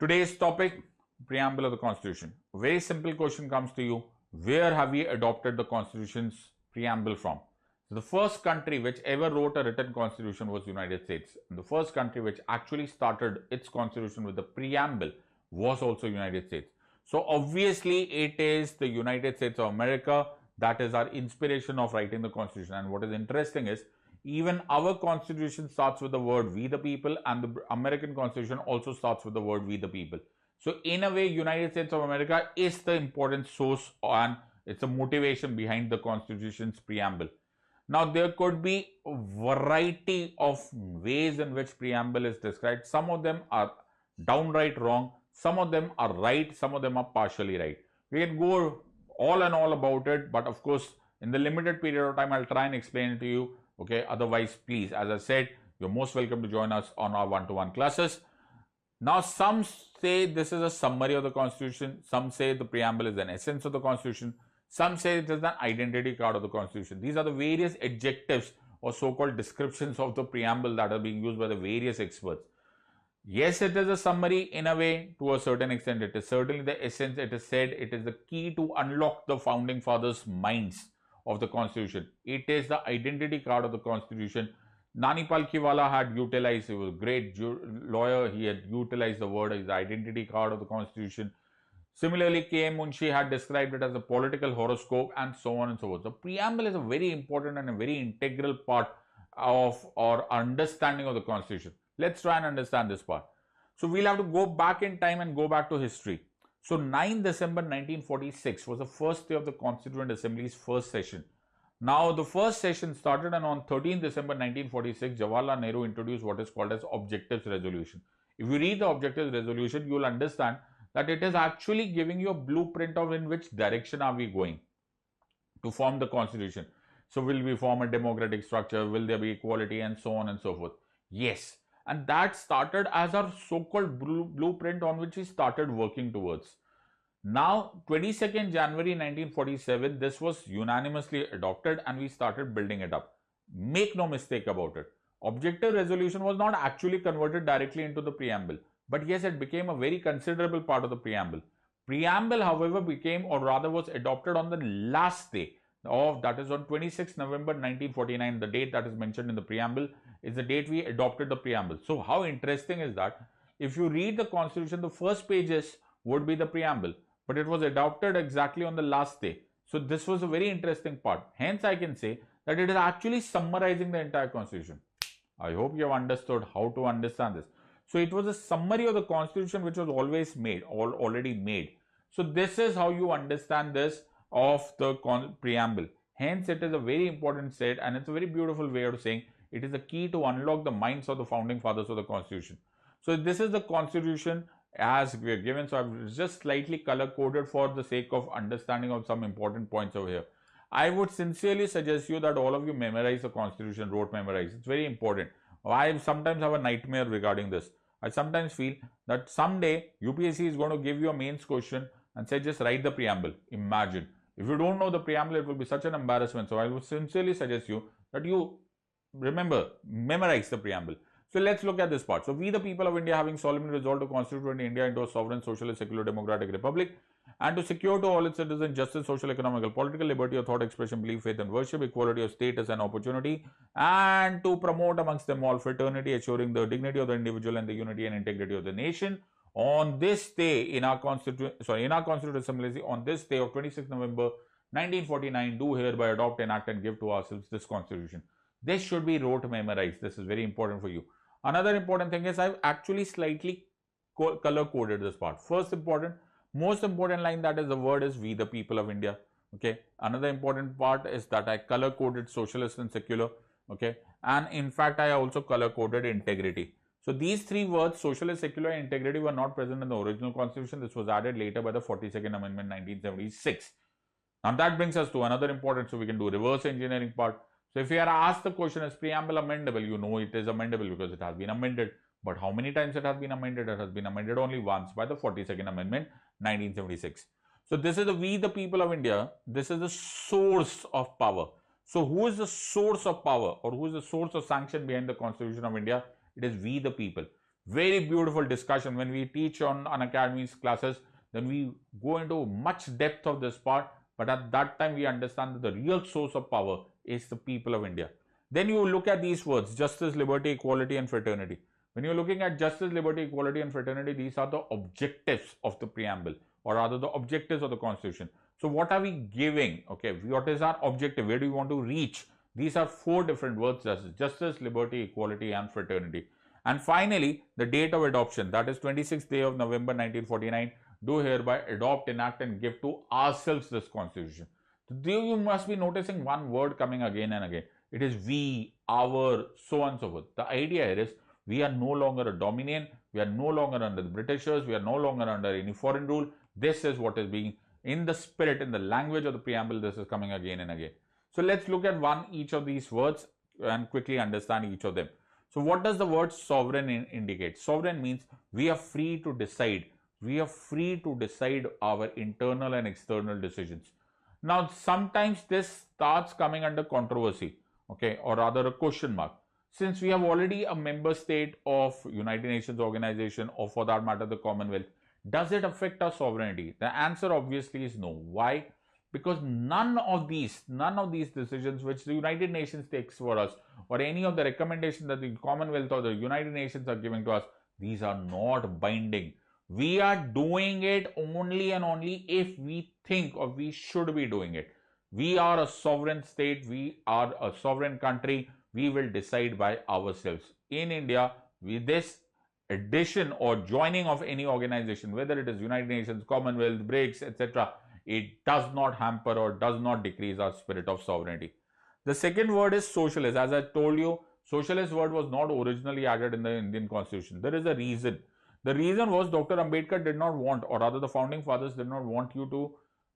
Today's topic, preamble of the constitution. A very simple question comes to you. Where have we adopted the constitution's preamble from? So the first country which ever wrote a written constitution was United States. And the first country which actually started its constitution with the preamble was also United States. So obviously it is the United States of America that is our inspiration of writing the constitution. And what is interesting is even our constitution starts with the word we the people, and the American constitution also starts with the word we the people. So in a way, United States of America is the important source and it's a motivation behind the constitution's preamble. Now there could be a variety of ways in which preamble is described. Some of them are downright wrong. Some of them are right, some of them are partially right. We can go all and all about it, but of course, in the limited period of time, I'll try and explain it to you. Okay, otherwise, please, as I said, you're most welcome to join us on our one-to-one classes. Now, some say this is a summary of the Constitution. Some say the preamble is an essence of the Constitution. Some say it is an identity card of the Constitution. These are the various adjectives or so-called descriptions of the preamble that are being used by the various experts. Yes, it is a summary in a way. To a certain extent, it is certainly the essence. It is said it is the key to unlock the founding fathers' minds of the Constitution. It is the identity card of the Constitution. Nani Palkhiwala had utilized, he was a great lawyer, he had utilized the word as the identity card of the Constitution. Similarly, K.M. Munshi had described it as a political horoscope, and so on and so forth. The preamble is a very important and a very integral part of our understanding of the Constitution. Let's try and understand this part. So we'll have to go back in time and go back to history. So 9 December 1946 was the first day of the Constituent Assembly's first session. Now the first session started, and on 13 December 1946, Jawaharlal Nehru introduced what is called as Objectives Resolution. If you read the Objectives Resolution, you will understand that it is actually giving you a blueprint of in which direction are we going to form the Constitution. So will we form a democratic structure? Will there be equality, and so on and so forth? Yes. And that started as our so-called blueprint on which we started working towards. Now, 22nd January 1947, this was unanimously adopted and we started building it up. Make no mistake about it. Objective resolution was not actually converted directly into the preamble, but yes, it became a very considerable part of the preamble. Preamble, however, became, or rather was adopted on the last day of, that is on 26 November 1949. The date that is mentioned in the preamble is the date we adopted the preamble. So how interesting is that? If you read the Constitution, the first pages would be the preamble, but it was adopted exactly on the last day. So this was a very interesting part. Hence, I can say that it is actually summarizing the entire Constitution. I hope you have understood how to understand this. So it was a summary of the Constitution which was always made, already made. So this is how you understand this of the preamble. Hence, it is a very important set, and it's a very beautiful way of saying it is the key to unlock the minds of the founding fathers of the Constitution. So this is the Constitution as we are given. So I've just slightly color coded for the sake of understanding of some important points over here. I would sincerely suggest you that all of you memorize the Constitution, rote memorize. It's very important. I sometimes have a nightmare regarding this. I sometimes feel that someday UPSC is going to give you a mains question and say just write the preamble. Imagine. If you don't know the preamble, it will be such an embarrassment. So I would sincerely suggest you that you memorize the preamble. So let's look at this part. So we the people of India, having solemnly resolved to constitute India into a sovereign, socialist, secular, democratic republic, and to secure to all its citizens justice, social, economical, political liberty of thought, expression, belief, faith and worship, equality of status and opportunity, and to promote amongst them all fraternity, assuring the dignity of the individual and the unity and integrity of the nation. On this day in our Constitutional Assembly, on this day of 26th November 1949, do hereby adopt, enact and give to ourselves this Constitution. This should be rote memorized. This is very important for you. Another important thing is I've actually slightly color coded this part. First most important line, that is the word is we the people of India. Okay. Another important part is that I color coded socialist and secular. Okay. And in fact, I also color coded integrity. So these three words, socialist, secular and integrity, were not present in the original constitution. This was added later by the 42nd Amendment 1976. Now that brings us to another important, so we can do reverse engineering part. So if you are asked the question, is preamble amendable? You know it is amendable because it has been amended. But how many times it has been amended? It has been amended only once by the 42nd Amendment 1976. So this is the we the people of India. This is the source of power. So who is the source of power, or who is the source of sanction behind the Constitution of India? It is we the people. Very beautiful discussion. When we teach on Unacademy's classes, then we go into much depth of this part. But at that time, we understand that the real source of power is the people of India. Then you look at these words: justice, liberty, equality and fraternity. When you're looking at justice, liberty, equality and fraternity, these are the objectives of the preamble, or rather the objectives of the Constitution. So what are we giving? Okay, what is our objective? Where do we want to reach? These are four different words: justice, liberty, equality and fraternity. And finally, the date of adoption, that is 26th day of November 1949, do hereby adopt, enact and give to ourselves this Constitution. So you must be noticing one word coming again and again. It is we, our, so on and so forth. The idea here is we are no longer a dominion. We are no longer under the Britishers. We are no longer under any foreign rule. This is what is being in the spirit, in the language of the preamble. This is coming again and again. So let's look at each of these words and quickly understand each of them. So what does the word sovereign indicate? Sovereign means we are free to decide. We are free to decide our internal and external decisions. Now, sometimes this starts coming under controversy, okay, or rather a question mark. Since we have already a member state of United Nations organization, or for that matter, the Commonwealth, does it affect our sovereignty? The answer obviously is no. Why? Because none of these decisions which the United Nations takes for us, or any of the recommendations that the Commonwealth or the United Nations are giving to us, these are not binding. We are doing it only and only if we think or we should be doing it. We are a sovereign state. We are a sovereign country. We will decide by ourselves. In India, with this addition or joining of any organization, whether it is United Nations, Commonwealth, BRICS, etc., it does not hamper or does not decrease our spirit of sovereignty. The second word is socialist. As I told you, socialist word was not originally added in the Indian Constitution. There is a reason. The reason was Dr. Ambedkar did not want, or rather the founding fathers did not want you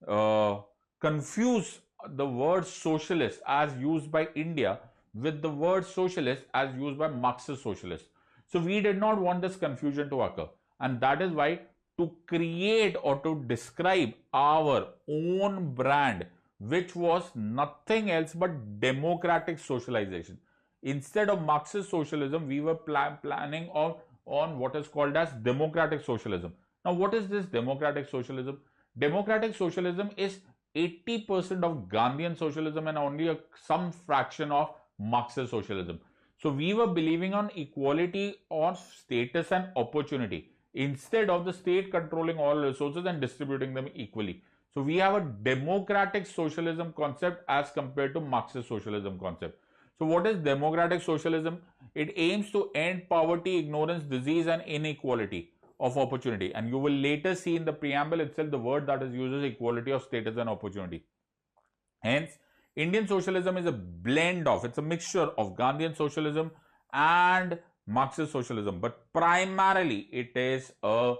to confuse the word socialist as used by India with the word socialist as used by Marxist socialist. So we did not want this confusion to occur, and that is why, to create or to describe our own brand, which was nothing else but democratic socialization. Instead of Marxist socialism, we were planning on what is called as democratic socialism. Now, what is this democratic socialism? Democratic socialism is 80% of Gandhian socialism and only some fraction of Marxist socialism. So we were believing on equality of status and opportunity, instead of the state controlling all resources and distributing them equally. So we have a democratic socialism concept as compared to Marxist socialism concept. So what is democratic socialism? It aims to end poverty, ignorance, disease and inequality of opportunity. And you will later see in the preamble itself the word that is used is equality of status and opportunity. Hence, Indian socialism is a blend of, it's a mixture of Gandhian socialism and Marxist socialism, but primarily it is a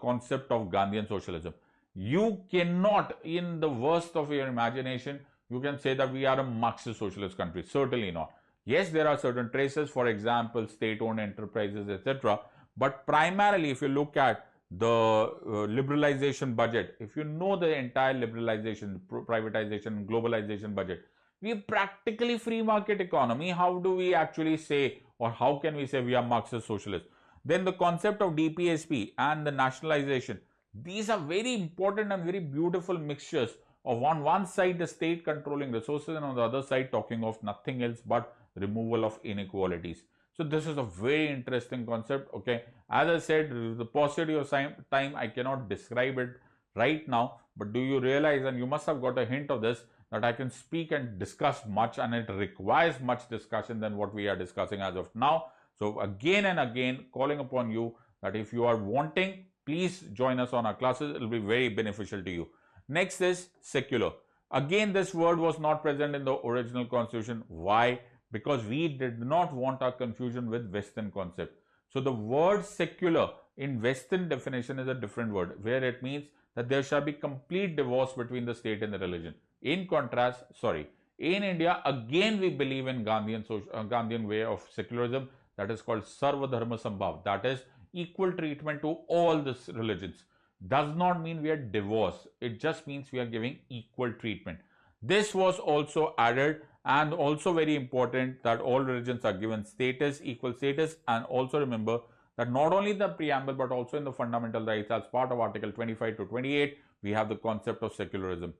concept of Gandhian socialism. You cannot, in the worst of your imagination, you can say that we are a Marxist socialist country. Certainly not. Yes, there are certain traces, for example, state-owned enterprises, etc. But primarily, if you look at the liberalization budget, if you know the entire liberalization, privatization, globalization budget, we are practically free market economy. How do we actually say, or how can we say we are Marxist socialist? Then the concept of DPSP and the nationalization, These are very important and very beautiful mixtures of on one side the state controlling resources and on the other side talking of nothing else but removal of inequalities. So this is a very interesting concept. Okay, as I said, the paucity of time, I cannot describe it right now, but do you realize, and you must have got a hint of this, that I can speak and discuss much, and it requires much discussion than what we are discussing as of now. So again and again calling upon you that if you are wanting, please join us on our classes. It will be very beneficial to you. Next is secular. Again, this word was not present in the original constitution. Why? Because we did not want our confusion with Western concept. So the word secular in Western definition is a different word, where it means that there shall be complete divorce between the state and the religion. In contrast, in India, again we believe in Gandhian way of secularism, that is called Sarva Dharma Sambhav, that is equal treatment to all the religions. Does not mean we are divorced, it just means we are giving equal treatment. This was also added, and also very important that all religions are given status, equal status, and also remember that not only the preamble but also in the fundamental rights as part of Article 25 to 28, we have the concept of secularism.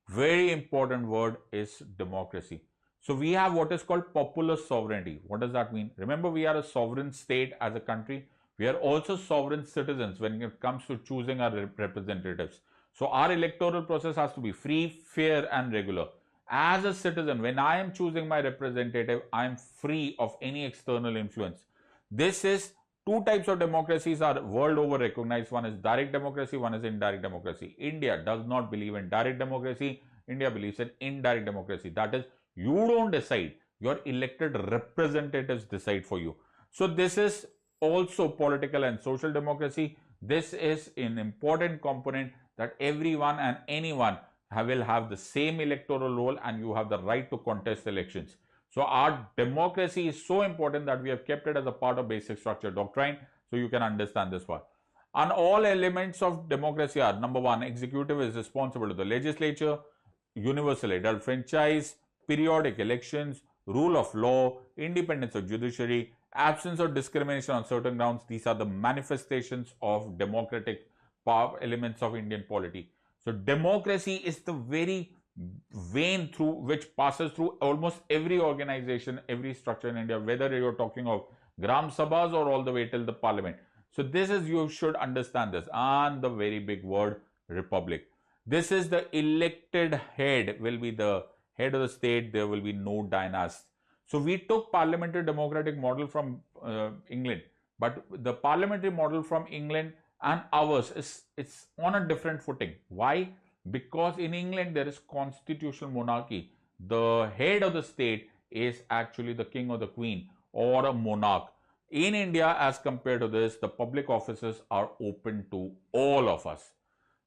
Very important word is democracy. So we have what is called popular sovereignty. What does that mean? Remember, we are a sovereign state as a country. We are also sovereign citizens when it comes to choosing our representatives. So our electoral process has to be free, fair, and regular. As a citizen, when I am choosing my representative, I am free of any external influence. This is two types of democracies are world over recognized. One is direct democracy, one is indirect democracy. India does not believe in direct democracy. India believes in indirect democracy. That is, you don't decide, your elected representatives decide for you. So this is also political and social democracy. This is an important component that everyone and anyone will have the same electoral role and you have the right to contest elections. So our democracy is so important that we have kept it as a part of basic structure doctrine, so you can understand this part. And all elements of democracy are: number one, executive is responsible to the legislature, universal adult franchise, periodic elections, rule of law, independence of judiciary, absence of discrimination on certain grounds. These are the manifestations of democratic power elements of Indian polity. So democracy is the very vein through which passes through almost every organization, every structure in India, whether you're talking of Gram Sabhas or all the way till the parliament. So this is, you should understand this. And the very big word, republic. This is the elected head, will be the head of the state. There will be no dynasty. So we took parliamentary democratic model from England, but the parliamentary model from England and ours it's on a different footing. Why? Because in England there is constitutional monarchy. The head of the state is actually the king or the queen or a monarch. In India, as compared to this, the public offices are open to all of us.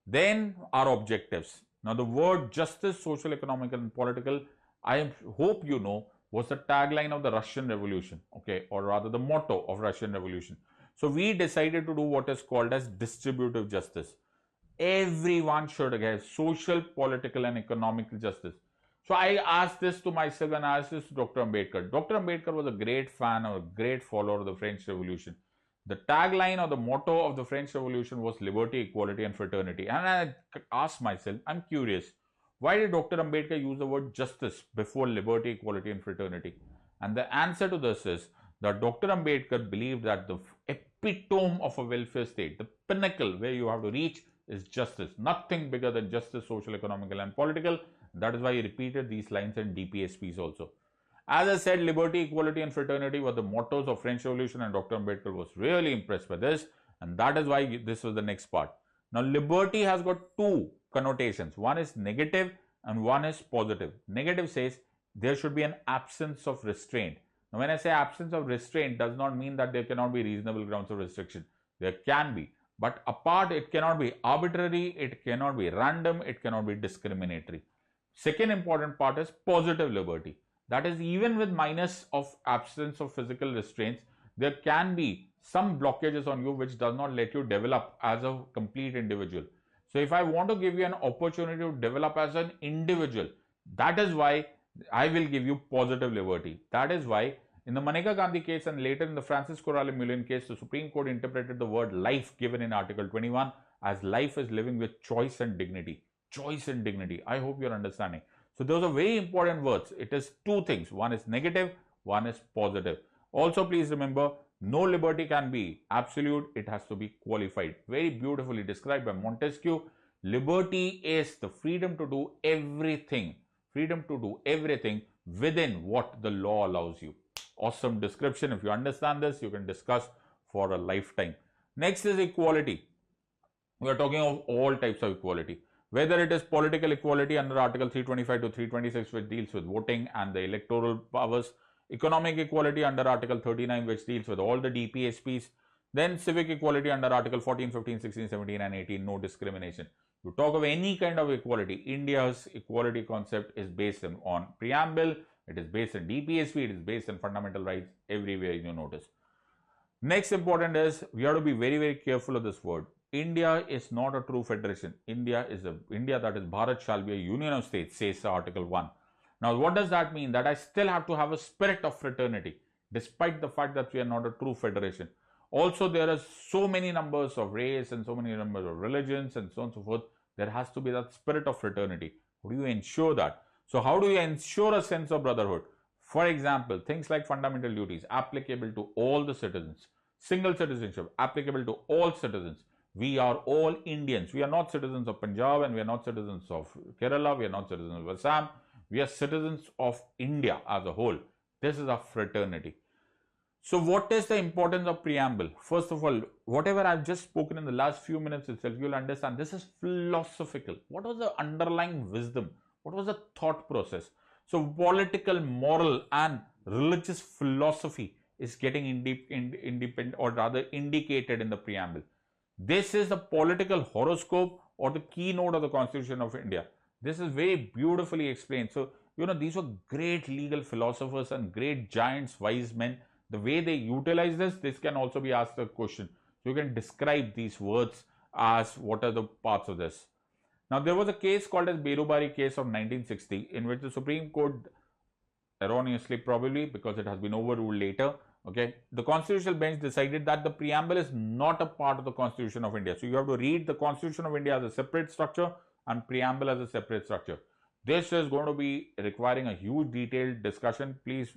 Then our objectives. Now the word justice, social, economic and political, I hope you know, was the tagline of the Russian Revolution, okay, or rather the motto of Russian Revolution. So we decided to do what is called as distributive justice. Everyone should have social, political and economic justice. So I asked this to myself and I asked this to Dr. Ambedkar. Dr. Ambedkar was a great fan or a great follower of the French Revolution. The tagline or the motto of the French Revolution was liberty, equality and fraternity. And I asked myself, I'm curious, why did Dr. Ambedkar use the word justice before liberty, equality and fraternity? And the answer to this is that Dr. Ambedkar believed that the epitome of a welfare state, the pinnacle where you have to reach, is justice. Nothing bigger than justice, social, economical and political. That is why he repeated these lines in DPSPs also. As I said, liberty, equality and fraternity were the mottos of French Revolution and Dr. Ambedkar was really impressed by this, and that is why this was the next part. Now liberty has got two connotations. One is negative and one is positive. Negative says there should be an absence of restraint. Now when I say absence of restraint, does not mean that there cannot be reasonable grounds of restriction. There can be, but apart, it cannot be arbitrary, it cannot be random, it cannot be discriminatory. Second important part is positive liberty. That is, even with minus of absence of physical restraints, there can be some blockages on you which does not let you develop as a complete individual. So if I want to give you an opportunity to develop as an individual, that is why I will give you positive liberty. That is why in the Maneka Gandhi case and later in the Francis Corrales Mullen case, the Supreme Court interpreted the word life given in Article 21 as life is living with choice and dignity. Choice and dignity. I hope you're understanding. So those are very important words. It is two things. One is negative, one is positive. Also, please remember, no liberty can be absolute. It has to be qualified. Very beautifully described by Montesquieu. Liberty is the freedom to do everything. Freedom to do everything within what the law allows you. Awesome description. If you understand this, you can discuss for a lifetime. Next is equality. We are talking of all types of equality. Whether it is political equality under Article 325 to 326, which deals with voting and the electoral powers, economic equality under Article 39, which deals with all the DPSPs, then civic equality under Article 14, 15, 16, 17 and 18, no discrimination. You talk of any kind of equality, India's equality concept is based on preamble, it is based on DPSP, it is based on fundamental rights everywhere you notice. Next important is, we have to be very, very careful of this word. India is not a true federation. India that is Bharat shall be a union of states, says Article 1. Now, what does that mean? That I still have to have a spirit of fraternity, despite the fact that we are not a true federation. Also, there are so many numbers of race and so many numbers of religions and so on and so forth. There has to be that spirit of fraternity. How do you ensure that? So, how do you ensure a sense of brotherhood? For example, things like fundamental duties applicable to all the citizens. Single citizenship applicable to all citizens. We are all Indians. We are not citizens of Punjab and we are not citizens of Kerala. We are not citizens of Assam. We are citizens of India as a whole. This is our fraternity. So what is the importance of preamble? First of all, whatever I've just spoken in the last few minutes itself, you'll understand this is philosophical. What was the underlying wisdom? What was the thought process? So political, moral and religious philosophy is getting independent or rather indicated in the preamble. This is the political horoscope or the keynote of the Constitution of India. This is very beautifully explained. So, these were great legal philosophers and great giants, wise men. The way they utilize this can also be asked a question. So, you can describe these words as what are the parts of this. Now, there was a case called as Berubari case of 1960 in which the Supreme Court, erroneously probably because it has been overruled later, okay, the constitutional bench decided that the preamble is not a part of the Constitution of India. So you have to read the Constitution of India as a separate structure and preamble as a separate structure. This is going to be requiring a huge detailed discussion. Please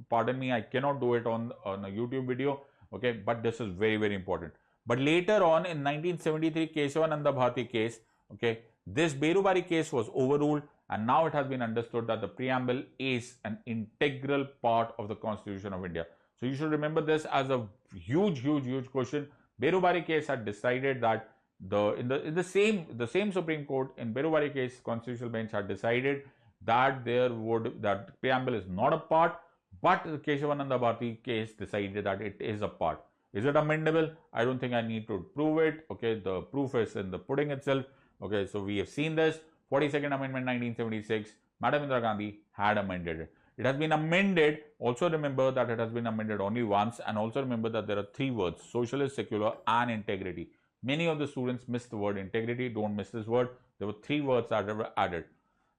pardon me, I cannot do it on a YouTube video, okay, but this is very, very important. But later on in 1973 Kesavananda Bharati case, okay, this Berubari case was overruled and now it has been understood that the preamble is an integral part of the Constitution of India. So you should remember this as a huge question. Berubari case had decided that in the same Supreme Court in Berubari case, constitutional bench had decided that that preamble is not a part, but the Kesavananda Bharati case decided that it is a part. Is it amendable? I don't think I need to prove it. Okay, the proof is in the pudding itself. Okay, so we have seen this. 42nd Amendment 1976, Madam Indira Gandhi had amended it. It has been amended. Also remember that it has been amended only once, and also remember that there are three words: socialist, secular and integrity. Many of the students miss the word integrity. Don't miss this word. There were three words that were added.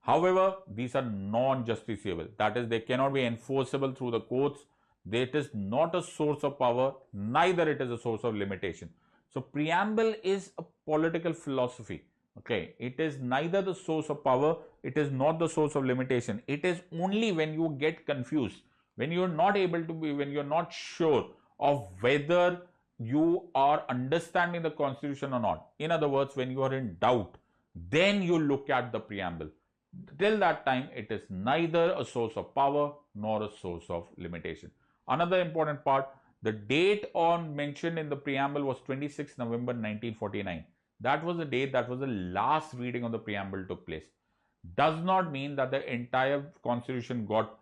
However, these are non-justiciable. That is, they cannot be enforceable through the courts. It is not a source of power, neither it is a source of limitation. So preamble is a political philosophy. Okay, it is neither the source of power, it is not the source of limitation. It is only when you get confused, when you are not able to be, when you are not sure of whether you are understanding the Constitution or not. In other words, when you are in doubt, then you look at the preamble. Till that time, it is neither a source of power nor a source of limitation. Another important part, the date mentioned in the preamble was 26 November 1949. That was the date, that was the last reading of the preamble took place. Does not mean that the entire Constitution got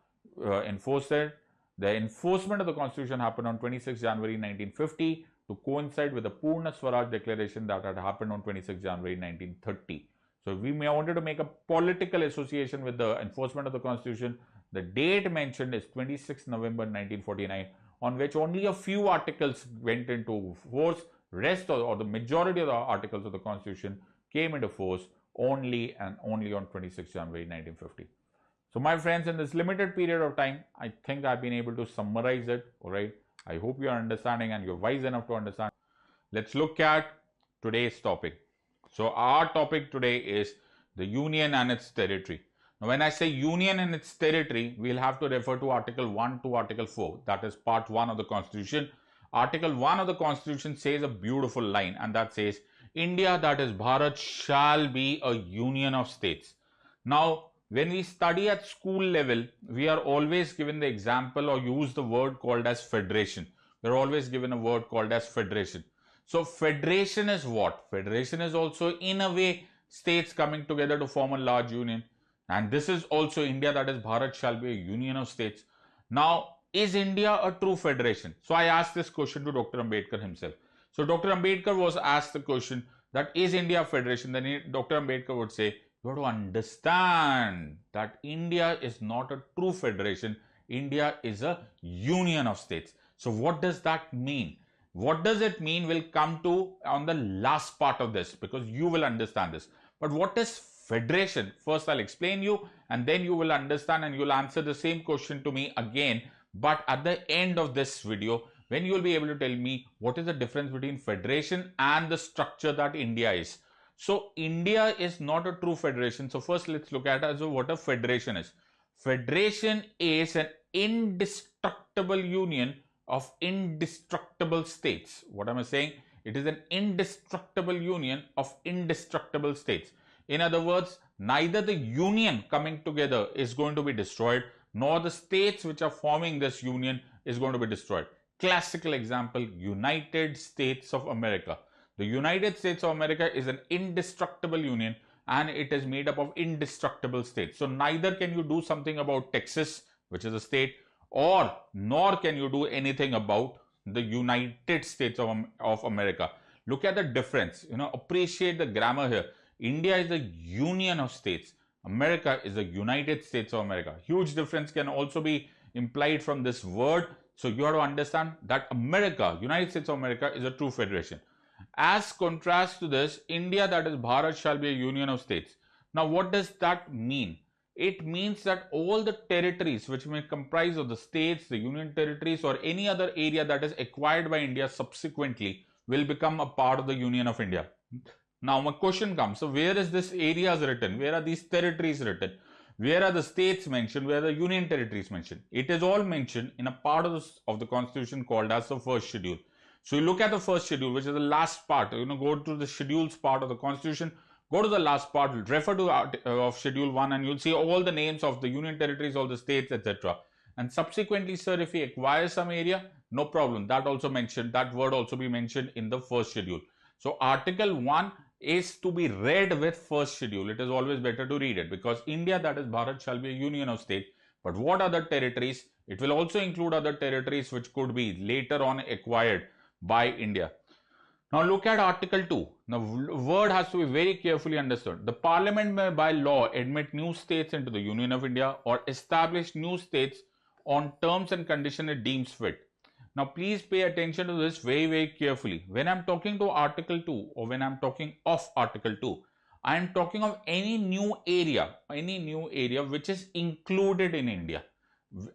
enforced. The enforcement of the Constitution happened on 26 January 1950 to coincide with the Purna Swaraj Declaration that had happened on 26 January 1930. So we may wanted to make a political association with the enforcement of the Constitution. The date mentioned is 26 November 1949, on which only a few articles went into force. Rest or the majority of the articles of the Constitution came into force only on 26 January 1950. So my friends, in this limited period of time, I think I've been able to summarize it. All right. I hope you are understanding and you're wise enough to understand. Let's look at today's topic. So our topic today is the union and its territory. Now when I say union and its territory, we'll have to refer to Article 1 to Article 4. That is part 1 of the Constitution. Article 1 of the Constitution says a beautiful line, and that says, India, that is Bharat, shall be a union of states. Now, when we study at school level, we are always given the example or use the word called as federation. We're always given a word called as federation. So federation is what? Federation is also in a way states coming together to form a large union. And this is also India, that is Bharat shall be a union of states. Now, is India a true federation? So I asked this question to Dr. Ambedkar himself. So Dr. Ambedkar was asked the question that is India a federation? Then Dr. Ambedkar would say, you have to understand that India is not a true federation. India is a union of states. So what does that mean? What does it mean? We'll come to on the last part of this, because you will understand this. But what is federation? First I'll explain you, and then you will understand, and you'll answer the same question to me again, but at the end of this video, when you will be able to tell me what is the difference between federation and the structure that India is. So India is not a true federation. So first let's look at as what a federation is. Federation is an indestructible union of indestructible states. What am I saying? It is an indestructible union of indestructible states. In other words, neither the union coming together is going to be destroyed, nor the states which are forming this union is going to be destroyed. Classical example, United States of America. The United States of America is an indestructible union, and it is made up of indestructible states. So neither can you do something about Texas, which is a state, or nor can you do anything about the United States of America. Look at the difference, appreciate the grammar here. India is a union of states. America is the United States of America. Huge difference can also be implied from this word. So you have to understand that America, United States of America, is a true federation. As contrast to this, India, that is Bharat, shall be a union of states. Now what does that mean? It means that all the territories which may comprise of the states, the union territories, or any other area that is acquired by India subsequently will become a part of the Union of India. Now my question comes, so where is this areas written? Where are these territories written? Where are the states mentioned? Where are the union territories mentioned? It is all mentioned in a part of the Constitution called as the first schedule. So you look at the first schedule, which is the last part. Go to the schedules part of the Constitution. Go to the last part, refer to of Schedule 1, and you'll see all the names of the union territories, all the states, etc. And subsequently, sir, if we acquire some area, no problem. That word also be mentioned in the first schedule. So Article 1 is to be read with first schedule. It is always better to read it, because India, that is Bharat, shall be a union of states. But what other territories? It will also include other territories which could be later on acquired by India. Now look at Article 2. The word has to be very carefully understood. The Parliament may by law admit new states into the Union of India or establish new states on terms and conditions it deems fit. Now please pay attention to this very, very carefully. When I am talking to Article 2 or when I am talking of Article 2, I am talking of any new area which is included in India.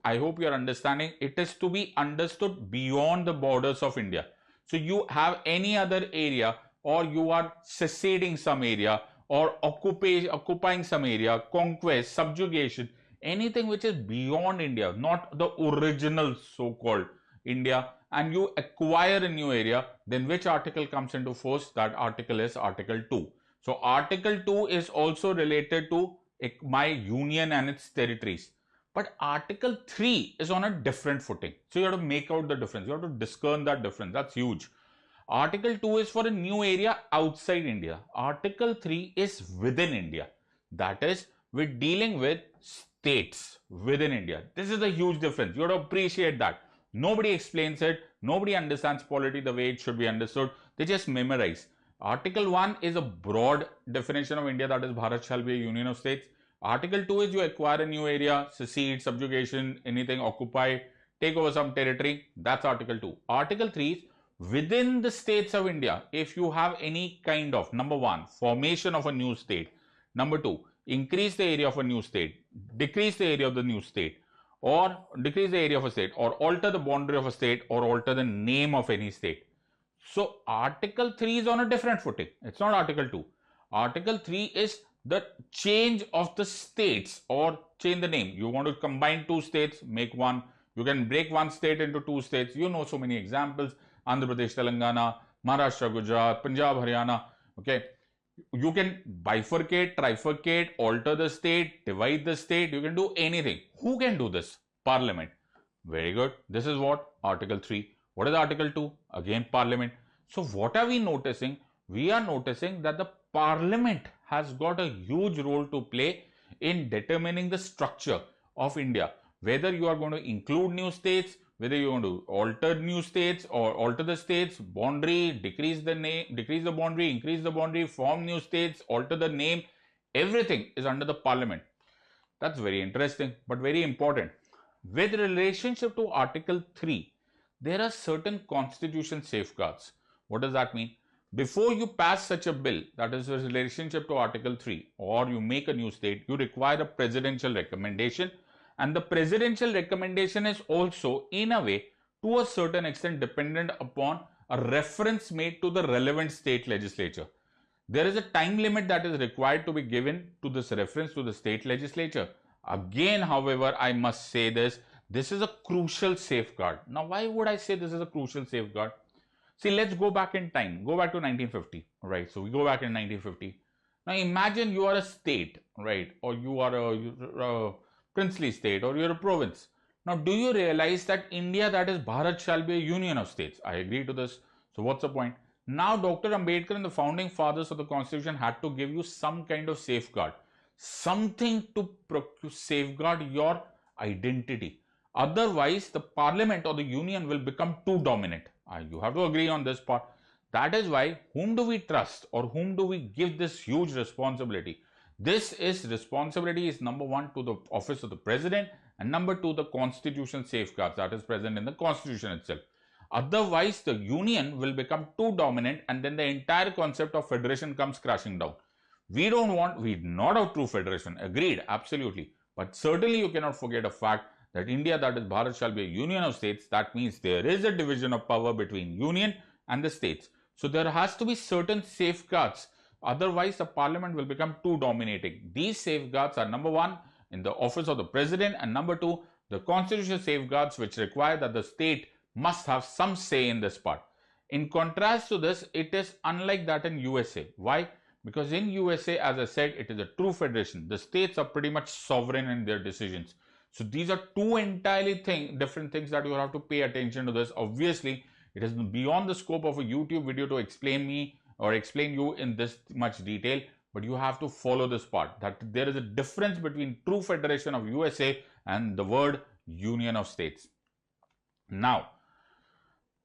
I hope you are understanding. It is to be understood beyond the borders of India. So you have any other area, or you are seceding some area, or occupying some area, conquest, subjugation, anything which is beyond India, not the original so-called India, and you acquire a new area, then which article comes into force? That article is Article 2. So Article 2 is also related to my union and its territories. But Article 3 is on a different footing. So you have to make out the difference. You have to discern that difference. That's huge. Article 2 is for a new area outside India. Article 3 is within India. That is, we're dealing with states within India. This is a huge difference. You have to appreciate that. Nobody explains it. Nobody understands polity the way it should be understood. They just memorize. Article 1 is a broad definition of India, that is Bharat shall be a union of states. Article 2 is you acquire a new area, secede, subjugation, anything, occupy, take over some territory. That's Article 2. Article 3 is within the states of India. If you have any kind of, number 1, formation of a new state. Number 2, increase the area of a new state, decrease the area of the new state, or decrease the area of a state, or alter the boundary of a state, or alter the name of any state. So Article 3 is on a different footing. It's not Article 2. Article 3 is the change of the states or change the name. You want to combine two states, make one. You can break one state into two states. You know so many examples. Andhra Pradesh, Telangana, Maharashtra, Gujarat, Punjab, Haryana. Okay. You can bifurcate, trifurcate, alter the state, divide the state. You can do anything. Who can do this? Parliament. Very good. This is what? Article 3. What is Article 2? Again, Parliament. So what are we noticing? We are noticing that the Parliament has got a huge role to play in determining the structure of India. Whether you are going to include new states, whether you want to alter new states or alter the states, boundary, decrease the name, decrease the boundary, increase the boundary, form new states, alter the name, everything is under the Parliament. That's very interesting, but very important. With relationship to Article 3, there are certain constitution safeguards. What does that mean? Before you pass such a bill, that is in relationship to Article 3, or you make a new state, you require a presidential recommendation. And the presidential recommendation is also, in a way, to a certain extent, dependent upon a reference made to the relevant state legislature. There is a time limit that is required to be given to this reference to the state legislature. Again, however, I must say this is a crucial safeguard. Now, why would I say this is a crucial safeguard? See, let's go back in time. Go back to 1950, right? So we go back in 1950. Now, imagine you are a state, right? Or you are a princely state, or you're a province. Now, do you realize that India, that is Bharat, shall be a union of states? I agree to this. So what's the point? Now, Dr. Ambedkar and the founding fathers of the constitution had to give you some kind of safeguard. Something to safeguard your identity. Otherwise, the parliament or the union will become too dominant. You have to agree on this part. That is why, whom do we trust or whom do we give this huge responsibility? This is responsibility is number one to the office of the president, and number two, the constitution safeguards that is present in the constitution itself. Otherwise, the union will become too dominant, and then the entire concept of federation comes crashing down. We not a true federation, agreed, absolutely. But certainly you cannot forget a fact that India, that is Bharat, shall be a union of states. That means there is a division of power between union and the states. So there has to be certain safeguards. Otherwise, the parliament will become too dominating. These safeguards are number one in the office of the president, and number two, the constitutional safeguards which require that the state must have some say in this part. In contrast to this, it is unlike that in USA. Why? Because in USA, as I said, it is a true federation. The states are pretty much sovereign in their decisions. So these are two entirely different things that you have to pay attention to this. Obviously, it is beyond the scope of a YouTube video to explain me or explain you in this much detail, but you have to follow this part, that there is a difference between true federation of USA and the word union of states. Now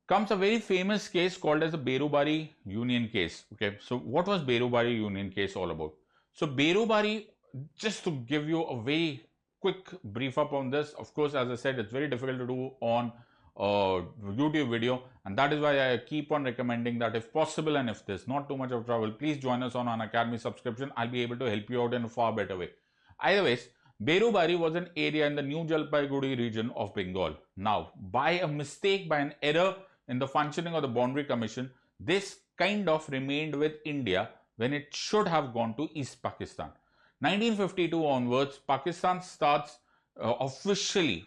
comes a very famous case called as the Berubari Union case. Okay, so what was Berubari Union case all about? So Berubari, just to give you a very quick brief up on this, of course, as I said, it's very difficult to do on YouTube video, and that is why I keep on recommending that if possible and if there's not too much of trouble, please join us on Unacademy Subscription. I'll be able to help you out in a far better way. Either ways, Berubari was an area in the New Jalpaiguri region of Bengal. Now, by a mistake, by an error in the functioning of the Boundary Commission, this kind of remained with India when it should have gone to East Pakistan. 1952 onwards, Pakistan starts officially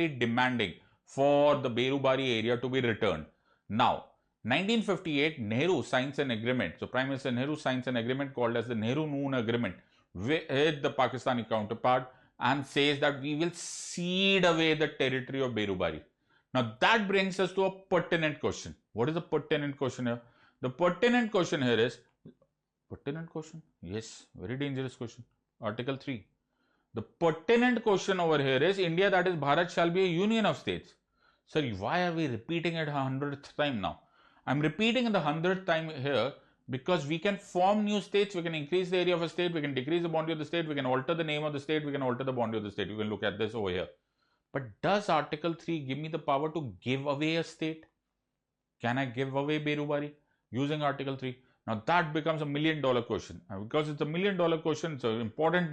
demanding for the Berubari area to be returned. Now, 1958, Nehru signs an agreement. So, Prime Minister Nehru signs an agreement called as the Nehru-Noon Agreement with the Pakistani counterpart and says that we will cede away the territory of Berubari. Now, that brings us to a pertinent question. What is the pertinent question here? The pertinent question here is, pertinent question? Yes, very dangerous question. Article 3. The pertinent question over here is, India, that is Bharat, shall be a union of states. Sir, why are we repeating it 100th time now? I'm repeating it the 100th time here because we can form new states, we can increase the area of a state, we can decrease the boundary of the state, we can alter the name of the state, we can alter the boundary of the state. You can look at this over here. But does Article 3 give me the power to give away a state? Can I give away Berubari using Article 3? Now that becomes $1 million question. And because it's $1 million question, it's an important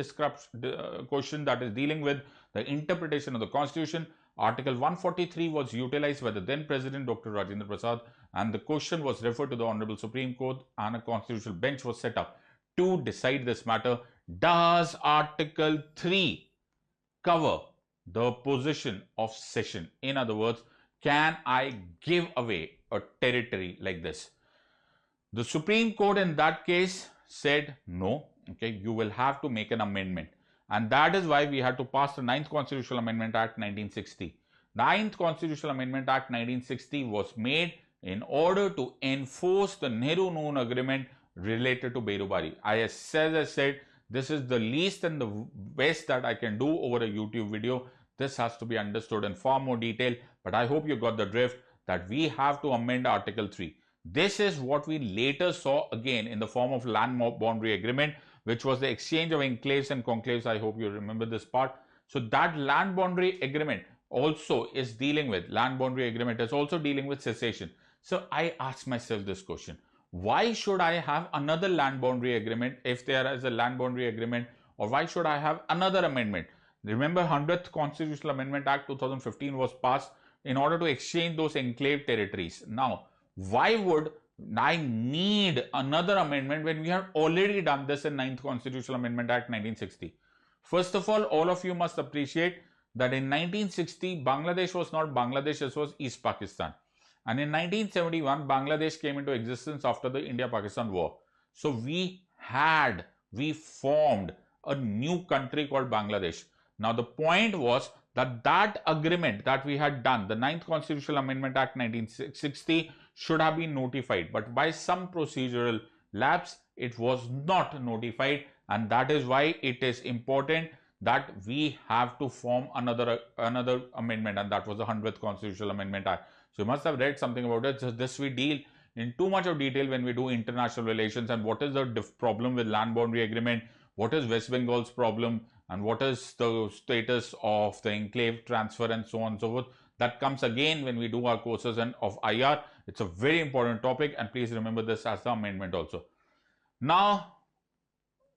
question that is dealing with the interpretation of the Constitution. Article 143 was utilized by the then President Dr. Rajendra Prasad, and the question was referred to the Honorable Supreme Court, and a constitutional bench was set up to decide this matter. Does Article 3 cover the position of cession? In other words, can I give away a territory like this? The Supreme Court in that case said no. Okay, you will have to make an amendment, and that is why we had to pass the 9th Constitutional Amendment Act 1960. 9th Constitutional Amendment Act 1960 was made in order to enforce the Nehru-Noon Agreement related to Berubari. As I said, this is the least and the best that I can do over a YouTube video. This has to be understood in far more detail, but I hope you got the drift that we have to amend Article 3. This is what we later saw again in the form of land boundary agreement, which was the exchange of enclaves and conclaves. I hope you remember this part. So that land boundary agreement also is dealing with, cessation. So I asked myself this question: why should I have another land boundary agreement if there is a land boundary agreement, or why should I have another amendment? Remember, 100th Constitutional Amendment Act 2015 was passed in order to exchange those enclave territories. Now, why would I need another amendment when we have already done this in 9th Constitutional Amendment Act 1960? First of all of you must appreciate that in 1960, Bangladesh was not Bangladesh, it was East Pakistan. And in 1971, Bangladesh came into existence after the India-Pakistan war. So we formed a new country called Bangladesh. Now the point was that agreement that we had done, the 9th Constitutional Amendment Act 1960, should have been notified, but by some procedural lapse, it was not notified, and that is why it is important that we have to form another amendment, and that was the 100th Constitutional Amendment Act. So you must have read something about it. So this we deal in too much of detail when we do international relations, and what is the problem with land boundary agreement, what is West Bengal's problem, and what is the status of the enclave transfer, and so on and so forth. That comes again when we do our courses of IR. It's a very important topic, and please remember this as the amendment also. Now,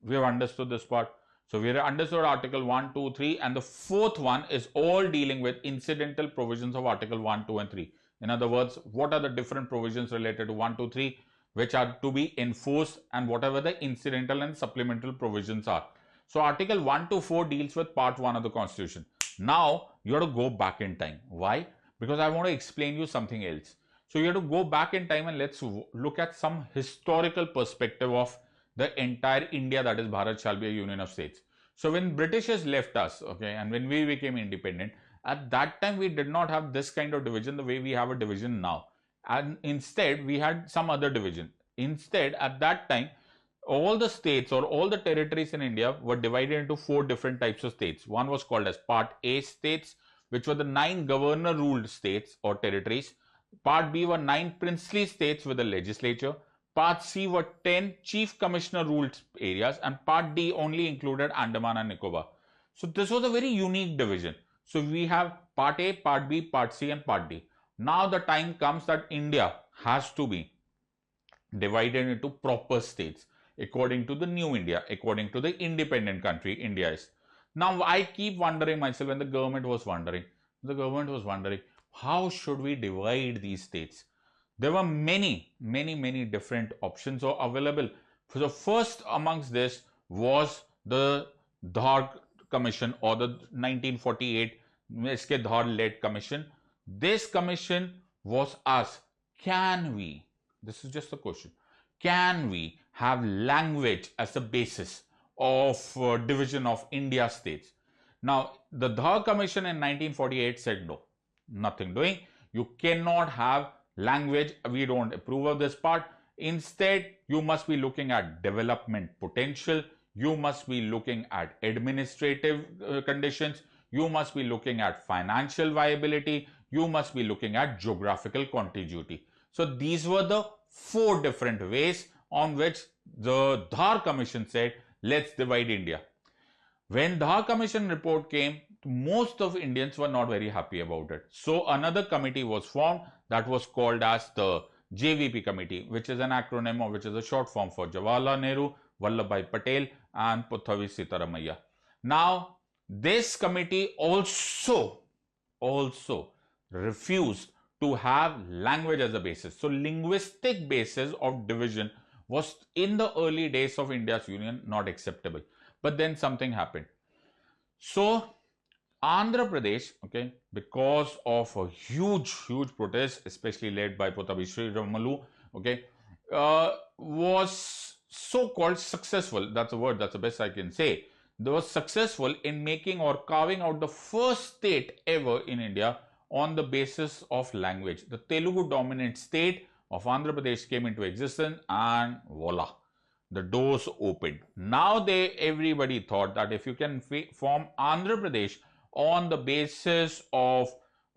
we have understood this part. So we have understood Article 1, 2, 3, and the fourth one is all dealing with incidental provisions of Article 1, 2, and 3. In other words, what are the different provisions related to 1, 2, 3 which are to be enforced, and whatever the incidental and supplemental provisions are. So Article 1 to 4 deals with Part 1 of the Constitution. Now, you have to go back in time. Why? Because I want to explain you something else. So you have to go back in time, and let's look at some historical perspective of the entire India, that is Bharat shall be a union of states. So when Britishers left us, okay, and when we became independent, at that time we did not have this kind of division the way we have a division now. And instead we had some other division. Instead, at that time, all the states or all the territories in India were divided into 4 different types of states. One was called as Part A states, which were the 9 governor ruled states or territories. Part B were 9 princely states with a legislature. Part C were 10 chief commissioner ruled areas, and Part D only included Andaman and Nicobar. So this was a very unique division. So we have Part A, Part B, Part C, and Part D. Now the time comes that India has to be divided into proper states according to the new India, according to the independent country India is. Now I keep wondering myself, and the government was wondering, how should we divide these states? There were many different options available. So the first amongst this was the Dhar Commission, or the 1948 S.K. Dhar led commission. This commission was asked, can we, this is just a question, can we have language as a basis of division of India states? Now, the Dhar Commission in 1948 said no, nothing doing. You cannot have language. We don't approve of this part. Instead, you must be looking at development potential. You must be looking at administrative conditions. You must be looking at financial viability. You must be looking at geographical contiguity. So these were the 4 different ways on which the Dhar Commission said, let's divide India. When Dhar Commission report came, most of Indians were not very happy about it. So another committee was formed that was called as the JVP committee, which is an acronym, or which is a short form for Jawaharlal Nehru, Vallabhbhai Patel, and Puthhavi Sitaramaiah. Now, this committee also also refused to have language as a basis. So linguistic basis of division was in the early days of India's union not acceptable. But then something happened. So Andhra Pradesh, okay, because of a huge protest, especially led by Potabi Sriramalu, okay, was so-called successful. That's a word, that's the best I can say. They were successful in making or carving out the first state ever in India on the basis of language. The Telugu dominant state of Andhra Pradesh came into existence, and voila, the doors opened. Now everybody thought that if you can form Andhra Pradesh on the basis of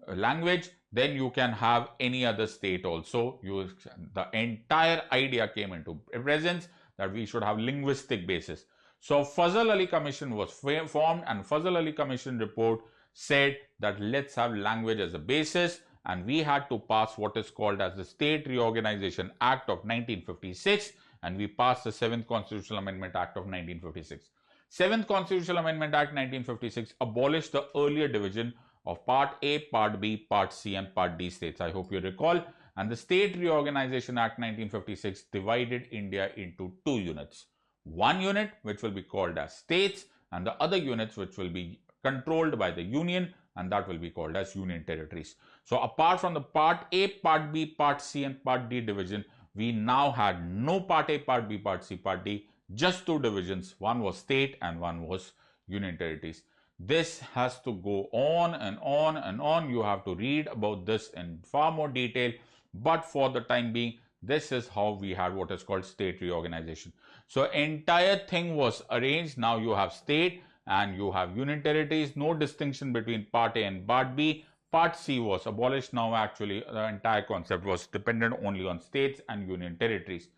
language, then you can have any other state also. The entire idea came into presence that we should have linguistic basis. So Fazal Ali Commission was formed, and Fazal Ali Commission report said that let's have language as a basis, and we had to pass what is called as the State Reorganization Act of 1956, and we passed the 7th Constitutional Amendment Act of 1956. 7th Constitutional Amendment Act 1956 abolished the earlier division of Part A, Part B, Part C and Part D states. I hope you recall. And the State Reorganization Act 1956 divided India into 2 units. One unit which will be called as states, and the other units which will be controlled by the union, and that will be called as union territories. So apart from the Part A, Part B, Part C and Part D division, we now had no Part A, Part B, Part C, Part D, just 2 divisions. One was state and one was union territories. This has to go on and on and on. You have to read about this in far more detail, but for the time being, this is how we had what is called state reorganization. So entire thing was arranged. Now you have state and you have union territories. No distinction between Part A and Part B. Part C was abolished. Now actually the entire concept was dependent only on states and union territories.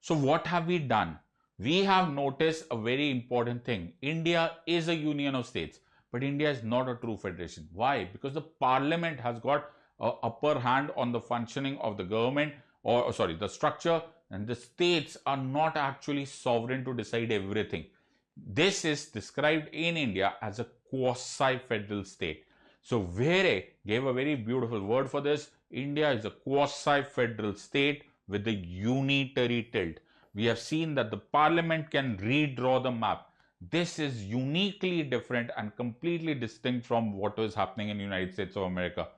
So what have we done? We have noticed a very important thing. India is a union of states, but India is not a true federation. Why? Because the parliament has got an upper hand on the functioning of the government, or sorry, the structure, and the states are not actually sovereign to decide everything. This is described in India as a quasi-federal state. So Vere gave a very beautiful word for this. India is a quasi-federal state with a unitary tilt. We have seen that the parliament can redraw the map. This is uniquely different and completely distinct from what is happening in the United States of America.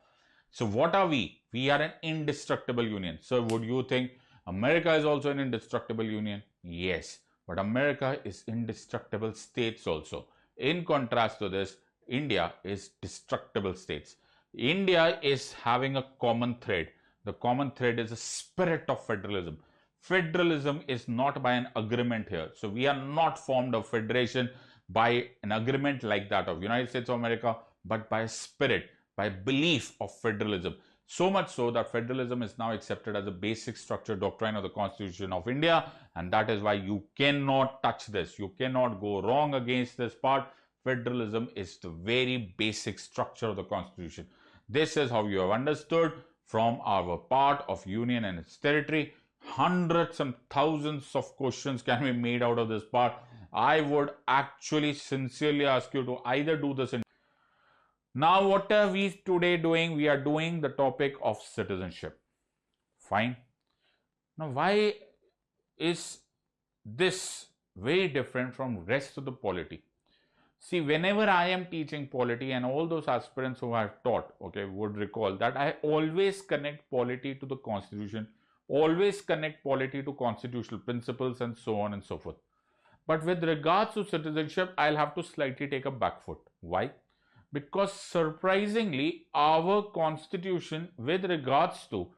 So what are we? We are an indestructible union. So would you think America is also an indestructible union? Yes, but America is indestructible states also. In contrast to this, India is destructible states. India is having a common thread. The common thread is the spirit of federalism. Federalism is not by an agreement here. So we are not formed a federation by an agreement like that of United States of America, but by a spirit, by belief of federalism. So much so that federalism is now accepted as a basic structure doctrine of the Constitution of India, and that is why you cannot touch this. You cannot go wrong against this part. Federalism is the very basic structure of the Constitution. This is how you have understood from our part of union and its territory. Hundreds and thousands of questions can be made out of this part. I would actually sincerely ask you to either do this in. Now what are we today doing? We are doing the topic of citizenship. Fine. Now why is this very different from rest of the polity? See, whenever I am teaching polity, and all those aspirants who I have taught, okay, would recall that I always connect polity to the Constitution, always connect polity to constitutional principles and so on and so forth. But with regards to citizenship, I'll have to slightly take a back foot. Why? Because surprisingly, our Constitution with regards to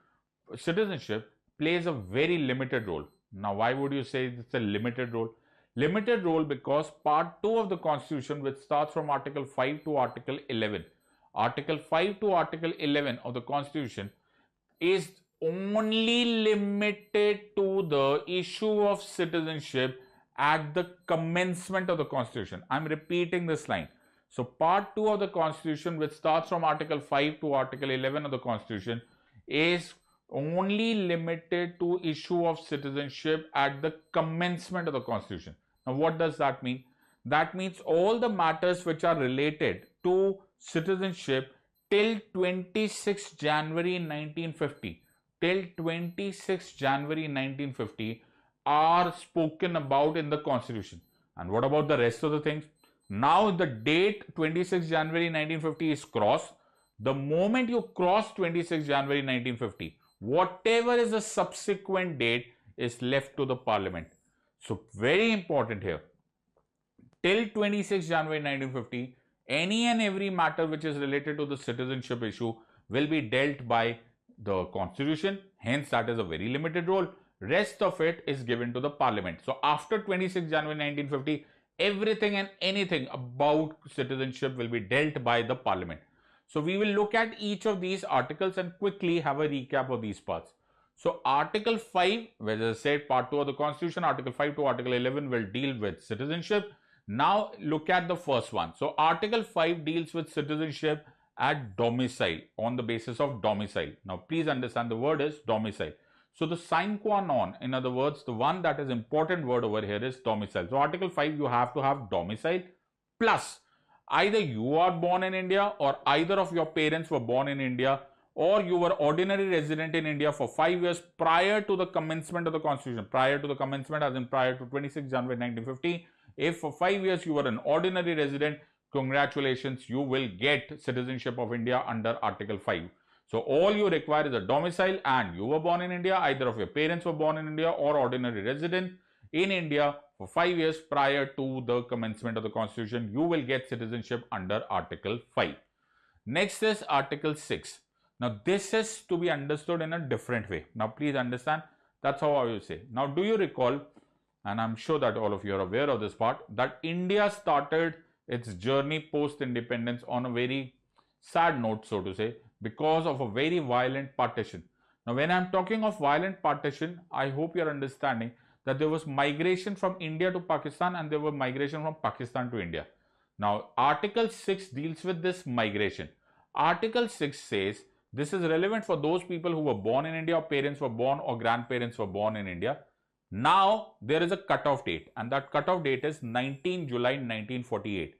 citizenship plays a very limited role. Now, why would you say it's a limited role? Limited role because Part 2 of the Constitution, which starts from Article 5 to Article 11. Article 5 to Article 11 of the Constitution is only limited to the issue of citizenship at the commencement of the Constitution. I'm repeating this line. So Part 2 of the Constitution, which starts from Article 5 to Article 11 of the Constitution, is only limited to issue of citizenship at the commencement of the Constitution. Now what does that mean? That means all the matters which are related to citizenship till 26 January 1950, till 26 January 1950 are spoken about in the Constitution. And what about the rest of the things? Now the date 26 January 1950 is crossed. The moment you cross 26 January 1950, whatever is the subsequent date is left to the Parliament. So very important here. Till 26 January 1950, any and every matter which is related to the citizenship issue will be dealt by the Constitution. Hence, that is a very limited role. Rest of it is given to the Parliament. So after 26 January 1950, everything and anything about citizenship will be dealt by the Parliament. So we will look at each of these articles and quickly have a recap of these parts. So Article 5, where I said Part 2 of the Constitution, Article 5 to Article 11 will deal with citizenship. Now look at the first one. So Article 5 deals with citizenship at domicile, on the basis of domicile. Now please understand the word is domicile. So the sine qua non, in other words, the one that is important word over here is domicile. So Article 5, you have to have domicile plus either you are born in India or either of your parents were born in India, or you were ordinary resident in India for 5 years prior to the commencement of the Constitution. Prior to the commencement as in prior to 26 January 1950. If for 5 years you were an ordinary resident, congratulations, you will get citizenship of India under Article 5. So all you require is a domicile and you were born in India, either of your parents were born in India or ordinary resident in India for 5 years prior to the commencement of the Constitution, you will get citizenship under Article 5. Next is Article 6. Now this is to be understood in a different way. Now please understand, that's how I will say. Now do you recall, and I'm sure that all of you are aware of this part, that India started its journey post-independence on a very sad note, so to say, because of a very violent partition. Now when I'm talking of violent partition, I hope you're understanding that there was migration from India to Pakistan and there was migration from Pakistan to India. Now Article 6 deals with this migration. Article 6 says this is relevant for those people who were born in India, or parents were born or grandparents were born in India. Now there is a cutoff date, and that cutoff date is 19 July 1948.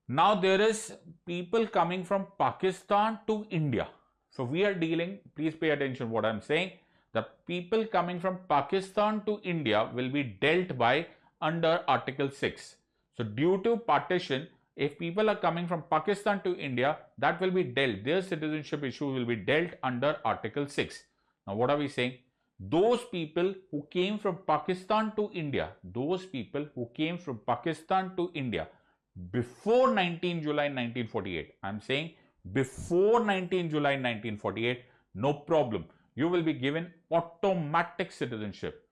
Now there is people coming from Pakistan to India. So we are dealing, please pay attention what I'm saying. The people coming from Pakistan to India will be dealt by under Article 6. So due to partition, if people are coming from Pakistan to India, that will be dealt, their citizenship issue will be dealt under Article 6. Now what are we saying? Those people who came from Pakistan to India, those people who came from Pakistan to India before 19 July 1948, I'm saying before 19 July 1948, no problem. You will be given automatic citizenship.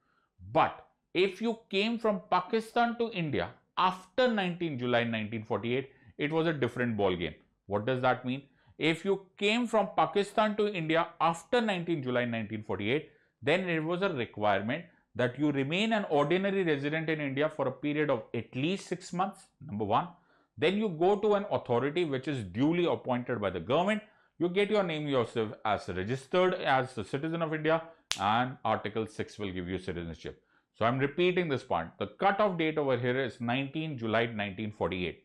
But if you came from Pakistan to India after 19 July 1948, it was a different ball game. What does that mean? If you came from Pakistan to India after 19 July 1948, then it was a requirement that you remain an ordinary resident in India for a period of at least 6 months, number one. Then you go to an authority which is duly appointed by the government. You get your name yourself as registered as a citizen of India, and Article 6 will give you citizenship. So I'm repeating this part. The cutoff date over here is 19 July 1948.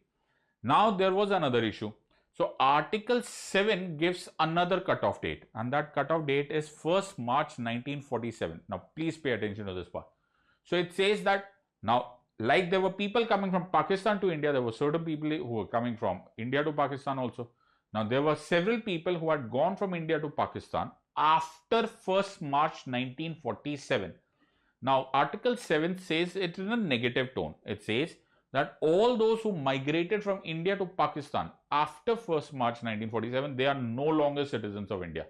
Now there was another issue. So Article 7 gives another cutoff date, and that cutoff date is 1st March 1947. Now please pay attention to this part. So it says that now, like there were people coming from Pakistan to India, there were certain people who were coming from India to Pakistan also. Now there were several people who had gone from India to Pakistan after 1st March 1947. Now Article 7 says it in a negative tone. It says that all those who migrated from India to Pakistan after 1st March 1947, they are no longer citizens of India.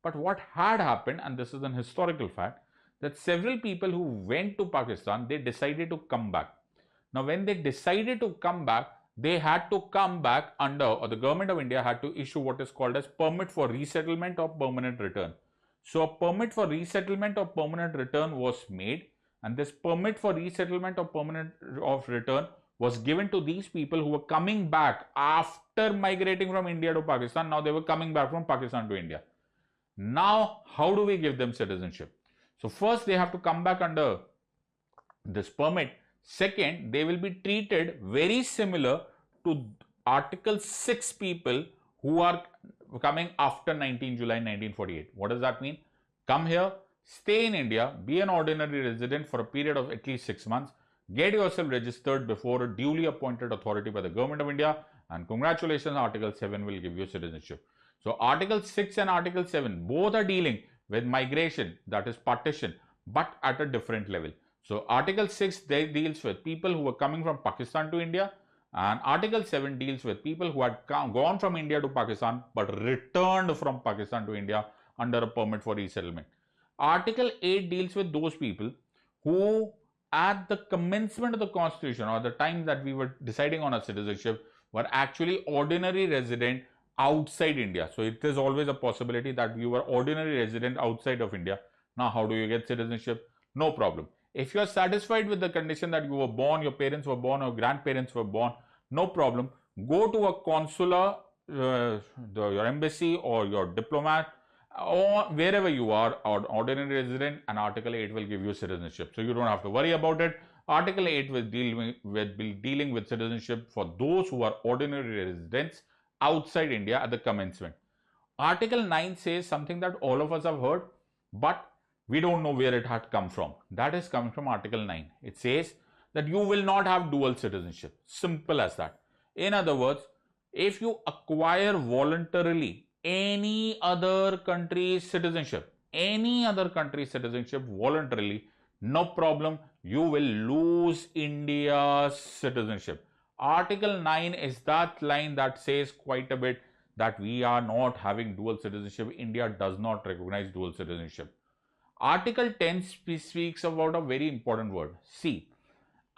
But what had happened, and this is an historical fact, that several people who went to Pakistan, they decided to come back. Now when they decided to come back, they had to come back under, or the government of India had to issue what is called as permit for resettlement or permanent return. So a permit for resettlement or permanent return was made, and this permit for resettlement or permanent of return was given to these people who were coming back after migrating from India to Pakistan. Now they were coming back from Pakistan to India. Now how do we give them citizenship? So first they have to come back under this permit. Second, they will be treated very similar to Article 6 people who are coming after 19 July 1948. What does that mean? Come here, stay in India, be an ordinary resident for a period of at least 6 months, get yourself registered before a duly appointed authority by the Government of India, and congratulations, Article 7 will give you citizenship. So Article 6 and Article 7 both are dealing with migration, that is partition, but at a different level. So Article 6 deals with people who are coming from Pakistan to India, and Article 7 deals with people who had gone from India to Pakistan but returned from Pakistan to India under a permit for resettlement. Article 8 deals with those people who at the commencement of the constitution or the time that we were deciding on a citizenship were actually ordinary resident outside India. So it is always a possibility that you were ordinary resident outside of India. Now how do you get citizenship? No problem. If you are satisfied with the condition that you were born, your parents were born, or grandparents were born, no problem. Go to a consular, your embassy or your diplomat or wherever you are, or ordinary resident, and Article 8 will give you citizenship. So you don't have to worry about it. Article 8 will deal with dealing with citizenship for those who are ordinary residents outside India at the commencement. Article 9 says something that all of us have heard, but we don't know where it had come from. That is coming from Article 9. It says that you will not have dual citizenship. Simple as that. In other words, if you acquire voluntarily any other country's citizenship, voluntarily, no problem, you will lose India's citizenship. Article 9 is that line that says quite a bit that we are not having dual citizenship. India does not recognize dual citizenship. Article 10 speaks about a very important word. See,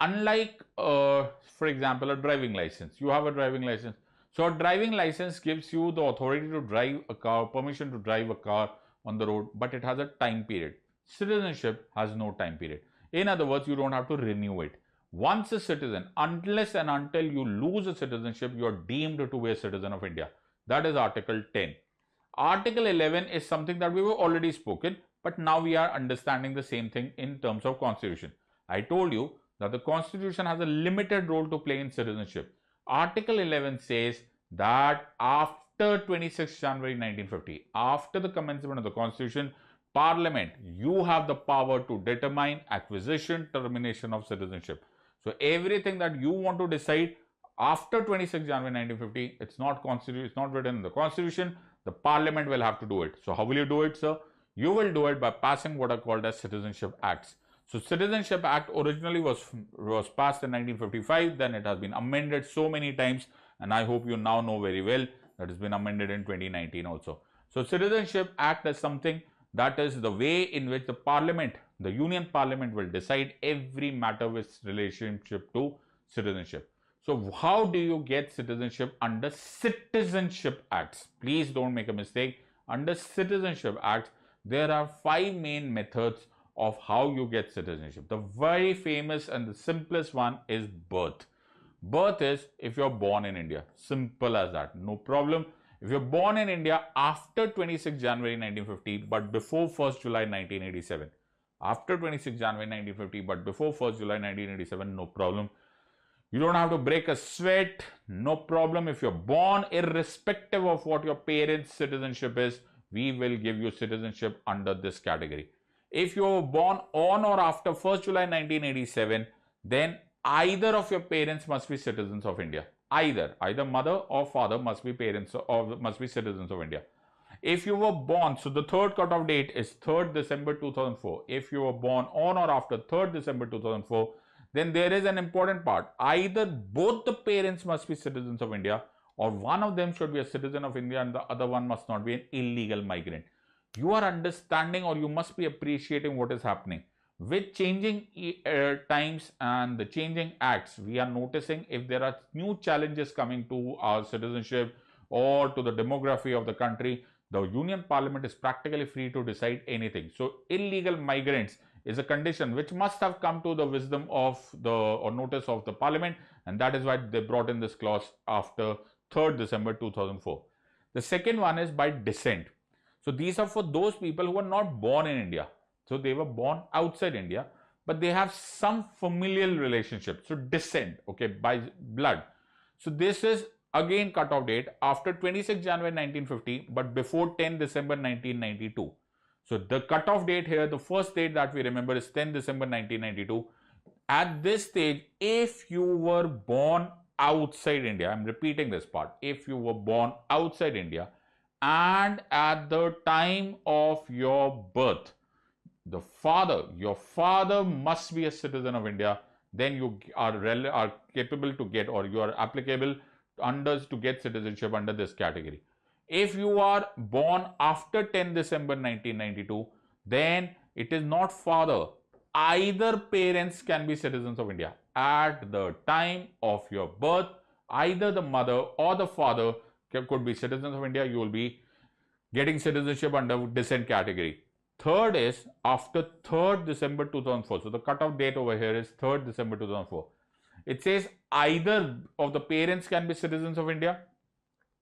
unlike, for example, a driving license, you have a driving license. So a driving license gives you the authority to drive a car, permission to drive a car on the road, but it has a time period. Citizenship has no time period. In other words, you don't have to renew it. Once a citizen, unless and until you lose a citizenship, you are deemed to be a citizen of India. That is Article 10. Article 11 is something that we were already spoken, but now we are understanding the same thing in terms of Constitution. I told you that the Constitution has a limited role to play in citizenship. Article 11 says that after 26 January 1950, after the commencement of the Constitution, Parliament, you have the power to determine acquisition, termination of citizenship. So everything that you want to decide after 26 January 1950, it's not written in the Constitution. The Parliament will have to do it. So how will you do it, sir? You will do it by passing what are called as Citizenship Acts. So Citizenship Act originally was passed in 1955, then it has been amended so many times, and I hope you now know very well that it's been amended in 2019 also. So Citizenship Act is something that is the way in which the Parliament, the Union Parliament, will decide every matter with relationship to citizenship. So how do you get citizenship under Citizenship Acts? Please don't make a mistake. Under Citizenship Acts, there are 5 main methods of how you get citizenship. The very famous and the simplest one is birth. Birth is if you're born in India. Simple as that. No problem. If you're born in India after 26 January 1950 but before 1st July 1987. After 26 January 1950 but before 1st July 1987, no problem. You don't have to break a sweat. No problem. If you're born irrespective of what your parents' citizenship is, we will give you citizenship under this category. If you were born on or after 1st July 1987, then either of your parents must be citizens of India. Either mother or father must be citizens of India. If you were born, so the third cutoff date is 3rd December 2004. If you were born on or after 3rd December 2004, then there is an important part. Either both the parents must be citizens of India, or one of them should be a citizen of India and the other one must not be an illegal migrant. You are understanding, or you must be appreciating what is happening. With changing times and the changing acts, we are noticing if there are new challenges coming to our citizenship or to the demography of the country, the Union Parliament is practically free to decide anything. So illegal migrants is a condition which must have come to the wisdom of or notice of the Parliament, and that is why they brought in this clause after 3rd December 2004. The second one is by descent. So these are for those people who are not born in India. So they were born outside India, but they have some familial relationship. So descent, okay, by blood. So this is again cutoff date after 26 January 1950, but before 10 December 1992. So the cutoff date here, the first date that we remember is 10 December 1992. At this stage, if you were born outside India, I'm repeating this part, if you were born outside India and at the time of your birth, your father must be a citizen of India, then you are capable to get, or you are applicable to get citizenship under this category. If you are born after 10 December 1992, then it is not father. Either parents can be citizens of India. At the time of your birth, either the mother or the father could be citizens of India. You will be getting citizenship under descent category. Third is after 3rd December 2004. So the cutoff date over here is 3rd December 2004. It says either of the parents can be citizens of India,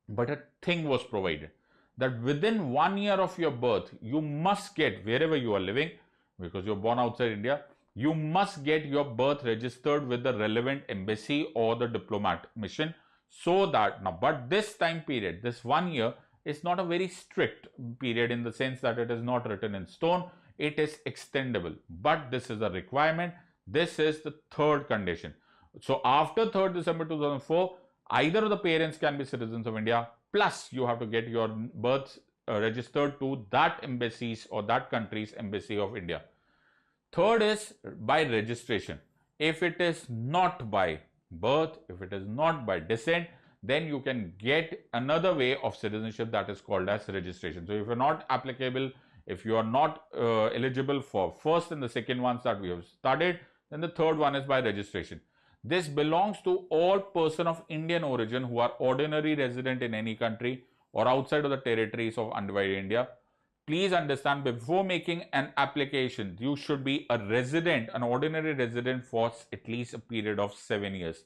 but a thing was provided that within 1 year of your birth, you must get, wherever you are living, because you're born outside India, you must get your birth registered with the relevant embassy or the diplomat mission, so that now, but this time period, this 1 year, is not a very strict period in the sense that it is not written in stone. It is extendable, but this is a requirement. This is the third condition. So after 3rd December 2004, either of the parents can be citizens of India, plus you have to get your birth registered to that embassy's or that country's embassy of India. Third is by registration. If it is not by birth, if it is not by descent, then you can get another way of citizenship that is called as registration. So if you're not applicable, if you are not eligible for first and the second ones that we have studied, then the third one is by registration. This belongs to all person of Indian origin who are ordinary resident in any country or outside of the territories of undivided India. Please understand, before making an application, you should be a resident, an ordinary resident for at least a period of 7 years.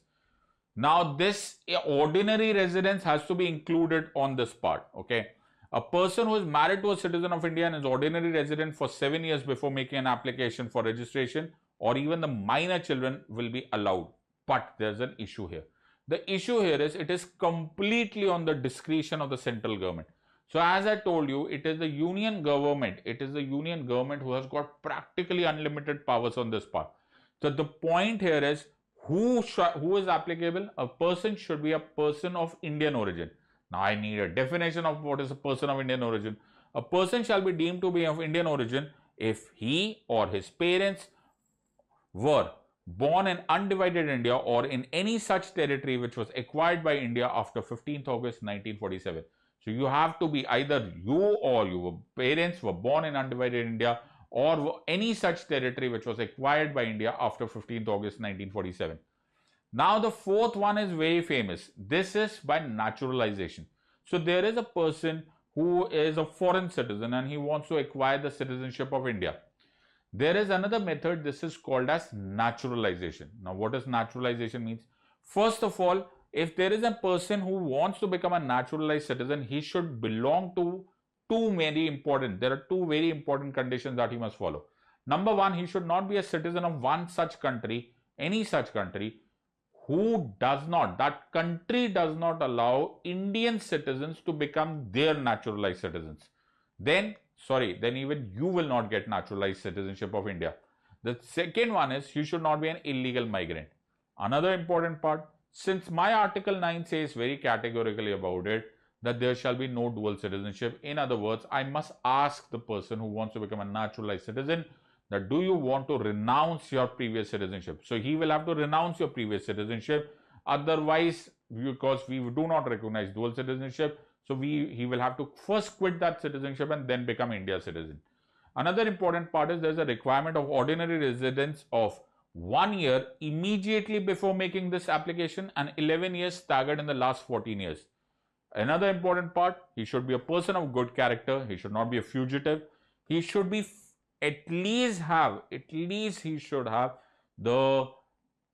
Now, this ordinary residence has to be included on this part, okay? A person who is married to a citizen of India and is ordinary resident for 7 years before making an application for registration, or even the minor children, will be allowed. But there's an issue here. The issue here is it is completely on the discretion of the central government. So as I told you, it is the union government. It is the union government who has got practically unlimited powers on this part. So the point here is who is applicable? A person should be a person of Indian origin. Now I need a definition of what is a person of Indian origin. A person shall be deemed to be of Indian origin if he or his parents were born in undivided India or in any such territory which was acquired by India after 15th August 1947. So you have to be either you or your parents were born in undivided India or any such territory which was acquired by India after 15th August 1947. Now the fourth one is very famous. This is by naturalization. So there is a person who is a foreign citizen and he wants to acquire the citizenship of India. There is another method. This is called as naturalization. Now what does naturalization means? First of all, if there is a person who wants to become a naturalized citizen, he should belong to two very important conditions that he must follow. Number one, he should not be a citizen of one such country, any such country, that country does not allow Indian citizens to become their naturalized citizens. Then even you will not get naturalized citizenship of India. The second one is you should not be an illegal migrant. Another important part, since my Article 9 says very categorically about it, that there shall be no dual citizenship. In other words, I must ask the person who wants to become a naturalized citizen that do you want to renounce your previous citizenship? So he will have to renounce your previous citizenship. Otherwise, because we do not recognize dual citizenship, so he will have to first quit that citizenship and then become India's citizen. Another important part is there's a requirement of ordinary residence of 1 year immediately before making this application and 11 years staggered in the last 14 years. Another important part, he should be a person of good character. He should not be a fugitive. He should be he should have the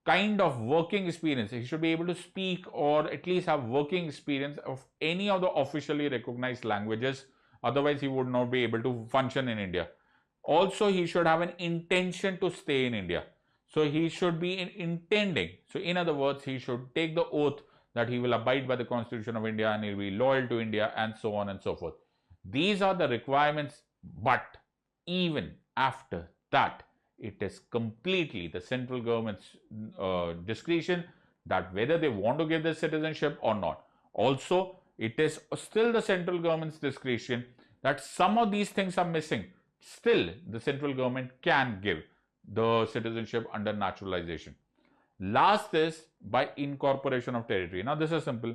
kind of working experience. He should be able to speak or at least have working experience of any of the officially recognized languages. Otherwise, he would not be able to function in India. Also, he should have an intention to stay in India. So he should be intending. So in other words, he should take the oath that he will abide by the Constitution of India and he'll be loyal to India and so on and so forth. These are the requirements, but even after that, it is completely the central government's discretion that whether they want to give this citizenship or not. Also, it is still the central government's discretion that some of these things are missing. Still, the central government can give the citizenship under naturalization. Last is by incorporation of territory. Now, this is simple.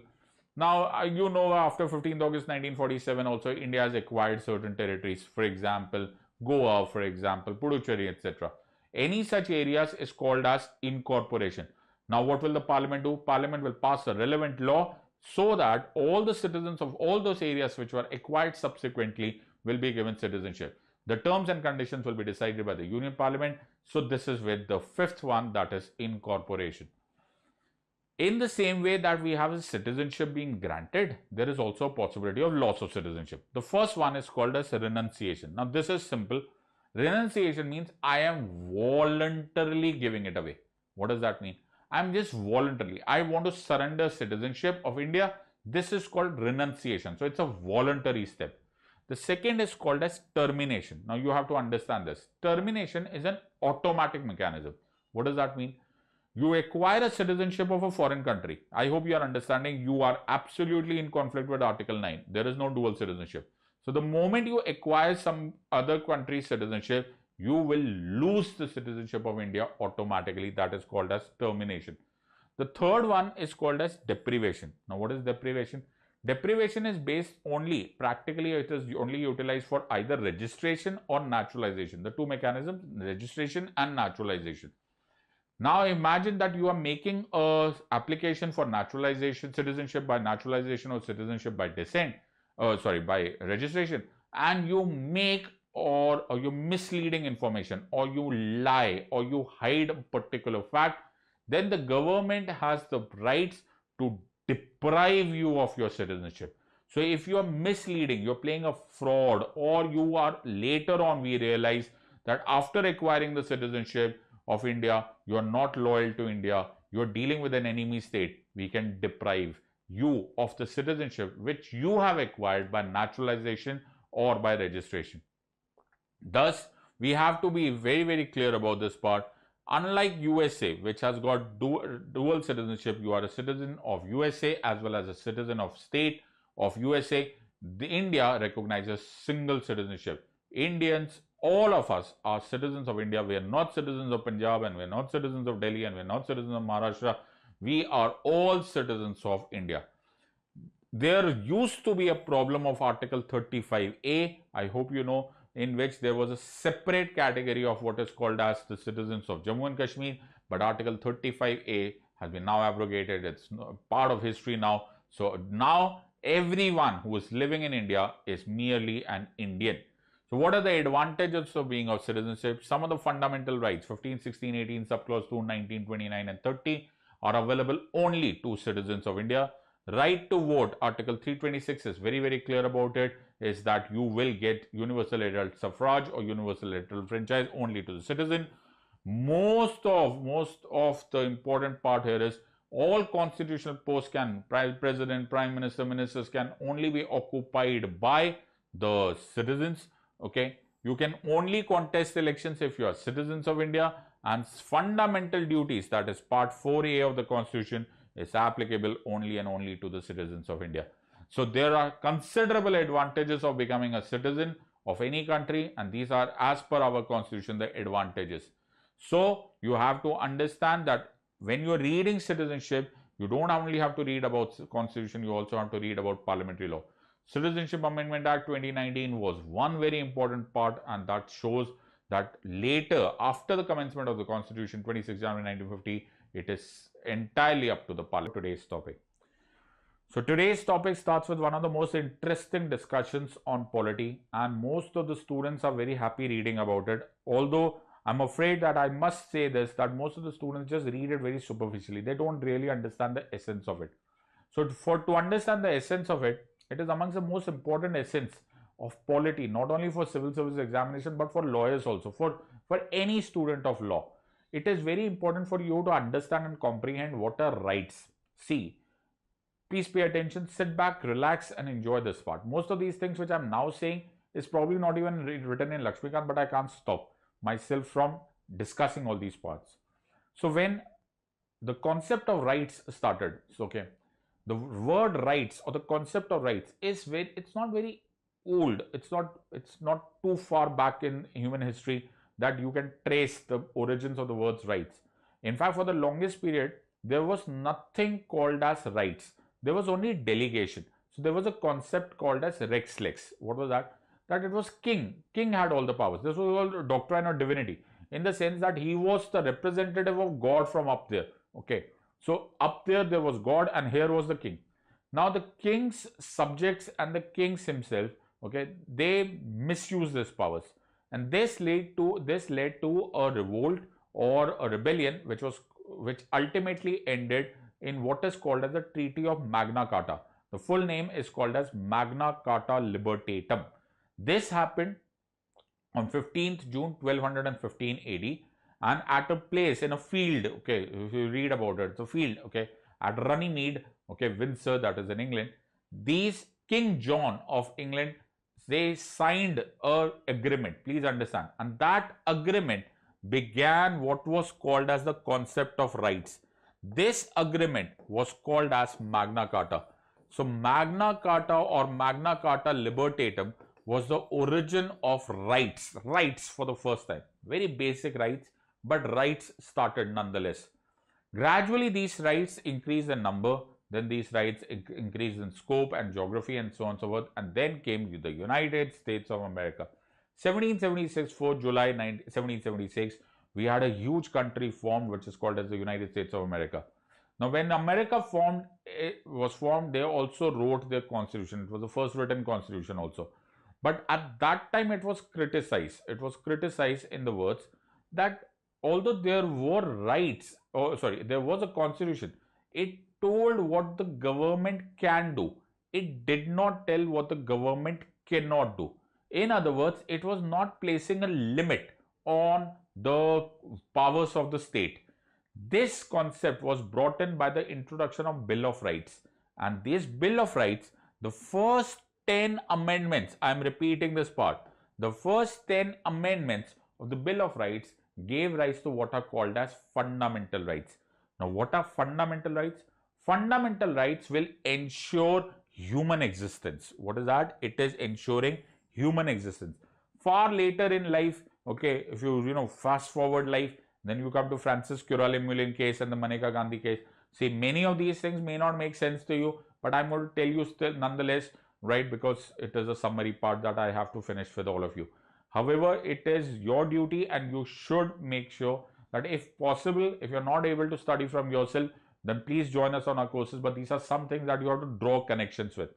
Now, after 15th August 1947, also India has acquired certain territories. For example, Goa, for example, Puducherry, etc. Any such areas is called as incorporation. Now, what will the Parliament do? Parliament will pass a relevant law so that all the citizens of all those areas which were acquired subsequently will be given citizenship. The terms and conditions will be decided by the Union Parliament. So, this is with the fifth one, that is incorporation. In the same way that we have a citizenship being granted, there is also a possibility of loss of citizenship. The first one is called as renunciation. Now, this is simple. Renunciation means I am voluntarily giving it away. What does that mean? I am just voluntarily. I want to surrender citizenship of India. This is called renunciation. So, it's a voluntary step. The second is called as termination. Now, you have to understand this. Termination is an automatic mechanism. What does that mean? You acquire a citizenship of a foreign country. I hope you are understanding. You are absolutely in conflict with Article 9. There is no dual citizenship. So, the moment you acquire some other country's citizenship, you will lose the citizenship of India automatically. That is called as termination. The third one is called as deprivation. Now, what is deprivation? Deprivation is based only, practically it is only utilized for either registration or naturalization. The two mechanisms, registration and naturalization. Now, imagine that you are making a application for naturalization, citizenship by naturalization or citizenship by descent, by registration, and you make or you misleading information, or you lie, or you hide a particular fact, then the government has the rights to deprive you of your citizenship. So, if you are misleading, you are playing a fraud, or you are later on we realize that after acquiring the citizenship of India, you are not loyal to India, you are dealing with an enemy state, we can deprive you of the citizenship which you have acquired by naturalization or by registration. Thus, we have to be very, very clear about this part. Unlike USA, which has got dual citizenship, you are a citizen of USA as well as a citizen of state of USA. India recognizes single citizenship. Indians, all of us are citizens of India. We are not citizens of Punjab, and we are not citizens of Delhi, and we are not citizens of Maharashtra. We are all citizens of India. There used to be a problem of Article 35A, I hope you know, in which there was a separate category of what is called as the citizens of Jammu and Kashmir, but Article 35A has been now abrogated. It's part of history now. So now everyone who is living in India is merely an Indian. So what are the advantages of being of citizenship? Some of the fundamental rights, 15, 16, 18, subclause 2, 19, 29 and 30 are available only to citizens of India. Right to vote, Article 326 is very, very clear about it, is that you will get universal adult suffrage or universal adult franchise only to the citizen. Most of the important part here is all constitutional posts can, president, prime minister, ministers can only be occupied by the citizens. Okay, you can only contest elections if you are citizens of India, and fundamental duties, that is part 4A of the Constitution, is applicable only and only to the citizens of India. So there are considerable advantages of becoming a citizen of any country, and these are, as per our Constitution, the advantages. So you have to understand that when you are reading citizenship, you don't only have to read about the Constitution, you also have to read about parliamentary law. Citizenship Amendment Act 2019 was one very important part, and that shows that later, after the commencement of the Constitution, 26 January 1950, it is entirely up to the Parliament. Today's topic. So today's topic starts with one of the most interesting discussions on polity, and most of the students are very happy reading about it. Although I'm afraid that I must say this, that most of the students just read it very superficially. They don't really understand the essence of it. So to understand the essence of it, it is amongst the most important essence of polity, not only for civil service examination, but for lawyers also, for any student of law. It is very important for you to understand and comprehend what are rights. See, Please pay attention, sit back, relax and enjoy this part. Most of these things which I'm now saying is probably not even written in Lakshmikant, but I can't stop myself from discussing all these parts. So when the concept of rights started, so okay, the word rights or the concept of rights is very, it's not very old, it's not too far back in human history that you can trace the origins of the words rights. In fact, for the longest period there was nothing called as rights, there was only delegation. So there was a concept called as rex lex. What was that? That it was king had all the powers. This was all doctrine of divinity, in the sense that he was the representative of God from up there. Okay, so up there was God and here was the king. Now the king's subjects and the kings himself, okay, they misuse these powers, and this led to a revolt or a rebellion, which ultimately ended in what is called as the Treaty of Magna Carta. The full name is called as Magna Carta Libertatum. This happened on 15th June 1215 AD, and at a place in a field, okay, if you read about it, it's a field, okay, at Runnymede, okay, Windsor, that is in England. These King John of England, they signed a agreement, please understand, and that agreement began what was called as the concept of rights. This agreement was called as Magna Carta. So Magna Carta or Magna Carta Libertatum was the origin of rights for the first time. Very basic rights, but rights started nonetheless. Gradually these rights increased in number, then these rights increased in scope and geography and so on and so forth, and then came the United States of America. 1776, 4 July 1776, we had a huge country formed which is called as the United States of America. Now when America was formed, they also wrote their constitution. It was the first written constitution also. But at that time it was criticized. It was criticized in the words that although there were rights, there was a constitution, it told what the government can do. It did not tell what the government cannot do. In other words, it was not placing a limit on the powers of the state. This concept was brought in by the introduction of Bill of Rights. And this Bill of Rights, the first 10 amendments, I am repeating this part, the first 10 amendments of the Bill of Rights gave rise to what are called as fundamental rights. Now, what are fundamental rights? Fundamental rights will ensure human existence. What is that? It is ensuring human existence. Far later in life, okay, if you fast forward life, then you come to Francis Curra-Lemuelin case and the Mahatma Gandhi case. See, many of these things may not make sense to you, but I'm going to tell you still nonetheless, right, because it is a summary part that I have to finish with all of you. However, it is your duty and you should make sure that if possible, if you're not able to study from yourself, then please join us on our courses. But these are some things that you have to draw connections with.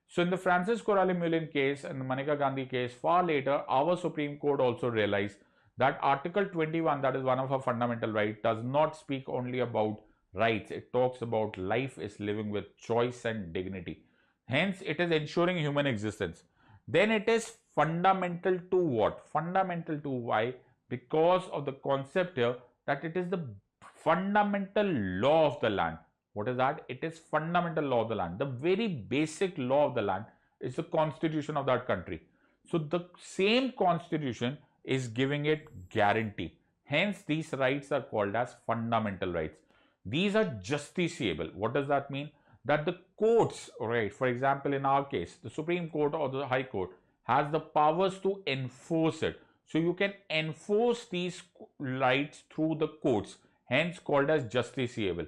So in the Francis Curra-Lemuelin case and the Mahatma Gandhi case, far later, our Supreme Court also realized that Article 21, that is one of our fundamental rights, does not speak only about rights. It talks about life is living with choice and dignity. Hence, it is ensuring human existence. Then it is fundamental to what? Fundamental to why? Because of the concept here that it is the fundamental law of the land. What is that? It is fundamental law of the land. The very basic law of the land is the constitution of that country. So the same constitution is giving it guarantee. Hence, these rights are called as fundamental rights. These are justiciable. What does that mean? That the courts, right, for example, in our case, the Supreme Court or the High Court has the powers to enforce it. So you can enforce these rights through the courts, hence called as justiciable.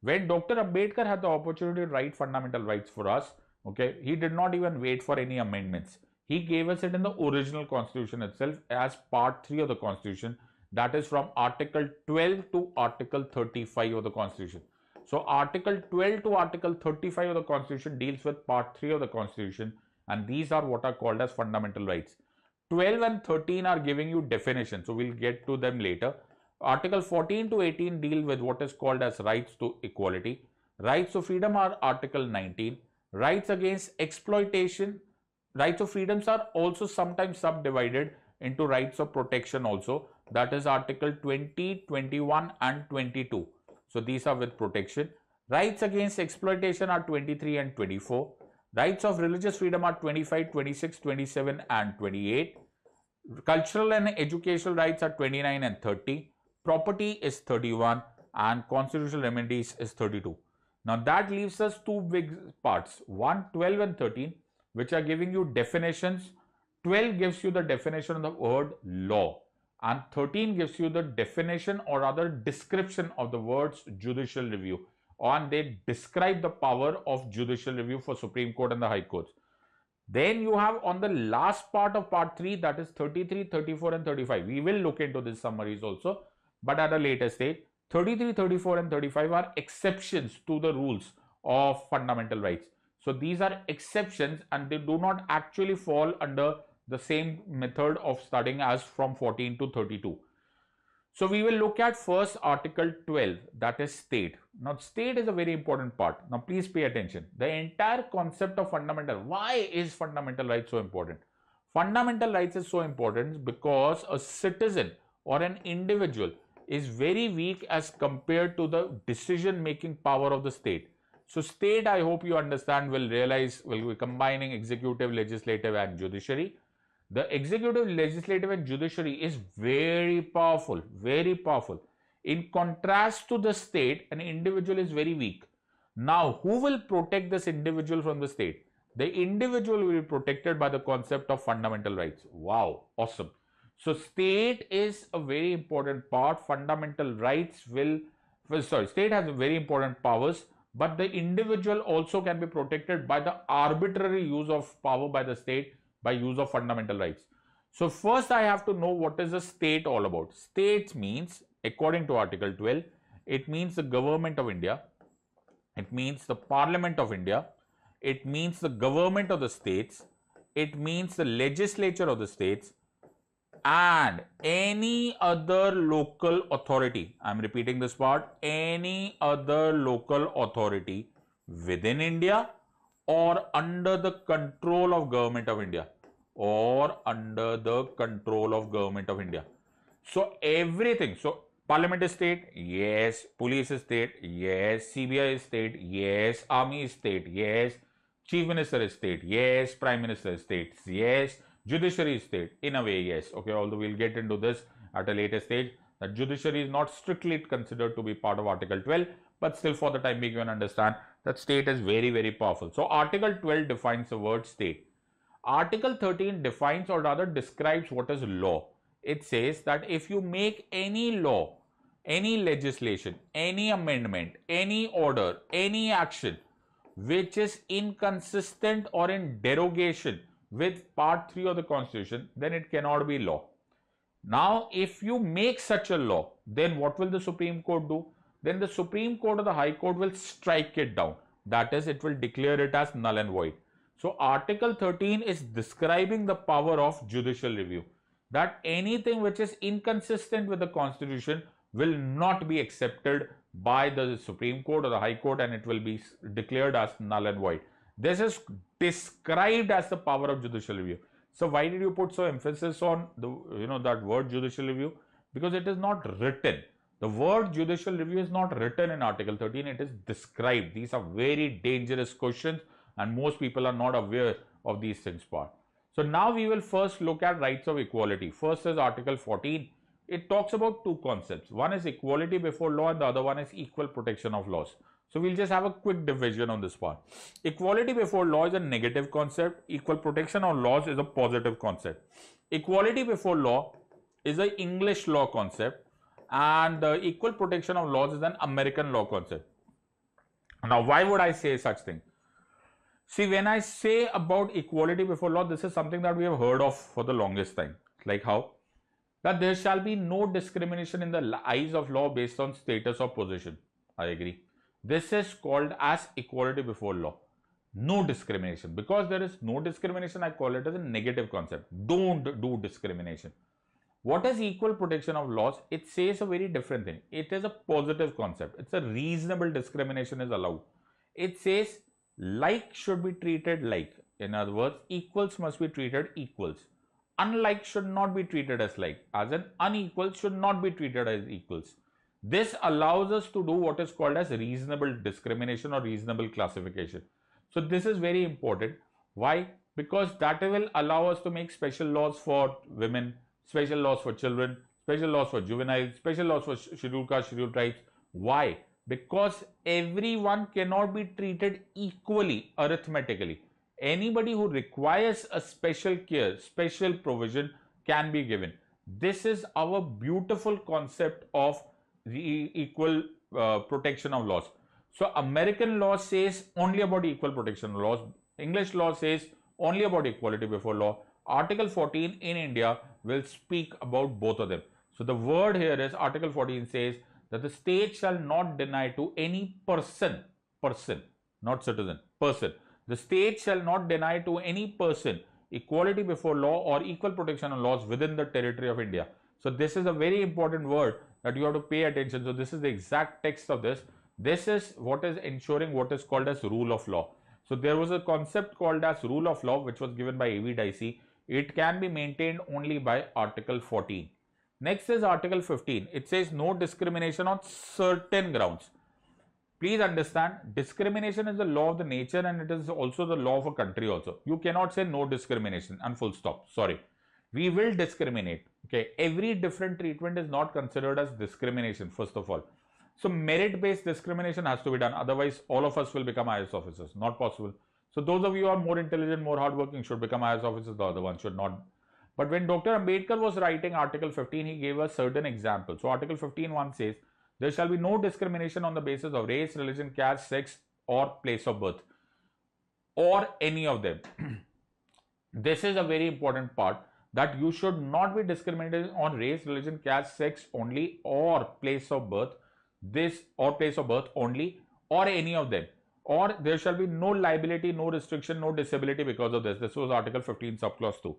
When Dr. Ambedkar had the opportunity to write fundamental rights for us, okay, he did not even wait for any amendments. He gave us it in the original constitution itself as part 3 of the constitution, that is from Article 12 to Article 35 of the constitution. So Article 12 to Article 35 of the constitution deals with part 3 of the constitution, and these are what are called as fundamental rights. 12 and 13 are giving you definition, so we'll get to them later. Article 14 to 18 deal with what is called as rights to equality. Rights to freedom are Article 19. Rights against exploitation, rights of freedoms are also sometimes subdivided into rights of protection also. That is Article 20, 21 and 22. So these are with protection. Rights against exploitation are 23 and 24. Rights of religious freedom are 25, 26, 27 and 28. Cultural and educational rights are 29 and 30. Property is 31 and constitutional remedies is 32. Now that leaves us two big parts, 1, 12 and 13, which are giving you definitions. 12 gives you the definition of the word law and 13 gives you the definition or rather description of the words judicial review, and they describe the power of judicial review for Supreme Court and the High Courts. Then you have on the last part of part 3, that is 33, 34 and 35. We will look into these summaries also, but at a later stage. 33, 34 and 35 are exceptions to the rules of fundamental rights. So these are exceptions and they do not actually fall under the same method of studying as from 14 to 32. So we will look at first Article 12, that is state. Now state is a very important part. Now please pay attention. The entire concept of fundamental, why is fundamental rights so important? Fundamental rights is so important because a citizen or an individual is very weak as compared to the decision making power of the state. So state, I hope you understand, will be combining executive, legislative and judiciary. The executive, legislative and judiciary is very powerful, very powerful. In contrast to the state, an individual is very weak. Now, who will protect this individual from the state? The individual will be protected by the concept of fundamental rights. Wow, awesome. So, state is a very important part. Fundamental rights state has very important powers, but the individual also can be protected by the arbitrary use of power by the state by use of fundamental rights. So first I have to know what is a state all about. States means, according to Article 12, it means the government of India, it means the Parliament of India, it means the government of the states, it means the legislature of the states, and any other local authority. I am repeating this part, any other local authority within India or under the control of government of India, or under the control of government of India. So everything, so Parliament is state, yes. Police is state, yes. CBI is state, yes. Army is state, yes. Chief Minister is state, yes. Prime Minister is state, yes. Judiciary is state, in a way, yes. Okay, although we'll get into this at a later stage. The judiciary is not strictly considered to be part of Article 12, but still for the time being you can understand that state is very, very powerful. So Article 12 defines the word state. Article 13 defines or rather describes what is law. It says that if you make any law, any legislation, any amendment, any order, any action which is inconsistent or in derogation with part 3 of the Constitution, then it cannot be law. Now, if you make such a law, then what will the Supreme Court do? Then the Supreme Court or the High Court will strike it down. That is, it will declare it as null and void. So, Article 13 is describing the power of judicial review. That anything which is inconsistent with the Constitution will not be accepted by the Supreme Court or the High Court, and it will be declared as null and void. This is described as the power of judicial review. So why did you put so emphasis on the that word judicial review? Because it is not written. The word judicial review is not written in Article 13. It is described. These are very dangerous questions, and most people are not aware of these things part. So now we will first look at rights of equality. First is Article 14. It talks about two concepts. One is equality before law and the other one is equal protection of laws. So we'll just have a quick division on this part. Equality before law is a negative concept. Equal protection of laws is a positive concept. Equality before law is an English law concept, and the equal protection of laws is an American law concept. Now, why would I say such thing? See, when I say about equality before law, this is something that we have heard of for the longest time. Like how? That there shall be no discrimination in the eyes of law based on status or position. I agree. This is called as equality before law. No discrimination. Because there is no discrimination, I call it as a negative concept. Don't do discrimination. What is equal protection of laws? It says a very different thing. It is a positive concept. It's a reasonable discrimination is allowed. It says like should be treated like. In other words, equals must be treated equals. Unlike should not be treated as like. As an unequal should not be treated as equals. This allows us to do what is called as reasonable discrimination or reasonable classification. So this is very important. Why? Because that will allow us to make special laws for women, special laws for children, special laws for juveniles, special laws for scheduled caste, scheduled tribes. Why? Because everyone cannot be treated equally arithmetically. Anybody who requires a special care, special provision can be given. This is our beautiful concept of the equal protection of laws. So American law says only about equal protection of laws. English law says only about equality before law. Article 14 in India will speak about both of them. So the word here is Article 14 says that the state shall not deny to any person, not citizen, person. The state shall not deny to any person equality before law or equal protection of laws within the territory of India. So this is a very important word that you have to pay attention. So this is the exact text of this. This is what is ensuring what is called as rule of law. So there was a concept called as rule of law which was given by A.V. Dicey. It can be maintained only by Article 14. Next is Article 15. It says no discrimination on certain grounds. Please understand, discrimination is the law of the nature and it is also the law of a country also. You cannot say no discrimination and full stop. Sorry. We will discriminate. Okay. Every different treatment is not considered as discrimination, first of all. So merit-based discrimination has to be done. Otherwise, all of us will become IAS officers. Not possible. So those of you who are more intelligent, more hardworking should become IAS officers. The other ones should not. But when Dr. Ambedkar was writing Article 15, he gave us certain examples. So Article 15(1) says, there shall be no discrimination on the basis of race, religion, caste, sex, or place of birth, or any of them. This is a very important part, that you should not be discriminated on race, religion, caste, sex only, or place of birth, only, or any of them. Or there shall be no liability, no restriction, no disability because of this. This was Article 15, subclause 2.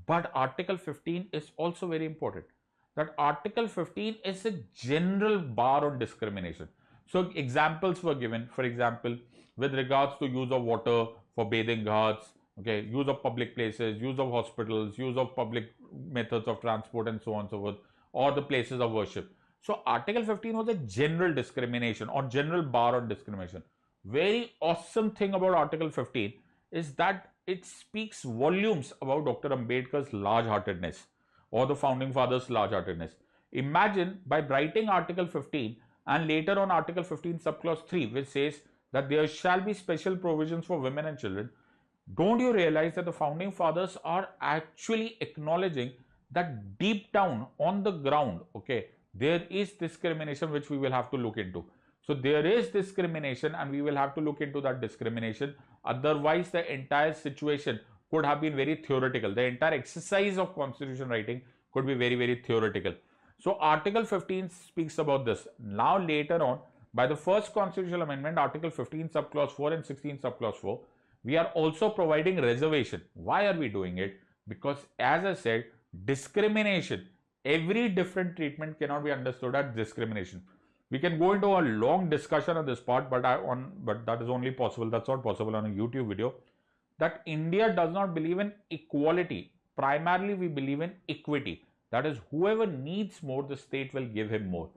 But Article 15 is also very important. That Article 15 is a general bar on discrimination. So examples were given, for example, with regards to use of water for bathing ghats, okay, use of public places, use of hospitals, use of public methods of transport and so on and so forth, or the places of worship. So Article 15 was a general discrimination or general bar on discrimination. Very awesome thing about Article 15 is that it speaks volumes about Dr. Ambedkar's large-heartedness or the founding fathers' large-heartedness. Imagine by writing Article 15 and later on Article 15 subclause 3, which says that there shall be special provisions for women and children. Don't you realize that the founding fathers are actually acknowledging that deep down on the ground, okay, there is discrimination which we will have to look into. So there is discrimination and we will have to look into that discrimination. Otherwise, the entire situation could have been very theoretical. The entire exercise of constitution writing could be very, very theoretical. So Article 15 speaks about this. Now later on, by the first constitutional amendment, Article 15 subclause 4 and 16 subclause 4, we are also providing reservation. Why are we doing it? Because as I said, discrimination, every different treatment cannot be understood as discrimination. We can go into a long discussion on this part, but that is only possible. That's not possible on a YouTube video. That India does not believe in equality. Primarily, we believe in equity. That is, whoever needs more, the state will give him more.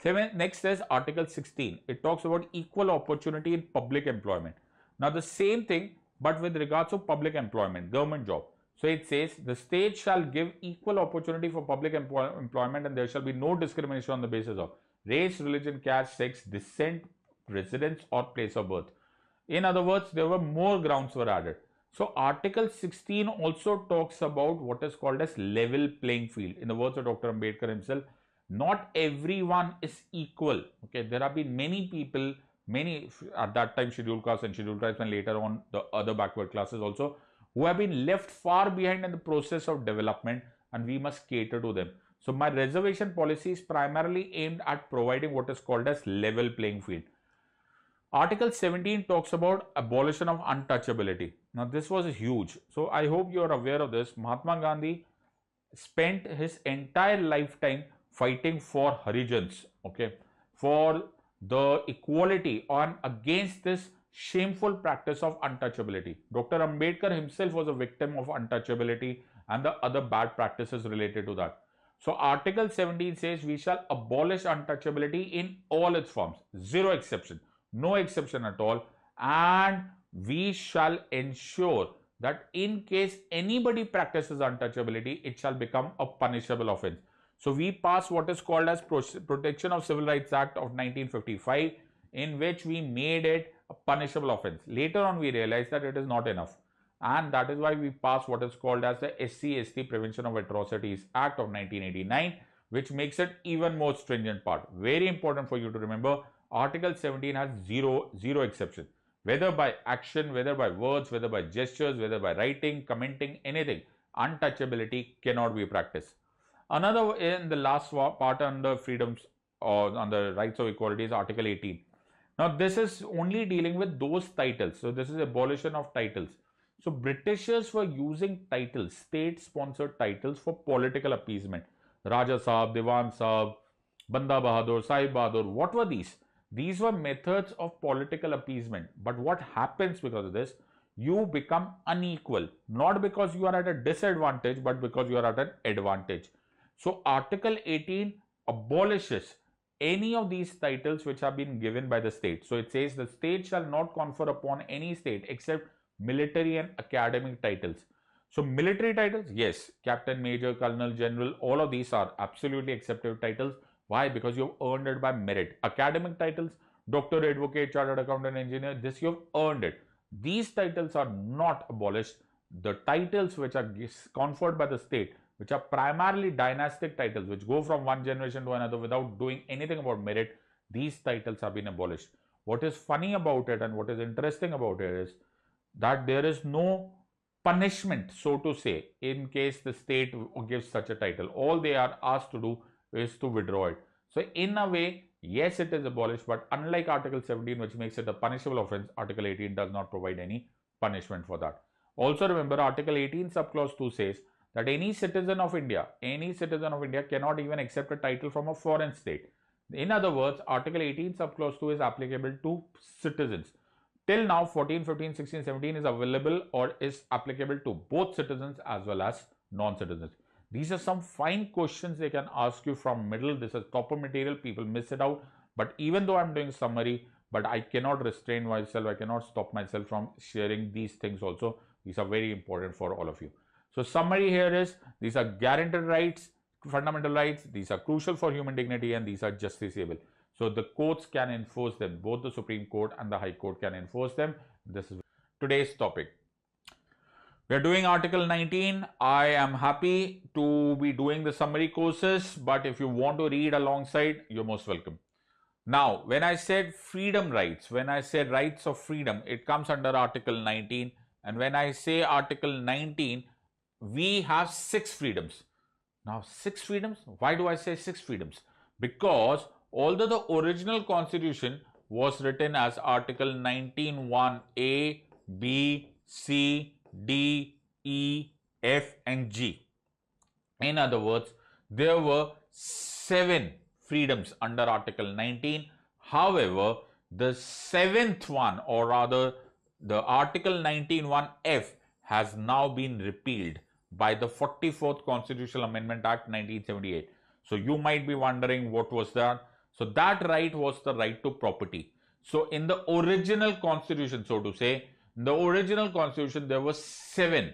Next is Article 16. It talks about equal opportunity in public employment. Now, the same thing, but with regards to public employment, government job. So it says the state shall give equal opportunity for public employment and there shall be no discrimination on the basis of race, religion, caste, sex, descent, residence, or place of birth. In other words, there were more grounds were added. So Article 16 also talks about what is called as level playing field. In the words of Dr. Ambedkar himself, not everyone is equal. Okay, there have been many people, many at that time scheduled castes and scheduled tribes and later on the other backward classes also, who have been left far behind in the process of development, and we must cater to them. So my reservation policy is primarily aimed at providing what is called as level playing field. Article 17 talks about abolition of untouchability. Now this was huge. So I hope you are aware of this. Mahatma Gandhi spent his entire lifetime fighting for Harijans, okay, for the equality on against this shameful practice of untouchability. Dr. Ambedkar himself was a victim of untouchability and the other bad practices related to that. So Article 17 says we shall abolish untouchability in all its forms, zero exception, no exception at all, and we shall ensure that in case anybody practices untouchability, it shall become a punishable offense. So we passed what is called as Protection of Civil Rights Act of 1955, in which we made it a punishable offense. Later on, we realized that it is not enough, and that is why we passed what is called as the SC/ST Prevention of Atrocities Act of 1989, which makes it even more stringent part. Very important for you to remember, Article 17 has zero exception. Whether by action, whether by words, whether by gestures, whether by writing, commenting, anything, untouchability cannot be practiced. Another, in the last part on the freedoms or on the rights of equality, is Article 18. Now this is only dealing with those titles. So this is abolition of titles. So Britishers were using titles, state-sponsored titles, for political appeasement. Raja Sahab, Diwan Sahab, Banda Bahadur, Sahib Bahadur. What were these? These were methods of political appeasement. But what happens because of this? You become unequal. Not because you are at a disadvantage, but because you are at an advantage. So Article 18 abolishes any of these titles which have been given by the state. So it says the state shall not confer upon any state except military and academic titles. So military titles, yes, captain, major, colonel, general, all of these are absolutely acceptable titles. Why? Because you've earned it by merit. Academic titles, doctor, advocate, chartered accountant, engineer, this you've earned it. These titles are not abolished. The titles which are conferred by the state, which are primarily dynastic titles, which go from one generation to another without doing anything about merit, these titles have been abolished. What is funny about it and what is interesting about it is that there is no punishment, so to say, in case the state gives such a title. All they are asked to do is to withdraw it. So in a way, yes, it is abolished, but unlike Article 17, which makes it a punishable offense, Article 18 does not provide any punishment for that. Also remember, Article 18 subclause 2 says that any citizen of India cannot even accept a title from a foreign state. In other words, Article 18 subclause 2 is applicable to citizens. Till now, 14, 15, 16, 17 is available or is applicable to both citizens as well as non-citizens. These are some fine questions they can ask you from middle. This is proper material. People miss it out. But even though I'm doing summary, but I cannot restrain myself. I cannot stop myself from sharing these things also. These are very important for all of you. So summary here is, these are guaranteed rights, fundamental rights. These are crucial for human dignity and these are justiciable. So the courts can enforce them. Both the Supreme Court and the High Court can enforce them. This is today's topic. We are doing Article 19. I am happy to be doing the summary courses, but if you want to read alongside, you're most welcome. Now, when I said freedom rights, when I say rights of freedom, it comes under Article 19. And when I say Article 19, we have 6 freedoms. Now, 6 freedoms. Why do I say 6 freedoms? Because although the original constitution was written as Article 19(1) A, B, C, D, E, F and G. In other words, there were 7 freedoms under Article 19. However, the 7th one, or rather the Article 19(1) F, has now been repealed by the 44th Constitutional Amendment Act 1978. So you might be wondering what was that? So that right was the right to property. So in the original constitution, so to say, in the original constitution, there were 7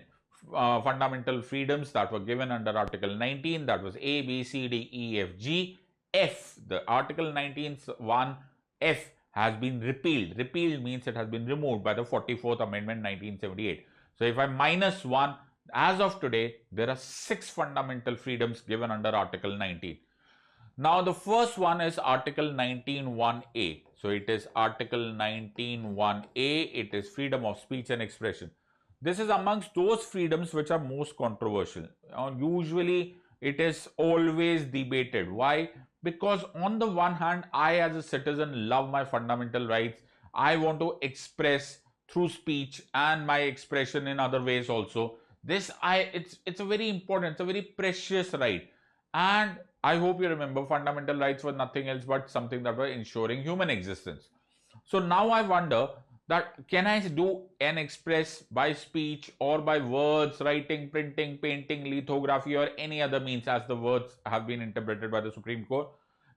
fundamental freedoms that were given under Article 19. That was A, B, C, D, E, F, G. F, the Article 19(1) F has been repealed. Repealed means it has been removed by the 44th Amendment 1978. So if I minus 1, as of today, there are 6 fundamental freedoms given under Article 19. Now, the first one is Article 19(1)A. So, it is Article 19(1)A. It is freedom of speech and expression. This is amongst those freedoms which are most controversial. Usually, it is always debated. Why? Because on the one hand, I as a citizen love my fundamental rights. I want to express through speech and my expression in other ways also. It's a very important, it's a very precious right. And I hope you remember, fundamental rights were nothing else but something that were ensuring human existence. So now I wonder that can I do and express by speech or by words, writing, printing, painting, lithography, or any other means as the words have been interpreted by the Supreme Court?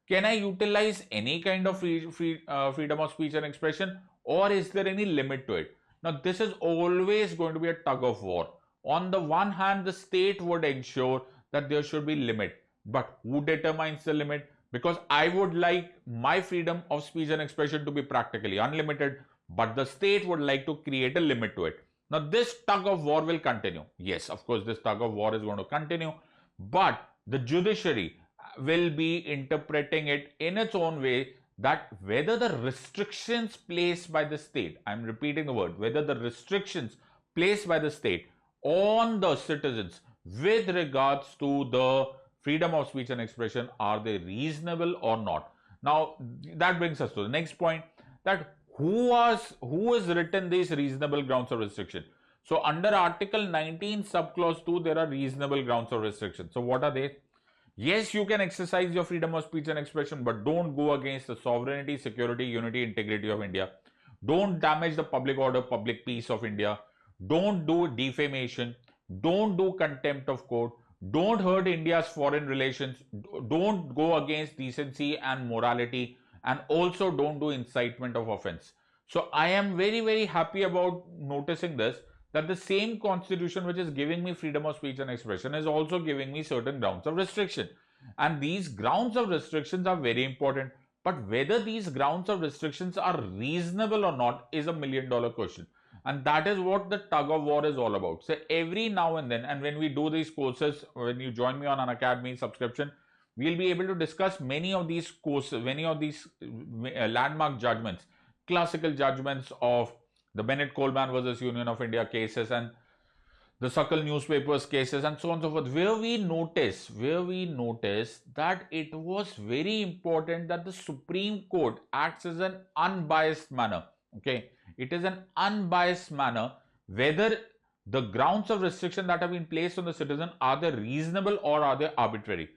Can I utilize any kind of freedom of speech and expression, or is there any limit to it? Now, this is always going to be a tug of war. On the one hand, the state would ensure that there should be limit, but who determines the limit? Because I would like my freedom of speech and expression to be practically unlimited, but the state would like to create a limit to it. Now, this tug of war will continue. Yes, of course, this tug of war is going to continue, but the judiciary will be interpreting it in its own way, that whether the restrictions placed by the state, I'm repeating the word, whether the restrictions placed by the state on the citizens with regards to the freedom of speech and expression, are they reasonable or not? Now, that brings us to the next point, that who has written these reasonable grounds of restriction? So under Article 19 subclause 2, there are reasonable grounds of restriction. So what are they? Yes, you can exercise your freedom of speech and expression, but don't go against the sovereignty, security, unity, integrity of India. Don't damage the public order, public peace of India. Don't do defamation. Don't do contempt of court. Don't hurt India's foreign relations. Don't go against decency and morality. And also don't do incitement of offense. So I am very, very happy about noticing this, that the same constitution which is giving me freedom of speech and expression is also giving me certain grounds of restriction. And these grounds of restrictions are very important. But whether these grounds of restrictions are reasonable or not is a $1 million question. And that is what the tug of war is all about. So every now and then, and when we do these courses, when you join me on Unacademy Subscription, we'll be able to discuss many of these courses, many of these landmark judgments, classical judgments of the Bennett Coleman versus Union of India cases and the Suckle newspapers cases and so on and so forth, where we notice that it was very important that the Supreme Court acts as an unbiased manner. Okay, it is an unbiased manner whether the grounds of restriction that have been placed on the citizen, are they reasonable or are they arbitrary?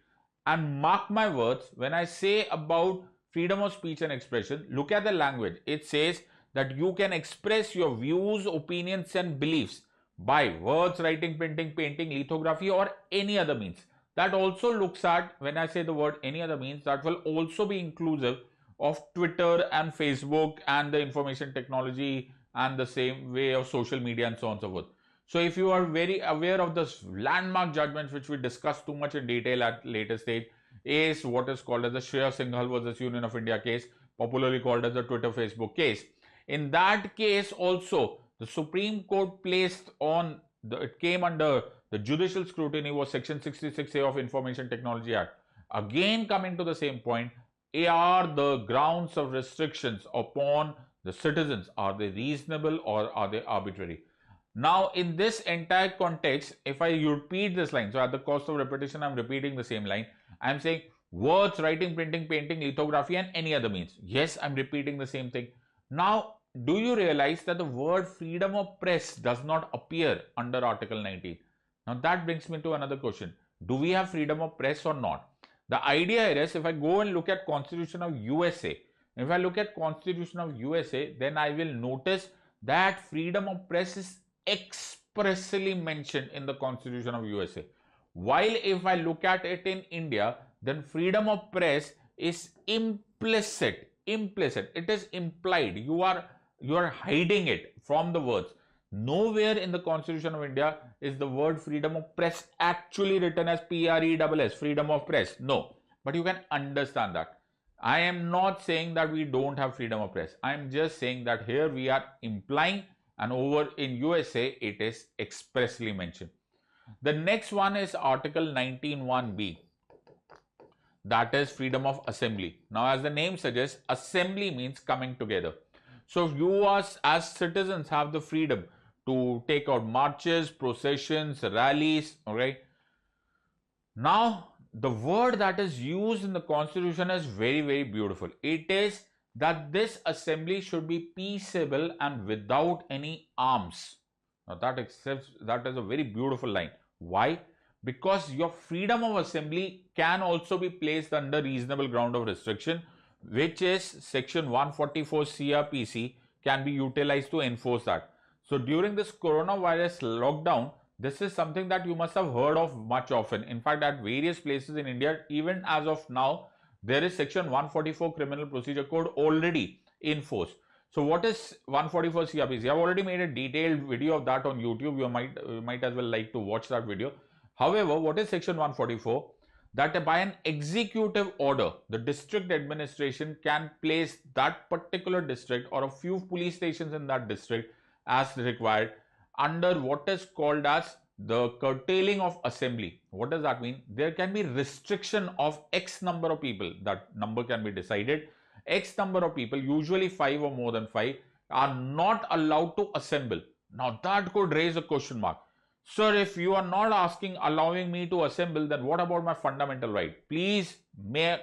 And mark my words, when I say about freedom of speech and expression, look at the language. It says that you can express your views, opinions and beliefs by words, writing, printing, painting, lithography or any other means. That also looks at, when I say the word any other means, that will also be inclusive of Twitter and Facebook and the information technology and the same way of social media and so on and so forth. So if you are very aware of this landmark judgments which we discussed too much in detail at later stage, is what is called as the Shreya Singhal versus Union of India case, popularly called as the Twitter Facebook case. In that case also, the Supreme Court placed on, it came under the judicial scrutiny was Section 66A of Information Technology Act. Again coming to the same point, are the grounds of restrictions upon the citizens, are they reasonable or are they arbitrary? Now in this entire context, if I repeat this line, so at the cost of repetition, I'm repeating the same line. I'm saying words, writing, printing, painting, lithography and any other means. Yes, I'm repeating the same thing. Now, do you realize that the word freedom of press does not appear under Article 19? Now that brings me to another question. Do we have freedom of press or not? The idea is, if I go and look at Constitution of USA, if I look at Constitution of USA, then I will notice that freedom of press is expressly mentioned in the Constitution of USA. While if I look at it in India, then freedom of press is implicit. It is implied. You are hiding it from the words. Nowhere in the Constitution of India is the word freedom of press actually written as PRESS, freedom of press. No, but you can understand that. I am not saying that we don't have freedom of press. I am just saying that here we are implying, and over in USA it is expressly mentioned. The next one is Article 19(1)(b). That is freedom of assembly. Now, as the name suggests, assembly means coming together. So you as citizens have the freedom to take out marches, processions, rallies, all right. Now, the word that is used in the Constitution is very, very beautiful. It is that this assembly should be peaceable and without any arms. Now, that is a very beautiful line. Why? Because your freedom of assembly can also be placed under reasonable ground of restriction, which is Section 144 CRPC, can be utilized to enforce that. So during this coronavirus lockdown, this is something that you must have heard of much often. In fact, at various places in India, even as of now, there is section 144 Criminal Procedure Code already in force. So what is 144 CRPC? I've already made a detailed video of that on YouTube. You might as well like to watch that video. However, what is section 144? That by an executive order, the district administration can place that particular district or a few police stations in that district as required under what is called as the curtailing of assembly. What does that mean? There can be restriction of X number of people. That number can be decided. X number of people, usually 5 or more than 5, are not allowed to assemble. Now that could raise a question mark. Sir, if you are not allowing me to assemble, then what about my fundamental right? Please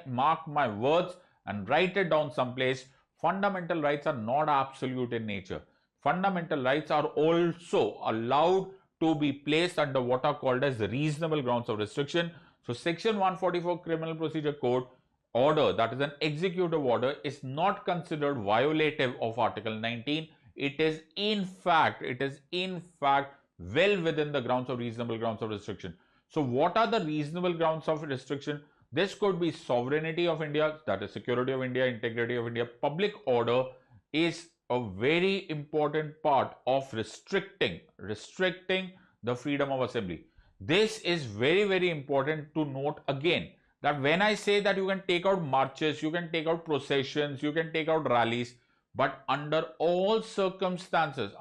mark my words and write it down someplace. Fundamental rights are not absolute in nature. Fundamental rights are also allowed to be placed under what are called as reasonable grounds of restriction. So section 144 Criminal Procedure Code order, that is an executive order, is not considered violative of Article 19. It is in fact well within the grounds of reasonable grounds of restriction. So what are the reasonable grounds of restriction? This could be sovereignty of India, that is security of India, integrity of India. Public order is a very important part of restricting the freedom of assembly. This is very, very important to note again, that when I say that you can take out marches, you can take out processions, you can take out rallies, but under all circumstances,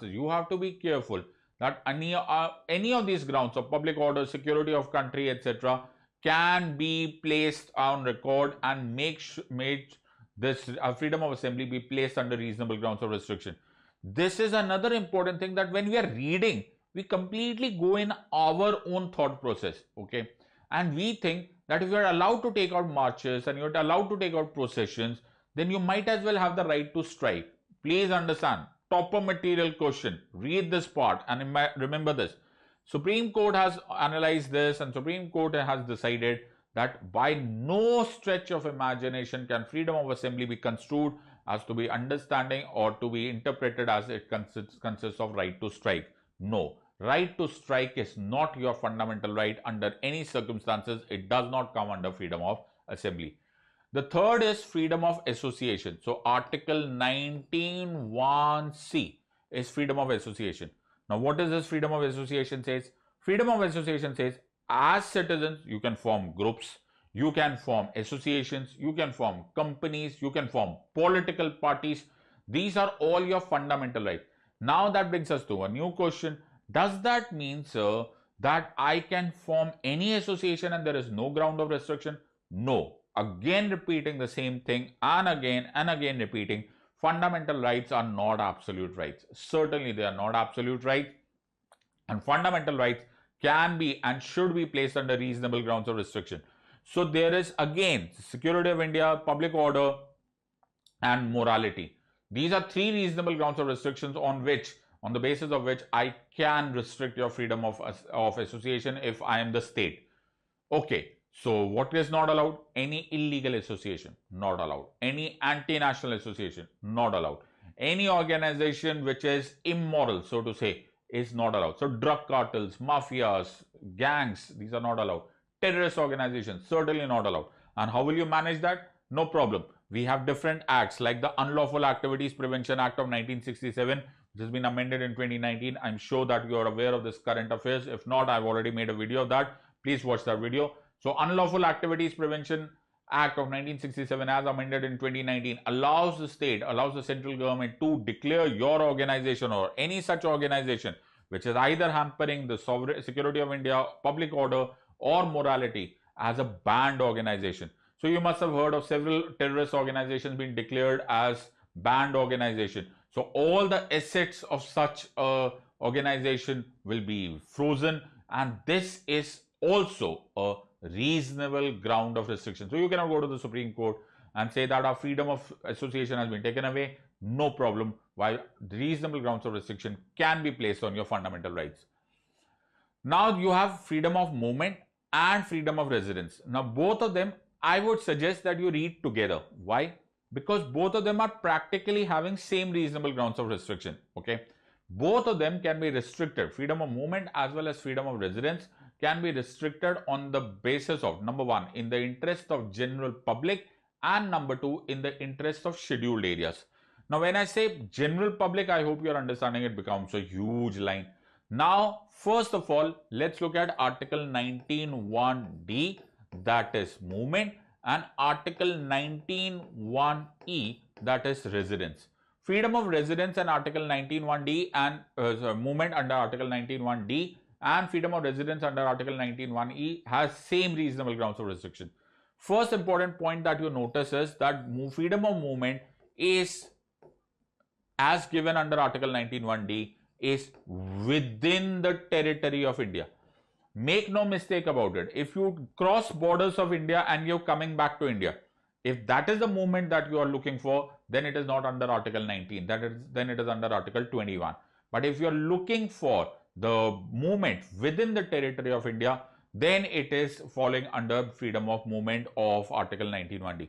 you have to be careful that any of these grounds of public order, security of country, etc. can be placed on record and make this freedom of assembly be placed under reasonable grounds of restriction. This is another important thing, that when we are reading, we completely go in our own thought process, okay? And we think that if you are allowed to take out marches and you are allowed to take out processions, then you might as well have the right to strike. Please understand, topper material question, read this part and remember this. Supreme Court has analyzed this, and Supreme Court has decided that by no stretch of imagination can freedom of assembly be construed as to be understanding or to be interpreted as it consists of right to strike. No, right to strike is not your fundamental right under any circumstances. It does not come under freedom of assembly. The third is freedom of association. So Article 19(1)(c) is freedom of association. Now what is this freedom of association says? Freedom of association says, as citizens, you can form groups, you can form associations, you can form companies, you can form political parties. These are all your fundamental rights. Now that brings us to a new question. Does that mean, sir, that I can form any association and there is no ground of restriction? No. Again repeating the same thing and again repeating, fundamental rights are not absolute rights. Certainly they are not absolute rights, and fundamental rights can be and should be placed under reasonable grounds of restriction. So there is again security of India, public order and morality. These are three reasonable grounds of restrictions on the basis of which I can restrict your freedom of association if I am the state. Okay, so what is not allowed? Any illegal association, not allowed. Any anti-national association, not allowed. Any organization which is immoral, so to say, is not allowed. So drug cartels, mafias, gangs, these are not allowed. Terrorist organizations, certainly not allowed. And how will you manage that? No problem. We have different acts like the Unlawful Activities Prevention Act of 1967, which has been amended in 2019. I'm sure that you are aware of this current affairs. If not, I've already made a video of that. Please watch that video. So Unlawful Activities Prevention Act of 1967 as amended in 2019 allows the central government to declare your organization or any such organization which is either hampering the security of India, public order or morality as a banned organization. So you must have heard of several terrorist organizations being declared as banned organization. So all the assets of such a organization will be frozen, and this is also a reasonable ground of restriction. So you cannot go to the Supreme Court and say that our freedom of association has been taken away. No problem. While reasonable grounds of restriction can be placed on your fundamental rights. Now you have freedom of movement and freedom of residence. Now both of them I would suggest that you read together. Why? Because both of them are practically having same reasonable grounds of restriction. Okay, both of them can be restricted. Freedom of movement as well as freedom of residence can be restricted on the basis of, number one, in the interest of general public, and number two, in the interest of scheduled areas. Now, when I say general public, I hope you're understanding it becomes a huge line. Now, first of all, let's look at Article 19(1)(d), that is movement, and Article 19(1)(e), that is residence. Freedom of residence and Article 19(1)(d) and movement under Article 19(1)(d) and freedom of residence under Article 19(1)(e) has same reasonable grounds of restriction. First important point that you notice is that freedom of movement is, as given under Article 19(1)(d), is within the territory of India. Make no mistake about it. If you cross borders of India and you're coming back to India, if that is the movement that you are looking for, then it is not under Article 19. Then it is under Article 21. But if you are looking for the movement within the territory of India, then it is falling under freedom of movement of Article 19(1)(d).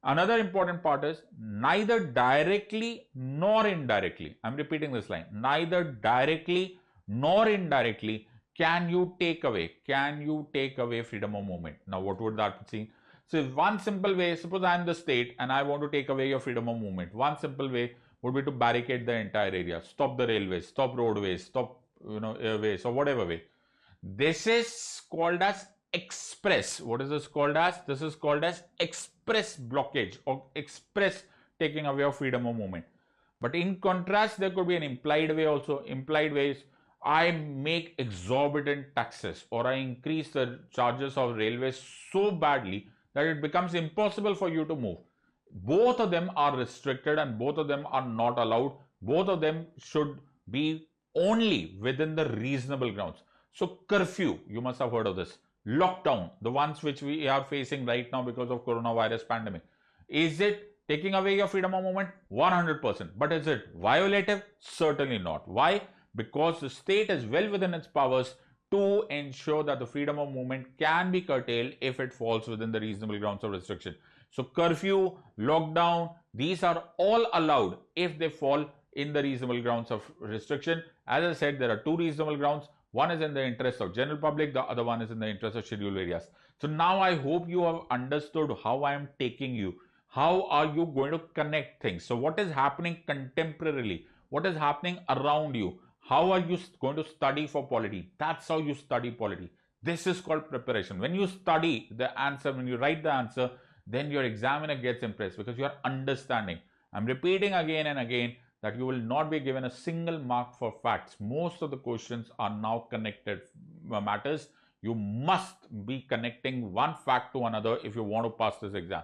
Another important part is neither directly nor indirectly. I'm repeating this line. Neither directly nor indirectly can you take away freedom of movement. Now, what would that mean? So, one simple way, suppose I am the state and I want to take away your freedom of movement. One simple way would be to barricade the entire area, stop the railways, stop roadways, stop airways, or whatever way. This is called as express. What is this called as? This is called as express blockage or express taking away of freedom of movement. But in contrast, there could be an implied way also. Implied ways, I make exorbitant taxes or I increase the charges of railways so badly that it becomes impossible for you to move. Both of them are restricted and both of them are not allowed. Both of them should be only within the reasonable grounds. So curfew, you must have heard of this. Lockdown, the ones which we are facing right now because of coronavirus pandemic. Is it taking away your freedom of movement? 100%. But is it violative? Certainly not. Why? Because the state is well within its powers to ensure that the freedom of movement can be curtailed if it falls within the reasonable grounds of restriction. So curfew, lockdown, these are all allowed if they fall in the reasonable grounds of restriction. As I said, there are two reasonable grounds. One is in the interest of general public, the other one is in the interest of scheduled areas. So now I hope you have understood how I am taking you. How are you going to connect things? So what is happening contemporarily? What is happening around you? How are you going to study for polity? That's how you study polity. This is called preparation. When you study the answer, when you write the answer, then your examiner gets impressed because you are understanding. I'm repeating again and again that you will not be given a single mark for facts. Most of the questions are now connected matters. You must be connecting one fact to another if you want to pass this exam.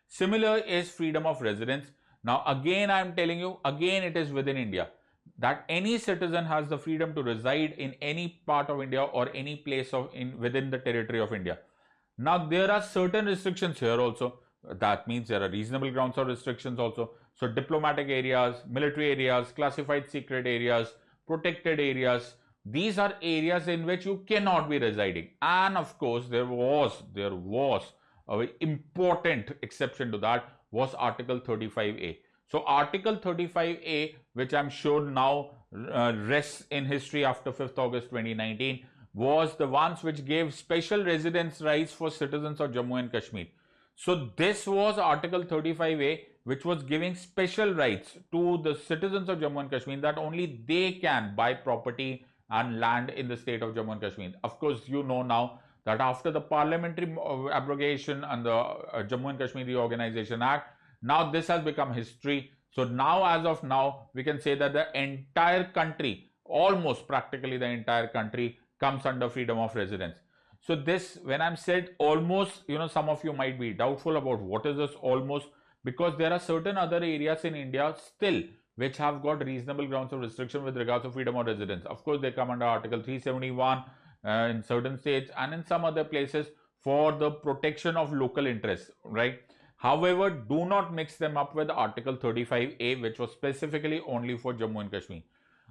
Similar is freedom of residence. Now again I am telling you, again it is within India, that any citizen has the freedom to reside in any part of India or any place within the territory of India. Now there are certain restrictions here also. That means there are reasonable grounds of restrictions also. So diplomatic areas, military areas, classified secret areas, protected areas, these are areas in which you cannot be residing. And of course, there was a very important exception to that was Article 35A. So Article 35A, which I'm sure now rests in history after 5th August 2019, was the ones which gave special residence rights for citizens of Jammu and Kashmir. So this was Article 35A, which was giving special rights to the citizens of Jammu and Kashmir that only they can buy property and land in the state of Jammu and Kashmir. Of course, you know now that after the parliamentary abrogation and the Jammu and Kashmir Reorganization Act, now this has become history. So now, as of now, we can say that the entire country, almost practically the entire country, comes under freedom of residence. So this, when I'm said almost, some of you might be doubtful about what is this almost, because there are certain other areas in India still which have got reasonable grounds of restriction with regards to freedom of residence. Of course, they come under Article 371 in certain states and in some other places for the protection of local interests, right? However, do not mix them up with Article 35A, which was specifically only for Jammu and Kashmir.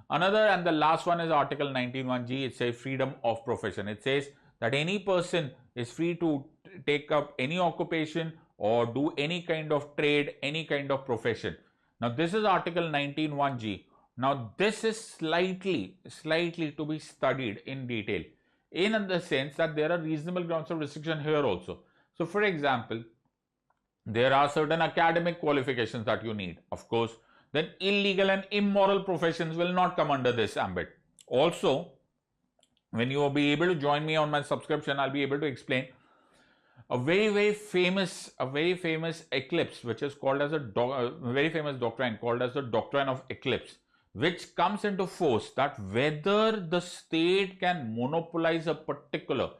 Another and the last one is Article 19(1)(g. It says freedom of profession. It says that any person is free to take up any occupation or do any kind of trade, any kind of profession. Now this is Article 19(1)(g). Now this is slightly to be studied in detail, in the sense that there are reasonable grounds of restriction here also. So for example, there are certain academic qualifications that you need, of course. Then illegal and immoral professions will not come under this ambit. Also, when you will be able to join me on my subscription, I'll be able to explain a very famous eclipse, which is called as a very famous doctrine called as the doctrine of eclipse, which comes into force that whether the state can monopolize a particular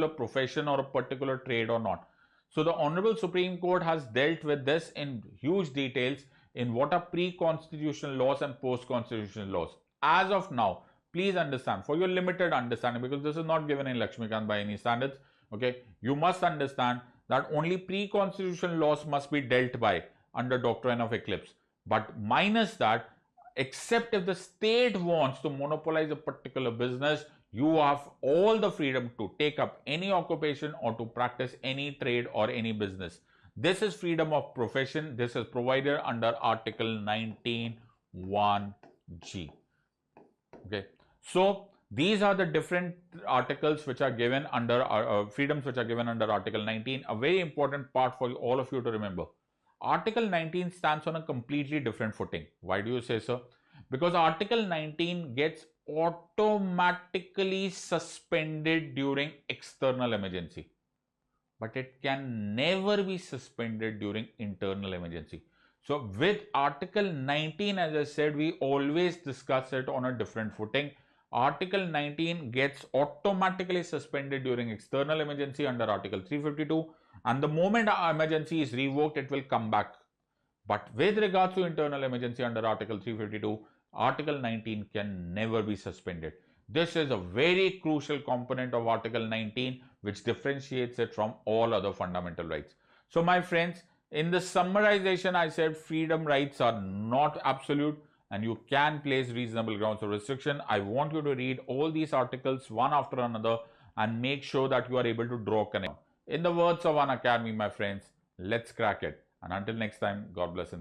profession or a particular trade or not. So the Honorable Supreme Court has dealt with this in huge details in what are pre-constitutional laws and post-constitutional laws. As of now, please understand, for your limited understanding, because this is not given in Lakshmikant by any standards, okay, you must understand that only pre-constitutional laws must be dealt by under doctrine of eclipse. But minus that, except if the state wants to monopolize a particular business, you have all the freedom to take up any occupation or to practice any trade or any business. This is freedom of profession. This is provided under Article 19(1)(g). Okay, so these are the different articles which are given under freedoms which are given under Article 19. A very important part for all of you to remember: Article 19 stands on a completely different footing. Why do you say so? Because Article 19 gets automatically suspended during external emergency, but it can never be suspended during internal emergency. So with Article 19, as I said, we always discuss it on a different footing. Article 19 gets automatically suspended during external emergency under Article 352, and the moment our emergency is revoked, it will come back. But with regards to internal emergency under Article 352, Article 19 can never be suspended. This is a very crucial component of Article 19, which differentiates it from all other fundamental rights. So my friends, in the summarization, I said freedom rights are not absolute and you can place reasonable grounds of restriction. I want you to read all these articles one after another and make sure that you are able to draw a connection. In the words of Unacademy, my friends, let's crack it. And until next time, God bless and thank you.